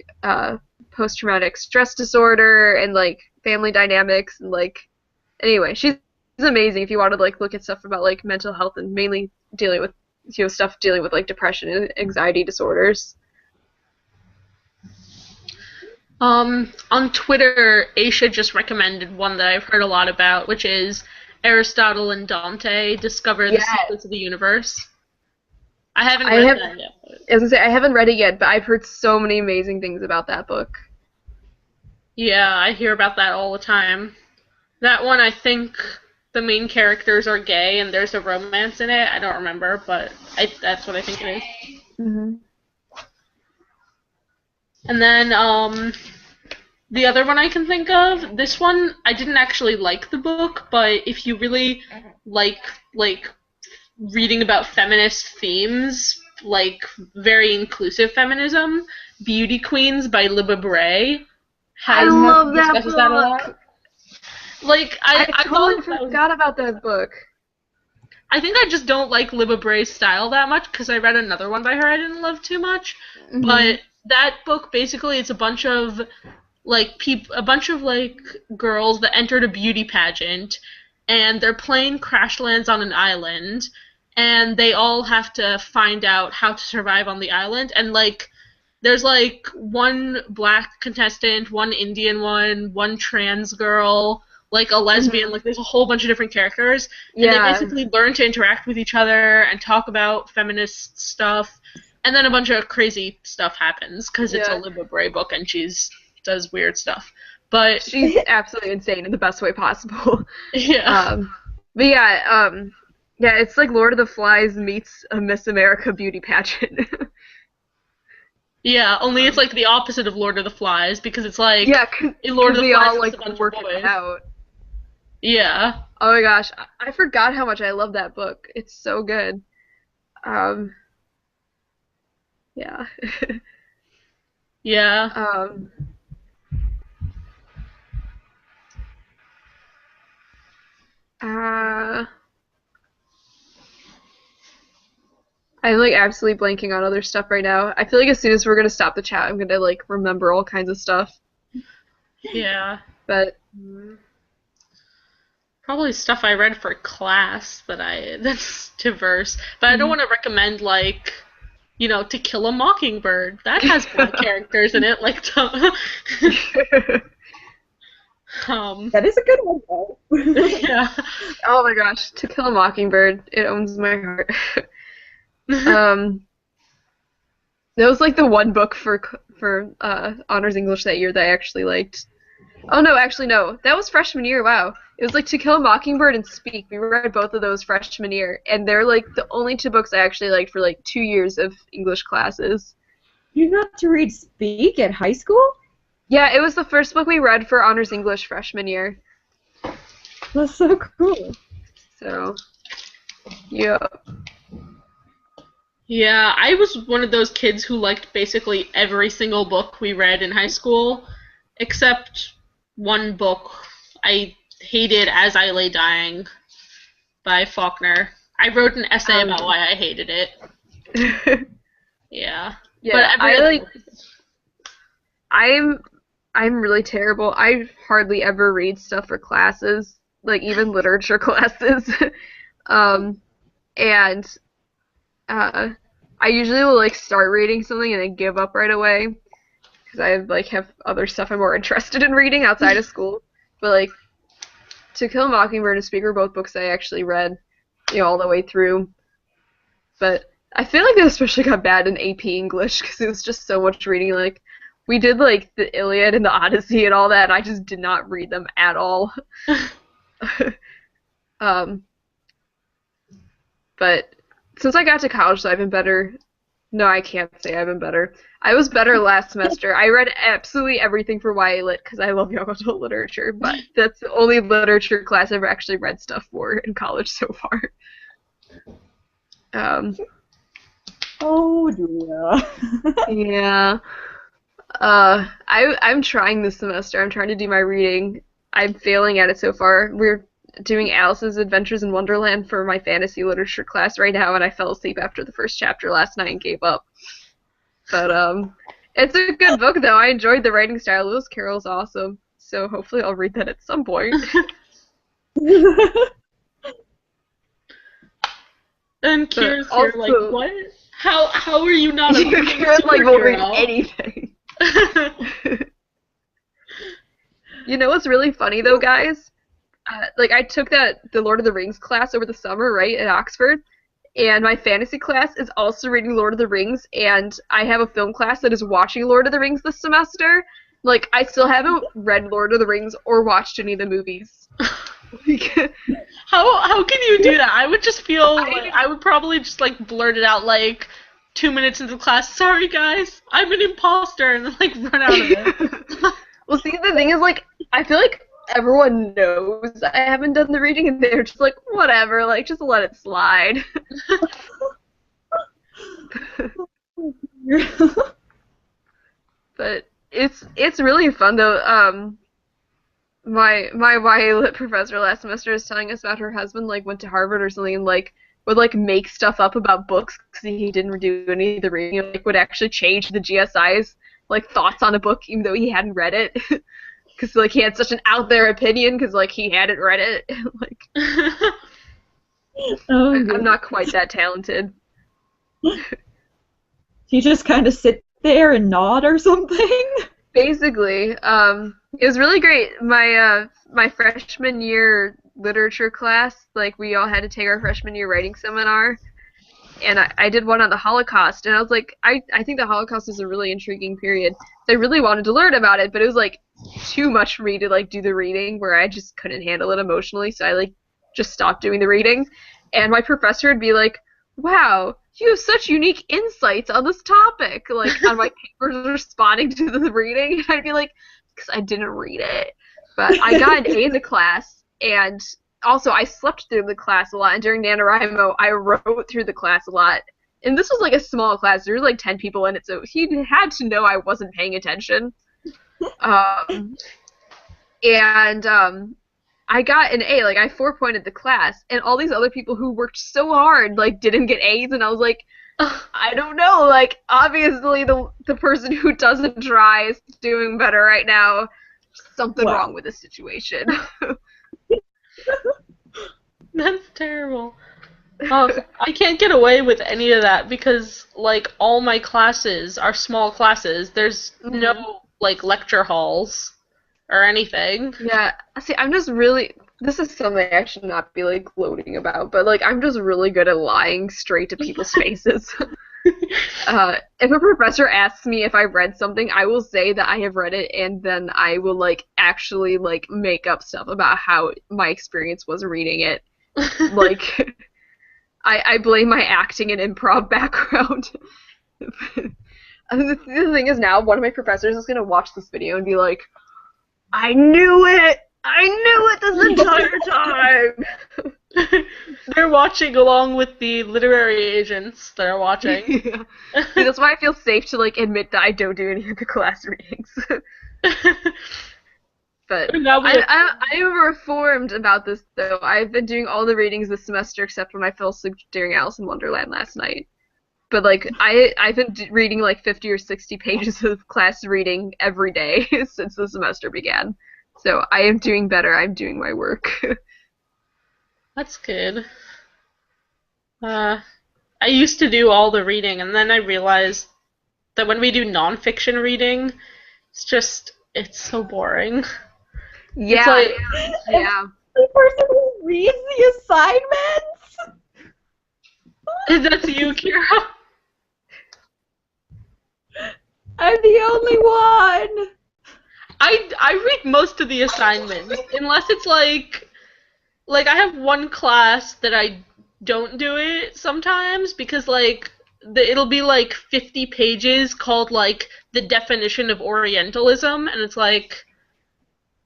post-traumatic stress disorder and like family dynamics and like anyway, she's amazing if you want to like look at stuff about like mental health and mainly dealing with stuff dealing with like depression and anxiety disorders. On Twitter, Aisha just recommended one that I've heard a lot about, which is Aristotle and Dante Discover the Secrets of the Universe. I haven't read that yet. As I say, I haven't read it yet, but I've heard so many amazing things about that book. Yeah, I hear about that all the time. That one, I think the main characters are gay and there's a romance in it. I don't remember, but that's what I think it is. Mm-hmm. And then, the other one I can think of, this one, I didn't actually like the book, but if you really like reading about feminist themes, like very inclusive feminism, Beauty Queens by Libba Bray. I love that book. That a lot. Like, I totally forgot about that book. I think I just don't like Libba Bray's style that much, because I read another one by her I didn't love too much, but that book, basically, it's a bunch of girls that entered a beauty pageant, and their plane crash lands on an island, and they all have to find out how to survive on the island, and like there's like one black contestant, one Indian one trans girl, like a lesbian, like there's a whole bunch of different characters, and they basically learn to interact with each other and talk about feminist stuff. And then a bunch of crazy stuff happens, because it's a Libba Bray book and does weird stuff. But she's absolutely insane in the best way possible. Yeah. But yeah, it's like Lord of the Flies meets a Miss America beauty pageant. Yeah, only it's like the opposite of Lord of the Flies, because it's like in Lord of the Flies all like work it out. Yeah. Oh my gosh, I forgot how much I love that book. It's so good. Yeah. Yeah. I'm like absolutely blanking on other stuff right now. I feel like as soon as we're gonna stop the chat, I'm gonna like remember all kinds of stuff. Yeah. But probably stuff I read for class that's diverse. But I don't want to recommend like, To Kill a Mockingbird. That has black characters in it, like that is a good one, though. Yeah. Oh my gosh, To Kill a Mockingbird. It owns my heart. That was like the one book for honors English that year that I actually liked. Oh no, actually no. That was freshman year, wow. It was like To Kill a Mockingbird and Speak. We read both of those freshman year, and they're like the only two books I actually liked for like 2 years of English classes. You got to read Speak at high school? Yeah, it was the first book we read for honors English freshman year. That's so cool. So, yeah. Yeah, I was one of those kids who liked basically every single book we read in high school, except one book. I hated As I Lay Dying by Faulkner. I wrote an essay about why I hated it. Yeah. Yeah, I'm really terrible. I hardly ever read stuff for classes, like even literature classes. I usually will like start reading something and then give up right away because I like have other stuff I'm more interested in reading outside of school. But like To Kill a Mockingbird and Speak were both books I actually read, all the way through. But I feel like it especially got bad in AP English because it was just so much reading. Like we did like the Iliad and the Odyssey and all that, and I just did not read them at all. But since I got to college, so I've been better. No, I can't say I've been better. I was better last semester. I read absolutely everything for YA Lit because I love young adult literature, but that's the only literature class I've actually read stuff for in college so far. Oh dear. Yeah. I'm trying this semester. I'm trying to do my reading. I'm failing at it so far. We're doing Alice's Adventures in Wonderland for my fantasy literature class right now, and I fell asleep after the first chapter last night and gave up. But It's a good book, though. I enjoyed the writing style. Lewis Carroll's awesome. So hopefully I'll read that at some point. And Kira's also, here, like, what? How are you not a Kira's like, will read anything. You know what's really funny, though, guys? Like, I took the Lord of the Rings class over the summer, right, at Oxford. And my fantasy class is also reading Lord of the Rings, and I have a film class that is watching Lord of the Rings this semester. Like, I still haven't read Lord of the Rings or watched any of the movies. How can you do that? I would just feel like I would probably just like blurt it out like 2 minutes into class. Sorry guys, I'm an imposter, and then like run out of it. Well, see, the thing is, like, I feel like everyone knows I haven't done the reading, and they're just like, whatever, like, just let it slide. But it's really fun, though. My YA Lit professor last semester was telling us about her husband, like, went to Harvard or something, and, like, would, like, make stuff up about books because he didn't do any of the reading, and, like, would actually change the GSI's, like, thoughts on a book even though he hadn't read it. Because, like, he had such an out there opinion because, like, he hadn't read it. Like, I'm not quite that talented. You just kind of sit there and nod or something? Basically, it was really great. My freshman year literature class, like, we all had to take our freshman year writing seminar, and I did one on the Holocaust, and I was like, I think the Holocaust is a really intriguing period. So I really wanted to learn about it, but it was, like, too much for me to, like, do the reading, where I just couldn't handle it emotionally, so I, like, just stopped doing the reading. And my professor would be like, wow, you have such unique insights on this topic, like, on my papers responding to the reading, and I'd be like, because I didn't read it. But I got an A in the class, and also I slept through the class a lot, and during NaNoWriMo, I wrote through the class a lot. And this was, like, a small class. There was, like, 10 people in it, so he had to know I wasn't paying attention. I got an A, like, I 4-pointed the class, and all these other people who worked so hard, like, didn't get A's, and I was like, I don't know, like, obviously the person who doesn't try is doing better right now. Something wrong with the situation. That's terrible. I can't get away with any of that because, like, all my classes are small classes. There's no, like, lecture halls or anything. Yeah, see, I'm just really, this is something I should not be, like, gloating about, but, like, I'm just really good at lying straight to people's faces. If a professor asks me if I've read something, I will say that I have read it, and then I will, like, actually, like, make up stuff about how my experience was reading it. Like, I blame my acting and improv background. The thing is now, one of my professors is going to watch this video and be like, I knew it! I knew it this entire time! They're watching along with the literary agents that are watching. Yeah. See, that's why I feel safe to, like, admit that I don't do any of the class readings. But I am reformed about this, though. I've been doing all the readings this semester except when I fell asleep during Alice in Wonderland last night. But, like, I've been reading, like, 50 or 60 pages of class reading every day since the semester began. So I am doing better. I'm doing my work. That's good. I used to do all the reading, and then I realized that when we do nonfiction reading, it's so boring. Yeah. Like, yeah. The person who reads the assignments? That's you, Kira? I'm the only one! I read most of the assignments, unless it's like I have one class that I don't do it sometimes because, like, it'll be like 50 pages called, like, the definition of Orientalism, and it's like,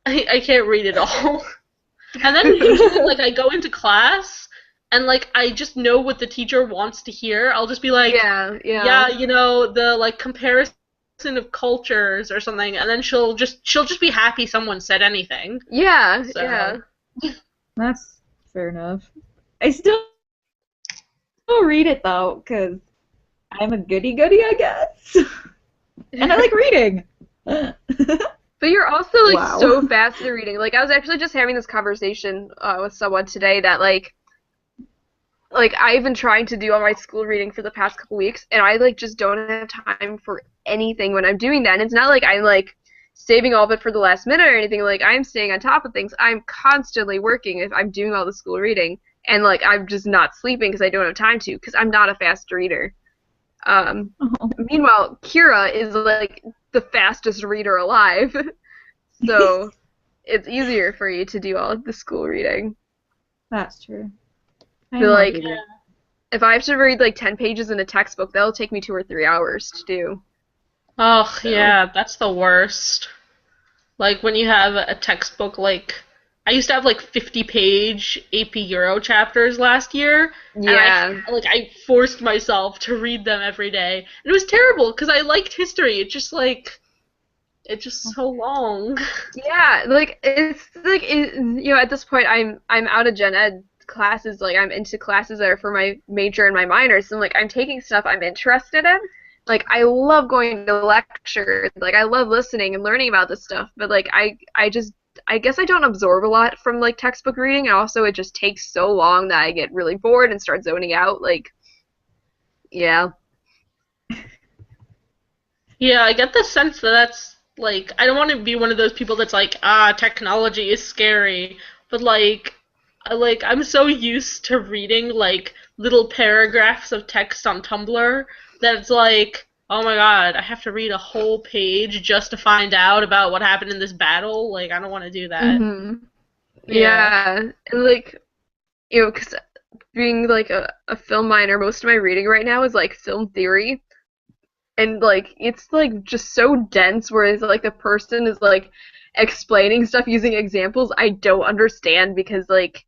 I can't read it all. And then usually, like, I go into class, and, like, I just know what the teacher wants to hear. I'll just be like, yeah, you know, the, like, comparison of cultures or something, and then she'll just be happy someone said anything. Yeah, so. yeah. That's fair enough. I still read it, though, because I'm a goody-goody, I guess. And I like reading. But you're also like Wow. so fast at reading. Like I was actually just having this conversation with someone today that like I've been trying to do all my school reading for the past couple weeks, and I like just don't have time for anything when I'm doing that. And it's not like I'm like saving all of it for the last minute or anything. Like I'm staying on top of things. I'm constantly working if I'm doing all the school reading, and like I'm just not sleeping because I don't have time to because I'm not a fast reader. Meanwhile, Kira is like the fastest reader alive, so it's easier for you to do all of the school reading. That's true. So, like, if I have to read like 10 pages in a textbook, that'll take me 2 or 3 hours to do. Oh, yeah, that's the worst. Like, when you have a textbook, like, I used to have, like, 50-page AP Euro chapters last year, Yeah. and I forced myself to read them every day. And it was terrible, because I liked history. It's just so long. Yeah, like, it's, like, at this point, I'm out of gen ed classes, like, I'm into classes that are for my major and my minor, so, like, I'm taking stuff I'm interested in. Like, I love going to lectures, like, I love listening and learning about this stuff, but, like, I guess I don't absorb a lot from, like, textbook reading, and also it just takes so long that I get really bored and start zoning out, like, yeah. Yeah, I get the sense that that's, like, I don't want to be one of those people that's like, technology is scary, but, I'm so used to reading, like, little paragraphs of text on Tumblr that it's like, oh my god, I have to read a whole page just to find out about what happened in this battle. Like, I don't want to do that. Yeah. And, like, because being, like, a film minor, most of my reading right now is, like, film theory. And, like, it's, like, just so dense, whereas, like, the person is, like, explaining stuff using examples I don't understand because, like,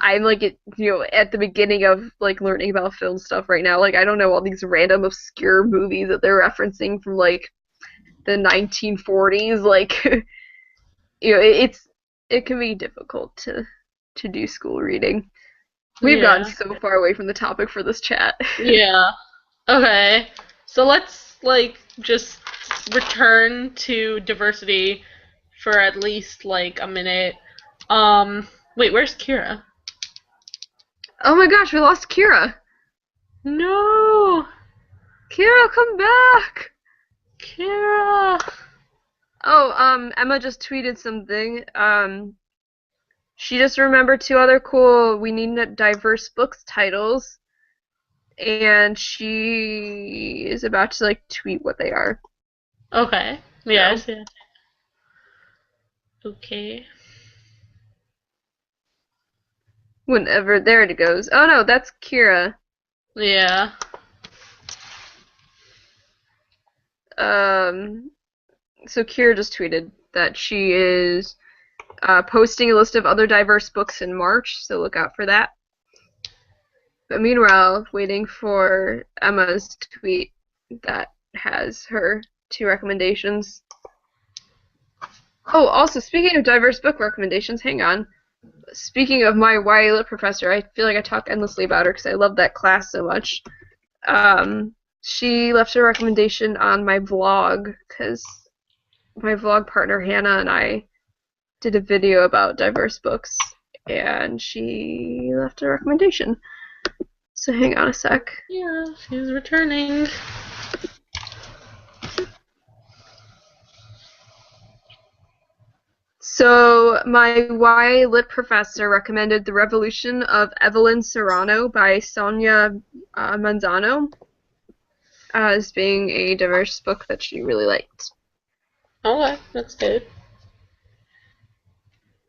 I'm, like, at the beginning of, like, learning about film stuff right now. Like, I don't know all these random obscure movies that they're referencing from, like, the 1940s. Like, it can be difficult to do school reading. We've gotten so far away from the topic for this chat. Yeah. Okay. So let's, just return to diversity for at least, a minute. Wait, where's Kira? Oh my gosh, we lost Kira. No! Kira, come back! Kira! Oh, Emma just tweeted something. She just remembered 2 other cool We Need Diverse Books titles. And she is about to, like, tweet what they are. Okay. Yeah, I see it. Okay. Whenever, there it goes. Oh no, that's Kira. Yeah. So Kira just tweeted that she is posting a list of other diverse books in March, so look out for that. But meanwhile, waiting for Emma's tweet that has her 2 recommendations. Oh, also, speaking of diverse book recommendations, hang on. Speaking of my YA Lit professor, I feel like I talk endlessly about her because I love that class so much. She left a recommendation on my vlog because my vlog partner Hannah and I did a video about diverse books, and she left a recommendation. So hang on a sec. Yeah, she's returning. So my YA Lit professor recommended The Revolution of Evelyn Serrano by Sonia Manzano as being a diverse book that she really liked. Okay, that's good.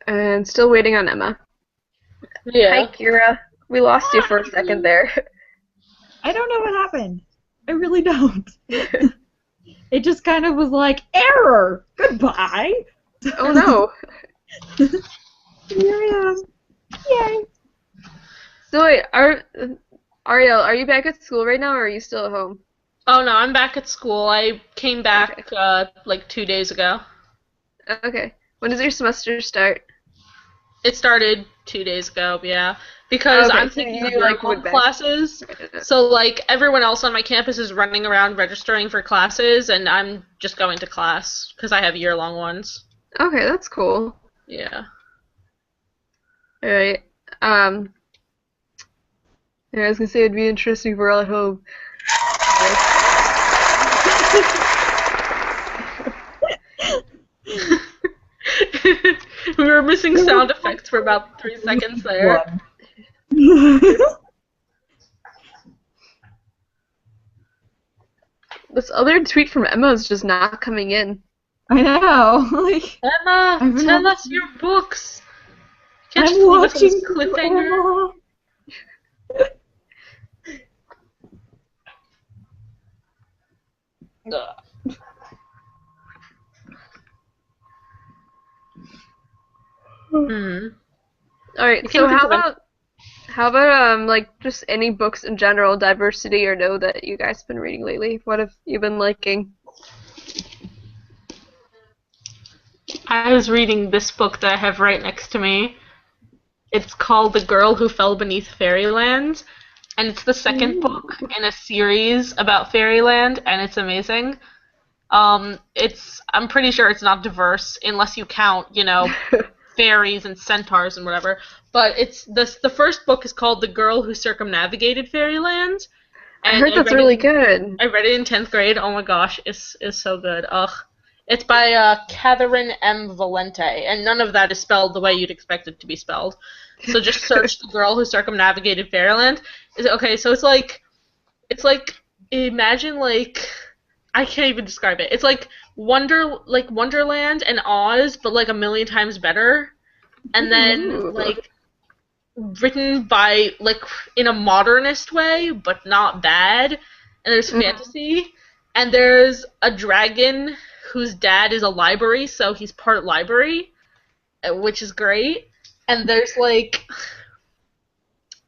And still waiting on Emma. Yeah. Hi, Kira. We lost you for a second there. I don't know what happened. I really don't. It just kind of was like, error! Goodbye! Oh no. Here I am. Yay! So wait, Ariel, are you back at school right now, or are you still at home? Oh no, I'm back at school. I came back, 2 days ago. Okay. When does your semester start? It started 2 days ago, yeah. because Okay, I'm so taking you, year like, long went back. classes. So like everyone else on my campus is running around registering for classes, and I'm just going to class because I have year-long ones. Okay, that's cool. Yeah. All right. Yeah, I was gonna say it'd be interesting if we're all at home. We were missing sound effects for about 3 seconds there. This other tweet from Emma is just not coming in. I know. Like, Emma, I've been tell us watching- your books. Can't I'm just leave us on this watching cliffhanger. Emma. Hmm. All right, You so can think of how about like just any books in general, diversity or no, that you guys have been reading lately? What have you been liking? I was reading this book that I have right next to me. It's called The Girl Who Fell Beneath Fairyland, and it's the second book in a series about Fairyland, and it's amazing. I'm pretty sure it's not diverse unless you count, fairies and centaurs and whatever. But the first book is called The Girl Who Circumnavigated Fairyland. I And heard that's read really it, good. I read it in 10th grade. Oh my gosh, it's so good. Ugh. It's by Catherine M. Valente, and none of that is spelled the way you'd expect it to be spelled. So just search The Girl Who Circumnavigated Fairyland. Okay, so it's like imagine like I can't even describe it. It's like Wonderland and Oz, but like a million times better. And then Ooh. like written by like in a modernist way, but not bad. And there's fantasy, and there's a dragon whose dad is a library, so he's part library, which is great. And there's like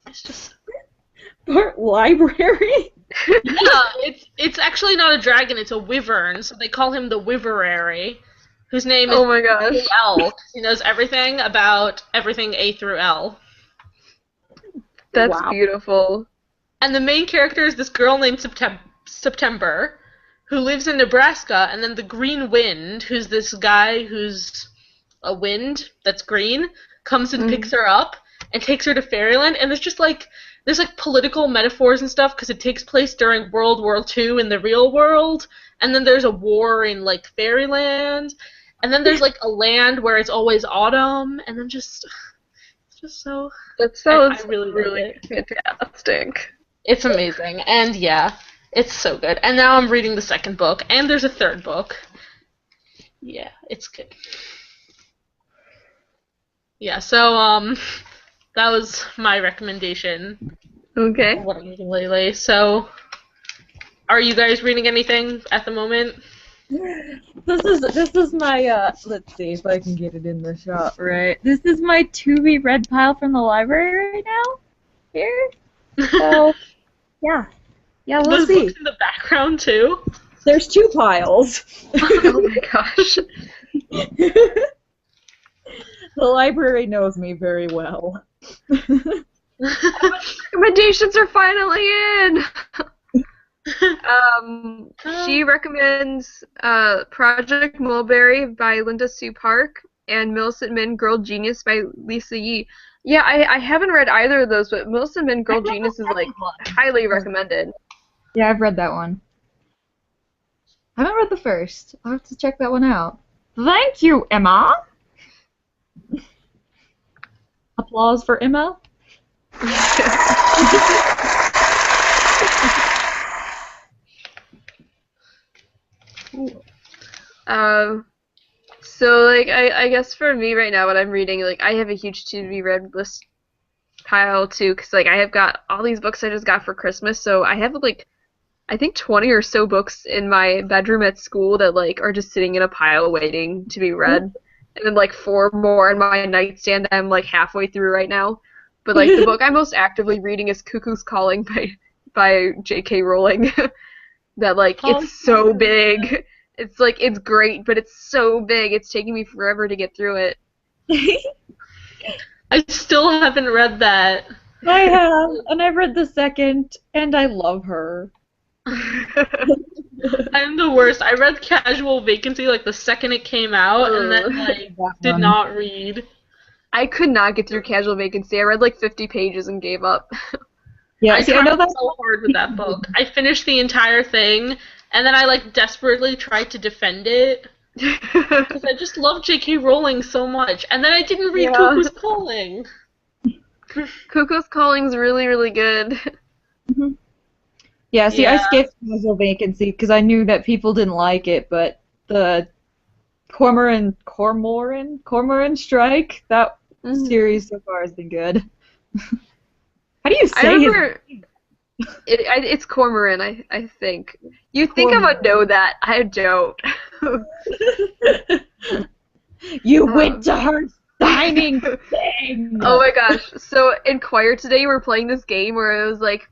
it's just Part library? yeah, it's actually not a dragon, it's a wyvern, so they call him the Wyverary, whose name is Oh my gosh. L. He knows everything about everything A through L. That's Wow. beautiful. And the main character is this girl named September, who lives in Nebraska, and then the Green Wind, who's this guy who's a wind that's green, comes and picks her up and takes her to Fairyland, and there's political metaphors and stuff because it takes place during World War II in the real world, and then there's a war in like Fairyland, and then there's like a land where it's always autumn, and then it's just so. That sounds I really like it. fantastic. It's amazing, and yeah, it's so good. And now I'm reading the second book, and there's a third book. Yeah, it's good. Yeah, so that was my recommendation. Okay. What I'm reading lately. So, are you guys reading anything at the moment? This is my let's see if I can get it in the shot right. This is my to be read pile from the library right now. Here. So yeah. Yeah, we'll Those see. books in the background too. There's two piles. Oh my gosh. The library knows me very well. Recommendations are finally in. She recommends Project Mulberry by Linda Sue Park and Millicent Min Girl Genius by Lisa Yee. Yeah, I haven't read either of those, but Millicent Min Girl Genius is like highly recommended. Yeah, I've read that one. I haven't read the first. I'll have to check that one out. Thank you, Emma. Applause for Emma. So like I guess for me right now, what I'm reading, like I have a huge to be read list pile too, because like I have got all these books I just got for Christmas, so I have like I think 20 or so books in my bedroom at school that like are just sitting in a pile waiting to be read, and then like 4 more in my nightstand I'm like halfway through right now. But like the book I'm most actively reading is Cuckoo's Calling by J.K. Rowling. That like it's so big. It's like it's great, but it's so big. It's taking me forever to get through it. I still haven't read that. I have, and I've read the second, and I love her. I'm the worst. I read Casual Vacancy like the second it came out, and then like That did one. not read. I could not get through Casual Vacancy. I read like 50 pages and gave up. Yeah, I see, I know tried that. so hard with that book. I finished the entire thing, and then I like desperately tried to defend it because I just love J.K. Rowling so much. And then I didn't read Yeah. Cuckoo's Calling. Cuckoo's Calling's really, really good. Yeah, see, I Yeah. skipped Casual Vacancy because I knew that people didn't like it, but the Cormoran Strike, that series so far has been good. How do you I say remember it's Cormoran, I think. You think I would know that. I don't. You went to her signing thing! Oh my gosh. So in choir today we were playing this game where it was like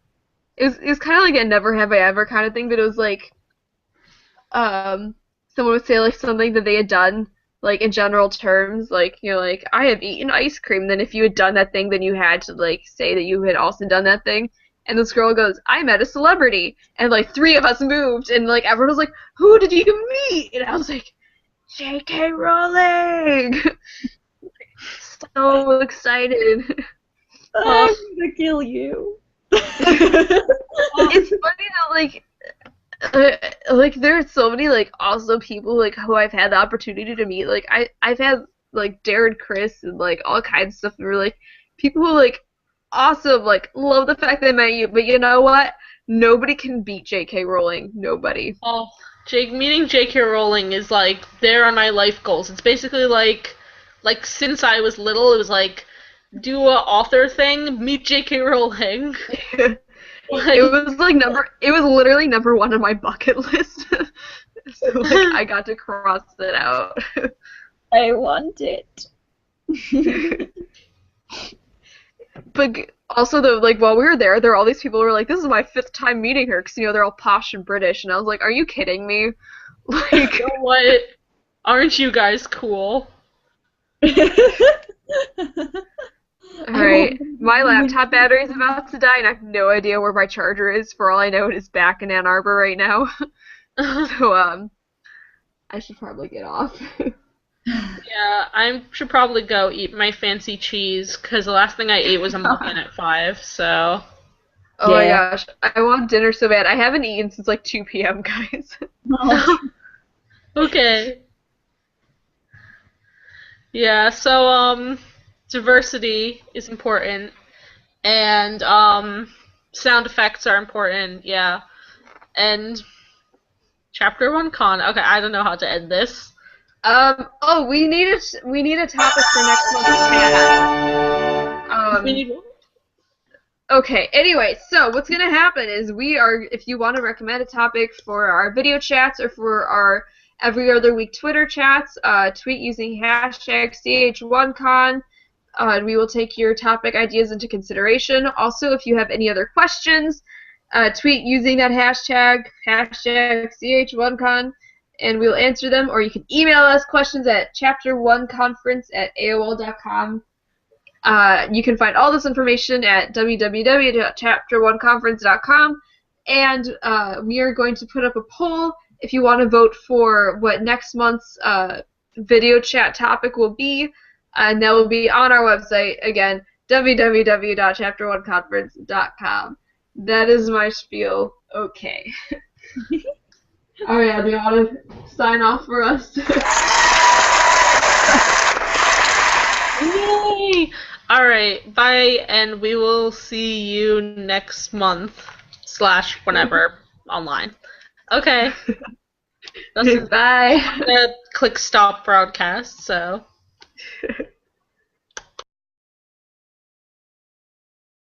it was kind of like a never have I ever kind of thing, but it was like someone would say like something that they had done like in general terms, like like I have eaten ice cream. Then if you had done that thing, then you had to like say that you had also done that thing. And this girl goes, I met a celebrity, and like 3 of us moved, and like everyone was like, who did you meet? And I was like, J.K. Rowling. So excited. I'm gonna kill you. It's funny that like there's so many like awesome people like who I've had the opportunity to meet. Like I've had like Darren, Chris, and like all kinds of stuff. And we're like people who like awesome, like love the fact they met you. But you know what? Nobody can beat J.K. Rowling. Nobody. Oh, meeting J.K. Rowling is like there on my life goals. It's basically like since I was little, it was like do a author thing, meet J.K. Rowling. It was literally number 1 on my bucket list. So like I got to cross it out. I want it. But also though, like while we were there were all these people who were like, this is my 5th time meeting her because they're all posh and British, and I was like, are you kidding me? Like, you know what? Aren't you guys cool? Alright, my laptop battery is about to die, and I have no idea where my charger is. For all I know, it is back in Ann Arbor right now. So, I should probably get off. Yeah, I should probably go eat my fancy cheese, because the last thing I ate was a muffin at 5, so... Oh my gosh, I want dinner so bad. I haven't eaten since like 2 p.m., guys. Okay. Yeah, so, diversity is important, and, sound effects are important, yeah. And Chapter 1Con, okay, I don't know how to end this. Oh, we need a topic for next month's chat. We need one? Okay, anyway, so what's going to happen is if you want to recommend a topic for our video chats or for our every other week Twitter chats, tweet using hashtag Ch1Con, and we will take your topic ideas into consideration. Also, if you have any other questions, tweet using that hashtag Ch1Con, and we'll answer them, or you can email us questions at chapter1conference@aol.com. You can find all this information at www.chapter1conference.com, and we are going to put up a poll if you want to vote for what next month's video chat topic will be, and that will be on our website, again, www.chapter1conference.com. That is my spiel. Okay. Alright, do you want to sign off for us? Yay! Alright, bye, and we will see you next month, / whenever, online. Okay. Bye. I'm gonna click stop broadcast, so...